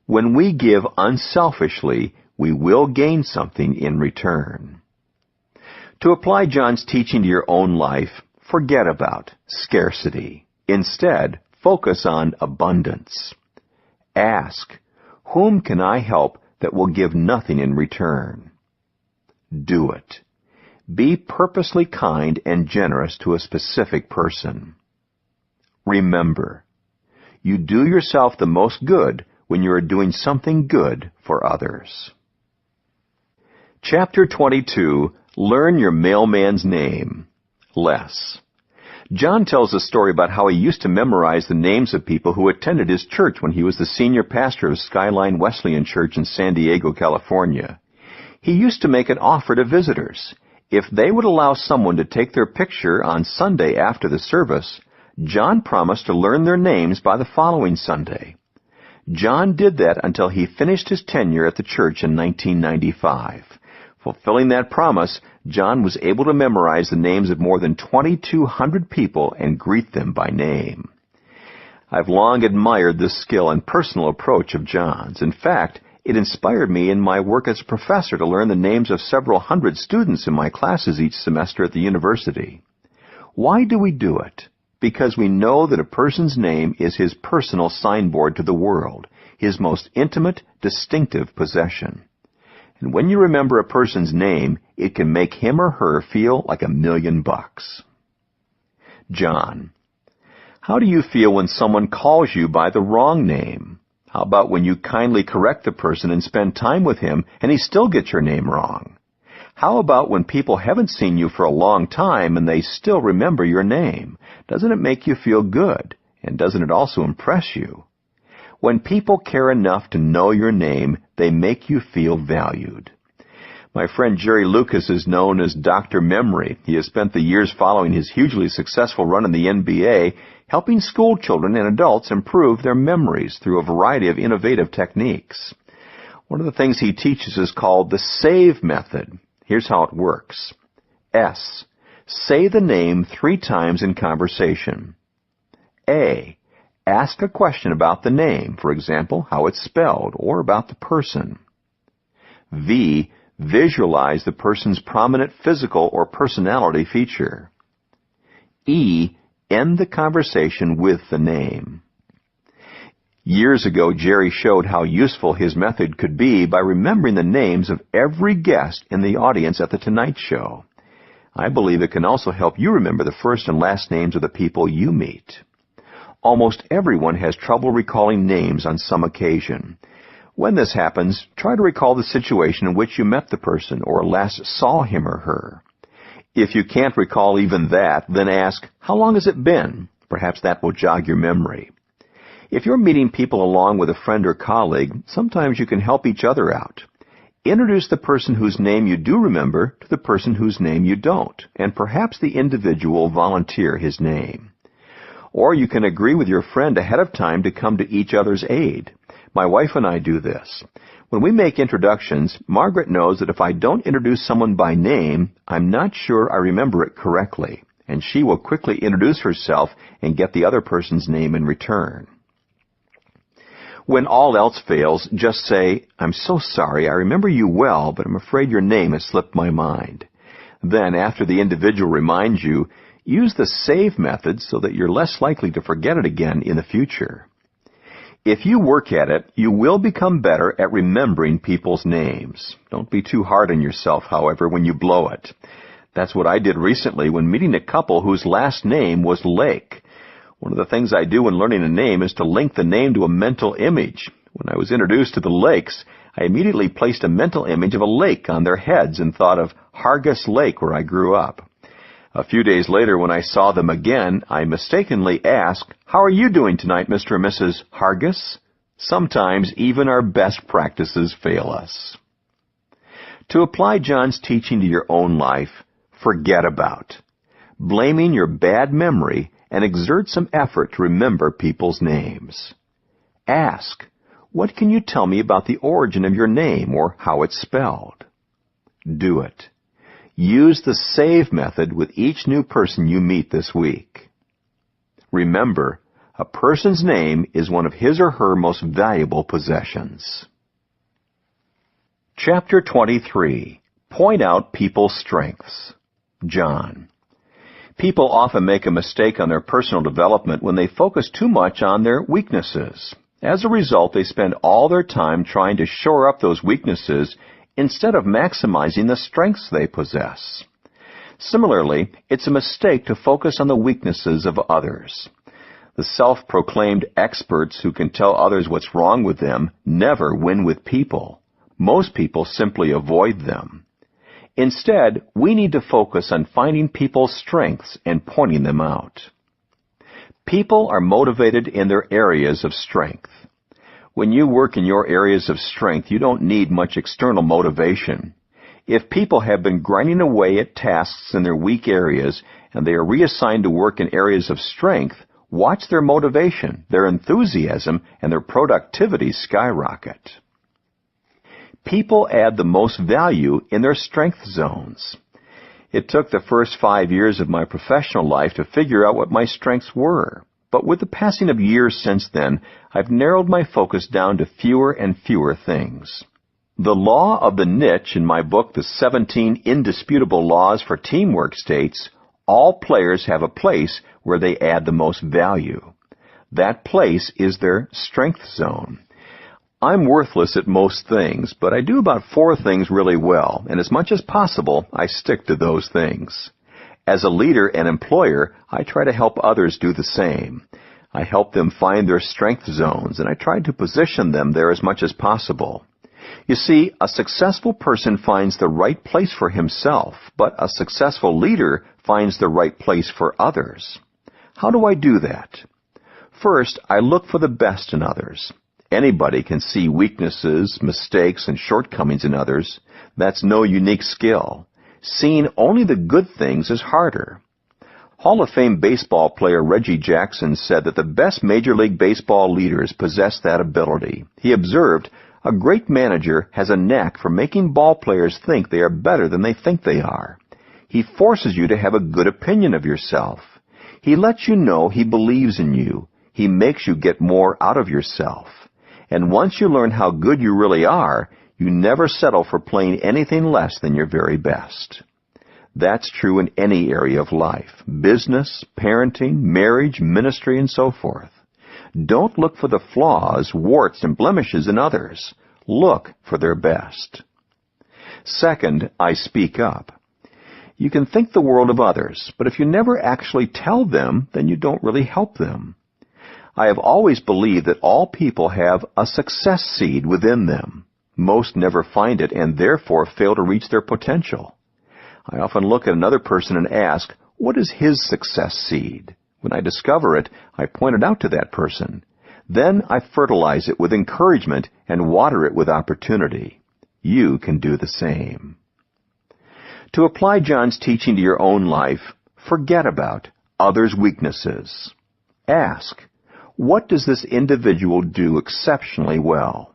When we give unselfishly, we will gain something in return. To apply John's teaching to your own life, forget about scarcity. Instead, focus on abundance. Ask, whom can I help that will give nothing in return? Do it. Be purposely kind and generous to a specific person. Remember, you do yourself the most good when you are doing something good for others. Chapter 22, Learn Your Mailman's Name. Less. John tells a story about how he used to memorize the names of people who attended his church when he was the senior pastor of Skyline Wesleyan Church in San Diego, California. He used to make an offer to visitors. If they would allow someone to take their picture on Sunday after the service, John promised to learn their names by the following Sunday. John did that until he finished his tenure at the church in 1995. Fulfilling that promise, John was able to memorize the names of more than 2,200 people and greet them by name. I've long admired this skill and personal approach of John's. In fact, it inspired me in my work as a professor to learn the names of several hundred students in my classes each semester at the university. Why do we do it? Because we know that a person's name is his personal signboard to the world, his most intimate, distinctive possession. And when you remember a person's name, it can make him or her feel like $1,000,000. John. How do you feel when someone calls you by the wrong name? How about when you kindly correct the person and spend time with him and he still gets your name wrong? How about when people haven't seen you for a long time and they still remember your name? Doesn't it make you feel good? And doesn't it also impress you? When people care enough to know your name, they make you feel valued. My friend Jerry Lucas is known as Dr. Memory. He has spent the years following his hugely successful run in the NBA, helping school children and adults improve their memories through a variety of innovative techniques. One of the things he teaches is called the SAVE method. Here's how it works. S. Say the name 3 times in conversation. A. Ask a question about the name, for example, how it's spelled, or about the person. V. Visualize the person's prominent physical or personality feature. E. End the conversation with the name. Years ago, Jerry showed how useful his method could be by remembering the names of every guest in the audience at The Tonight Show. I believe it can also help you remember the first and last names of the people you meet. Almost everyone has trouble recalling names on some occasion. When this happens, try to recall the situation in which you met the person or last saw him or her. If you can't recall even that, then ask, how long has it been? Perhaps that will jog your memory. If you're meeting people along with a friend or colleague, sometimes you can help each other out. Introduce the person whose name you do remember to the person whose name you don't, and perhaps the individual will volunteer his name. Or you can agree with your friend ahead of time to come to each other's aid. My wife and I do this. When we make introductions, Margaret knows that if I don't introduce someone by name, I'm not sure I remember it correctly, and she will quickly introduce herself and get the other person's name in return. When all else fails, just say, I'm so sorry, I remember you well, but I'm afraid your name has slipped my mind. Then, after the individual reminds you, use the SAVE method so that you're less likely to forget it again in the future. If you work at it, you will become better at remembering people's names. Don't be too hard on yourself, however, when you blow it. That's what I did recently when meeting a couple whose last name was Lake. One of the things I do when learning a name is to link the name to a mental image. When I was introduced to the Lakes, I immediately placed a mental image of a lake on their heads and thought of Hargus Lake, where I grew up. A few days later, when I saw them again, I mistakenly asked, how are you doing tonight, Mr. and Mrs. Hargus? Sometimes even our best practices fail us. To apply John's teaching to your own life, forget about blaming your bad memory and exert some effort to remember people's names. Ask, what can you tell me about the origin of your name or how it's spelled? Do it. Use the SAVE method with each new person you meet this week. Remember, a person's name is one of his or her most valuable possessions. Chapter 23. Point out people's strengths. John. People often make a mistake on their personal development when they focus too much on their weaknesses. As a result, they spend all their time trying to shore up those weaknesses instead of maximizing the strengths they possess. Similarly, it's a mistake to focus on the weaknesses of others. The self-proclaimed experts who can tell others what's wrong with them never win with people. Most people simply avoid them. Instead, we need to focus on finding people's strengths and pointing them out. People are motivated in their areas of strength. When you work in your areas of strength, you don't need much external motivation. If people have been grinding away at tasks in their weak areas and they are reassigned to work in areas of strength, watch their motivation, their enthusiasm, and their productivity skyrocket. People add the most value in their strength zones. It took the first 5 years of my professional life to figure out what my strengths were. But with the passing of years since then, I've narrowed my focus down to fewer and fewer things. The law of the niche in my book, The 17 Indisputable Laws for Teamwork, states, all players have a place where they add the most value. That place is their strength zone. I'm worthless at most things, but I do about 4 things really well, and as much as possible, I stick to those things. As a leader and employer, I try to help others do the same. I help them find their strength zones, and I try to position them there as much as possible. You see, a successful person finds the right place for himself, but a successful leader finds the right place for others. How do I do that? First, I look for the best in others. Anybody can see weaknesses, mistakes, and shortcomings in others. That's no unique skill. Seeing only the good things is harder. Hall of Fame baseball player Reggie Jackson said that the best Major League Baseball leaders possess that ability. He observed, a great manager has a knack for making ball players think they are better than they think they are. He forces you to have a good opinion of yourself. He lets you know he believes in you. He makes you get more out of yourself. And once you learn how good you really are, you never settle for playing anything less than your very best. That's true in any area of life, business, parenting, marriage, ministry, and so forth. Don't look for the flaws, warts, and blemishes in others. Look for their best. Second, I speak up. You can think the world of others, but if you never actually tell them, then you don't really help them. I have always believed that all people have a success seed within them. Most never find it and therefore fail to reach their potential. I often look at another person and ask, what is his success seed? When I discover it, I point it out to that person. Then I fertilize it with encouragement and water it with opportunity. You can do the same. To apply John's teaching to your own life, forget about others' weaknesses. Ask, what does this individual do exceptionally well?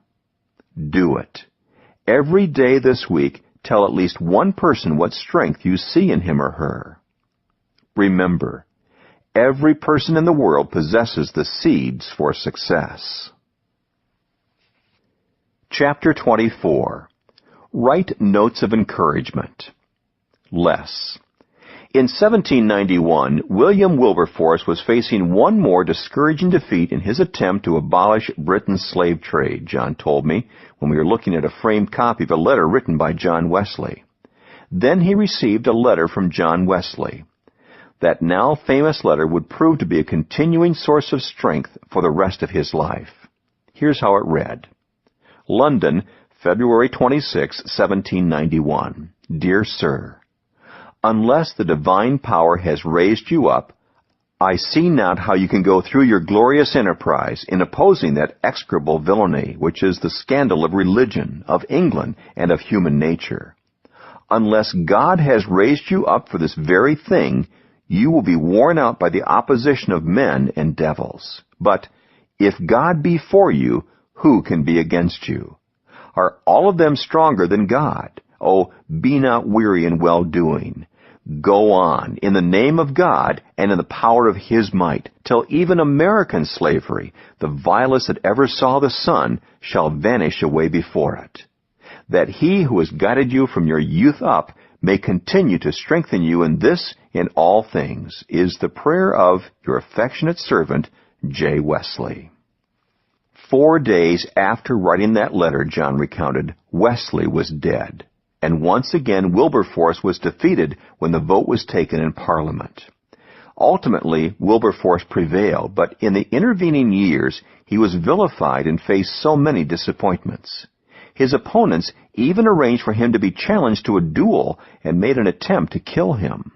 Do it. Every day this week, tell at least one person what strength you see in him or her. Remember, every person in the world possesses the seeds for success. Chapter 24. Write notes of encouragement. Less. In 1791, William Wilberforce was facing one more discouraging defeat in his attempt to abolish Britain's slave trade, John told me when we were looking at a framed copy of a letter written by John Wesley. Then he received a letter from John Wesley. That now famous letter would prove to be a continuing source of strength for the rest of his life. Here's how it read. London, February 26, 1791. Dear Sir, unless the divine power has raised you up, I see not how you can go through your glorious enterprise in opposing that execrable villainy which is the scandal of religion, of England, and of human nature. Unless God has raised you up for this very thing, you will be worn out by the opposition of men and devils. But if God be for you, who can be against you? Are all of them stronger than God? Oh, be not weary in well-doing. Go on, in the name of God and in the power of His might, till even American slavery, the vilest that ever saw the sun, shall vanish away before it. That He who has guided you from your youth up may continue to strengthen you in this, in all things, is the prayer of your affectionate servant, J. Wesley. 4 days after writing that letter, John recounted, Wesley was dead. And once again Wilberforce was defeated when the vote was taken in Parliament. Ultimately, Wilberforce prevailed, but in the intervening years he was vilified and faced so many disappointments. His opponents even arranged for him to be challenged to a duel and made an attempt to kill him.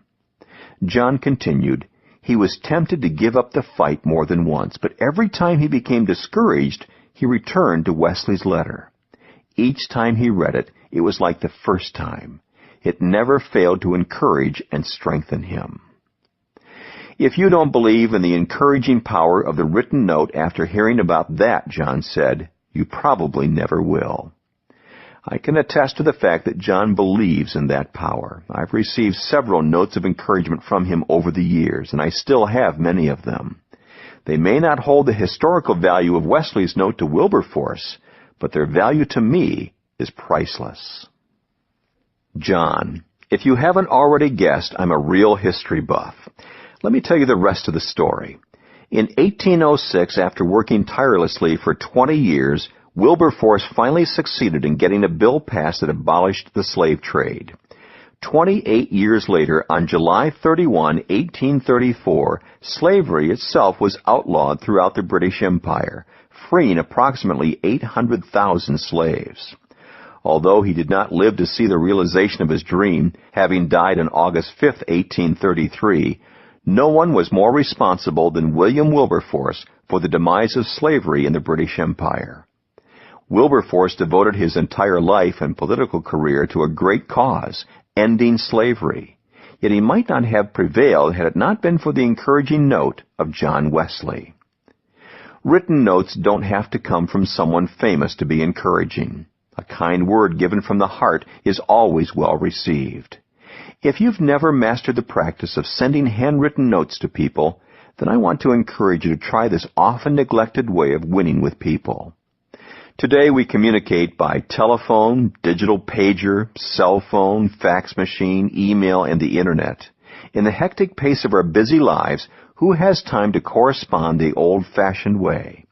John continued, he was tempted to give up the fight more than once, but every time he became discouraged, he returned to Wesley's letter. Each time he read it, it was like the first time. it never failed to encourage and strengthen him. If you don't believe in the encouraging power of the written note after hearing about that, John said, you probably never will. I can attest to the fact that John believes in that power. I've received several notes of encouragement from him over the years, and I still have many of them. They may not hold the historical value of Wesley's note to Wilberforce, but their value to me is priceless. John. If you haven't already guessed, I'm a real history buff. Let me tell you the rest of the story. In 1806, after working tirelessly for 20 years, Wilberforce finally succeeded in getting a bill passed that abolished the slave trade. 28 years later, on July 31, 1834, slavery itself was outlawed throughout the British Empire, freeing approximately 800,000 slaves. Although he did not live to see the realization of his dream, having died on August 5, 1833, no one was more responsible than William Wilberforce for the demise of slavery in the British Empire. Wilberforce devoted his entire life and political career to a great cause, ending slavery. Yet he might not have prevailed had it not been for the encouraging note of John Wesley. Written notes don't have to come from someone famous to be encouraging. A kind word given from the heart is always well received. If you've never mastered the practice of sending handwritten notes to people, then I want to encourage you to try this often neglected way of winning with people. Today we communicate by telephone, digital pager, cell phone, fax machine, email, and the Internet. In the hectic pace of our busy lives, who has time to correspond the old-fashioned way?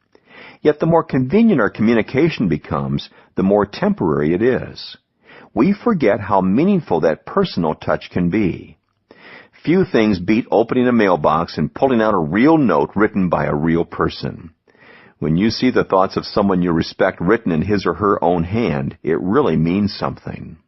Yet the more convenient our communication becomes, the more temporary it is. We forget how meaningful that personal touch can be. Few things beat opening a mailbox and pulling out a real note written by a real person. When you see the thoughts of someone you respect written in his or her own hand, it really means something.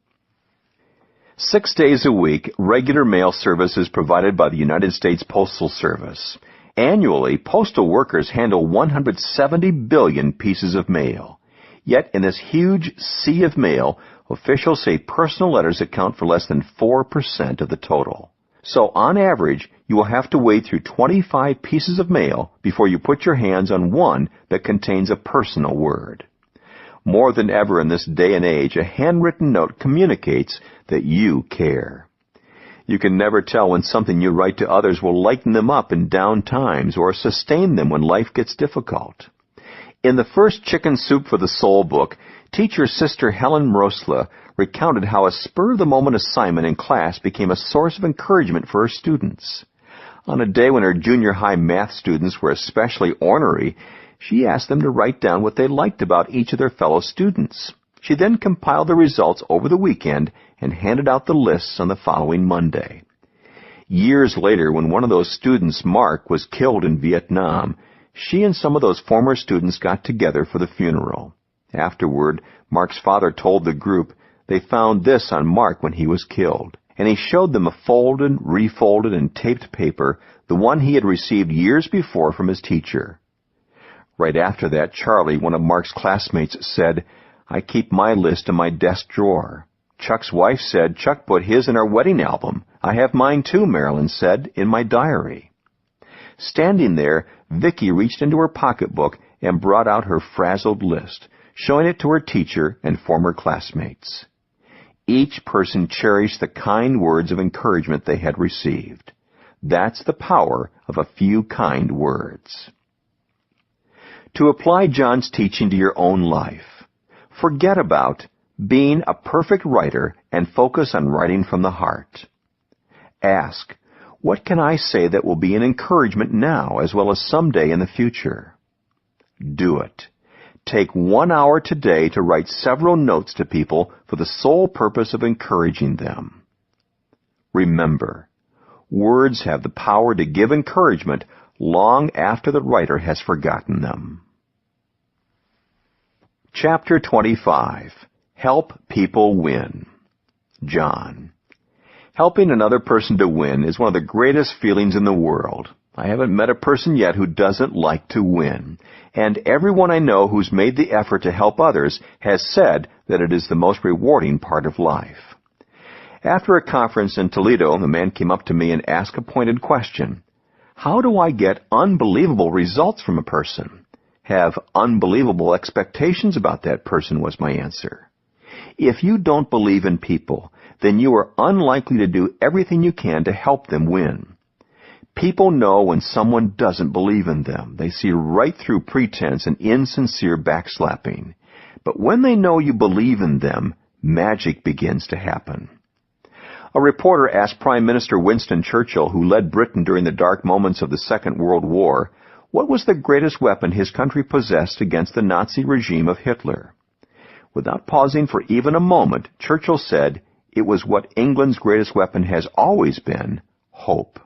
6 days a week, regular mail service is provided by the United States Postal Service. Annually, postal workers handle 170 billion pieces of mail. Yet in this huge sea of mail, officials say personal letters account for less than 4% of the total. So on average, you will have to wade through 25 pieces of mail before you put your hands on one that contains a personal word. More than ever in this day and age, a handwritten note communicates that you care. You can never tell when something you write to others will lighten them up in down times or sustain them when life gets difficult. In the first Chicken Soup for the Soul book, teacher Sister Helen Mrosla recounted how a spur-of-the-moment assignment in class became a source of encouragement for her students. On a day when her junior high math students were especially ornery, she asked them to write down what they liked about each of their fellow students. She then compiled the results over the weekend and handed out the lists on the following Monday. Years later, when one of those students, Mark, was killed in Vietnam, she and some of those former students got together for the funeral. Afterward, Mark's father told the group they found this on Mark when he was killed, and he showed them a folded, refolded, and taped paper, the one he had received years before from his teacher. Right after that, Charlie, one of Mark's classmates, said, "I keep my list in my desk drawer." Chuck's wife said Chuck put his in our wedding album. "I have mine too," Marilyn said, "in my diary." Standing there, Vicky reached into her pocketbook and brought out her frazzled list, showing it to her teacher and former classmates. Each person cherished the kind words of encouragement they had received. That's the power of a few kind words. To apply John's teaching to your own life, forget about being a perfect writer and focus on writing from the heart. Ask, what can I say that will be an encouragement now as well as someday in the future? Do it. Take 1 hour today to write several notes to people for the sole purpose of encouraging them. Remember, words have the power to give encouragement long after the writer has forgotten them. Chapter 25. Help People Win. John. Helping another person to win is one of the greatest feelings in the world. I haven't met a person yet who doesn't like to win, and everyone I know who's made the effort to help others has said that it is the most rewarding part of life. After a conference in Toledo, a man came up to me and asked a pointed question. How do I get unbelievable results from a person? Have unbelievable expectations about that person, was my answer. If you don't believe in people, then you are unlikely to do everything you can to help them win. People know when someone doesn't believe in them. They see right through pretense and insincere backslapping. But when they know you believe in them, magic begins to happen. A reporter asked Prime Minister Winston Churchill, who led Britain during the dark moments of the Second World War, what was the greatest weapon his country possessed against the Nazi regime of Hitler. Without pausing for even a moment, Churchill said, it was what England's greatest weapon has always been, hope.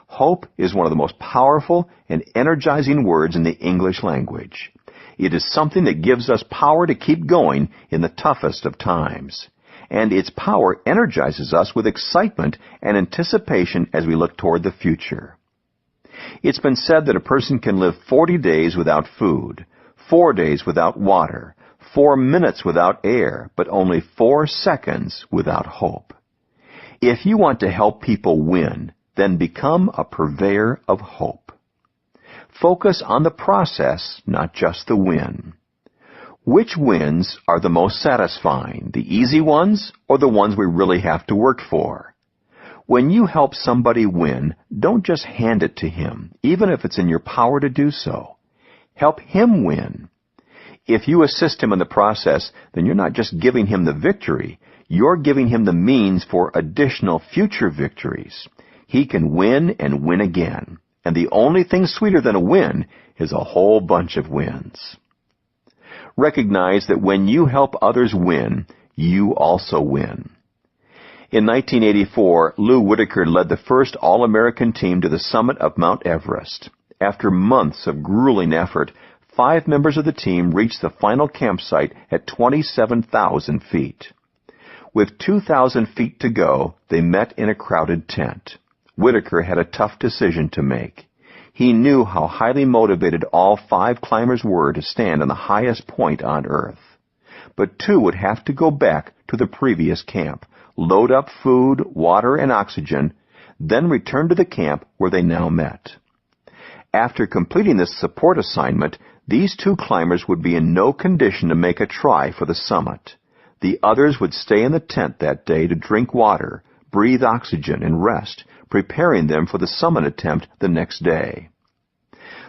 Hope is one of the most powerful and energizing words in the English language. It is something that gives us power to keep going in the toughest of times. And its power energizes us with excitement and anticipation as we look toward the future. It's been said that a person can live 40 days without food, 4 days without water, 4 minutes without air, but only 4 seconds without hope. If you want to help people win, then become a purveyor of hope. Focus on the process, not just the win. Which wins are the most satisfying, the easy ones or the ones we really have to work for? When you help somebody win, don't just hand it to him, even if it's in your power to do so. Help him win. If you assist him in the process, then you're not just giving him the victory, you're giving him the means for additional future victories. He can win and win again. And the only thing sweeter than a win is a whole bunch of wins. Recognize that when you help others win, you also win. In 1984, Lou Whitaker led the first All-American team to the summit of Mount Everest. After months of grueling effort, 5 members of the team reached the final campsite at 27,000 feet. With 2,000 feet to go, they met in a crowded tent. Whitaker had a tough decision to make. He knew how highly motivated all 5 climbers were to stand on the highest point on Earth. But 2 would have to go back to the previous camp, load up food, water, and oxygen, then return to the camp where they now met. After completing this support assignment, these 2 climbers would be in no condition to make a try for the summit. The others would stay in the tent that day to drink water, breathe oxygen, and rest, preparing them for the summit attempt the next day.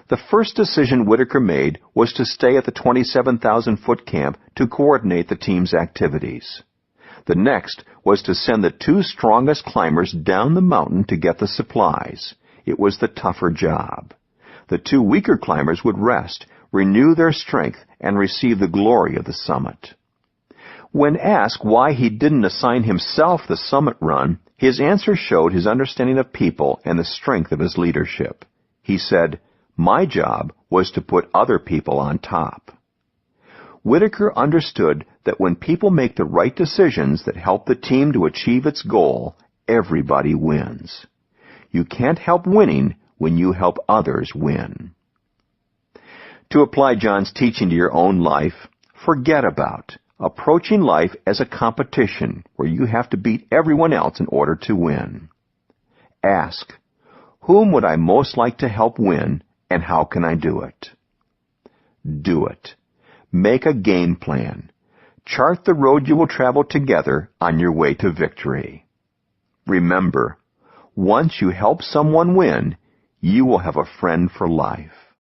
The first decision Whitaker made was to stay at the 27,000-foot camp to coordinate the team's activities. The next was to send the 2 strongest climbers down the mountain to get the supplies. It was the tougher job. The 2 weaker climbers would rest, renew their strength, and receive the glory of the summit. When asked why he didn't assign himself the summit run, his answer showed his understanding of people and the strength of his leadership. He said, "My job was to put other people on top." Whitaker understood that when people make the right decisions that help the team to achieve its goal, everybody wins. You can't help winning when you help others win. To apply John's teaching to your own life, forget about approaching life as a competition where you have to beat everyone else in order to win. Ask, whom would I most like to help win, and how can I do it? Do it. Make a game plan. Chart the road you will travel together on your way to victory. Remember, once you help someone win, you will have a friend for life.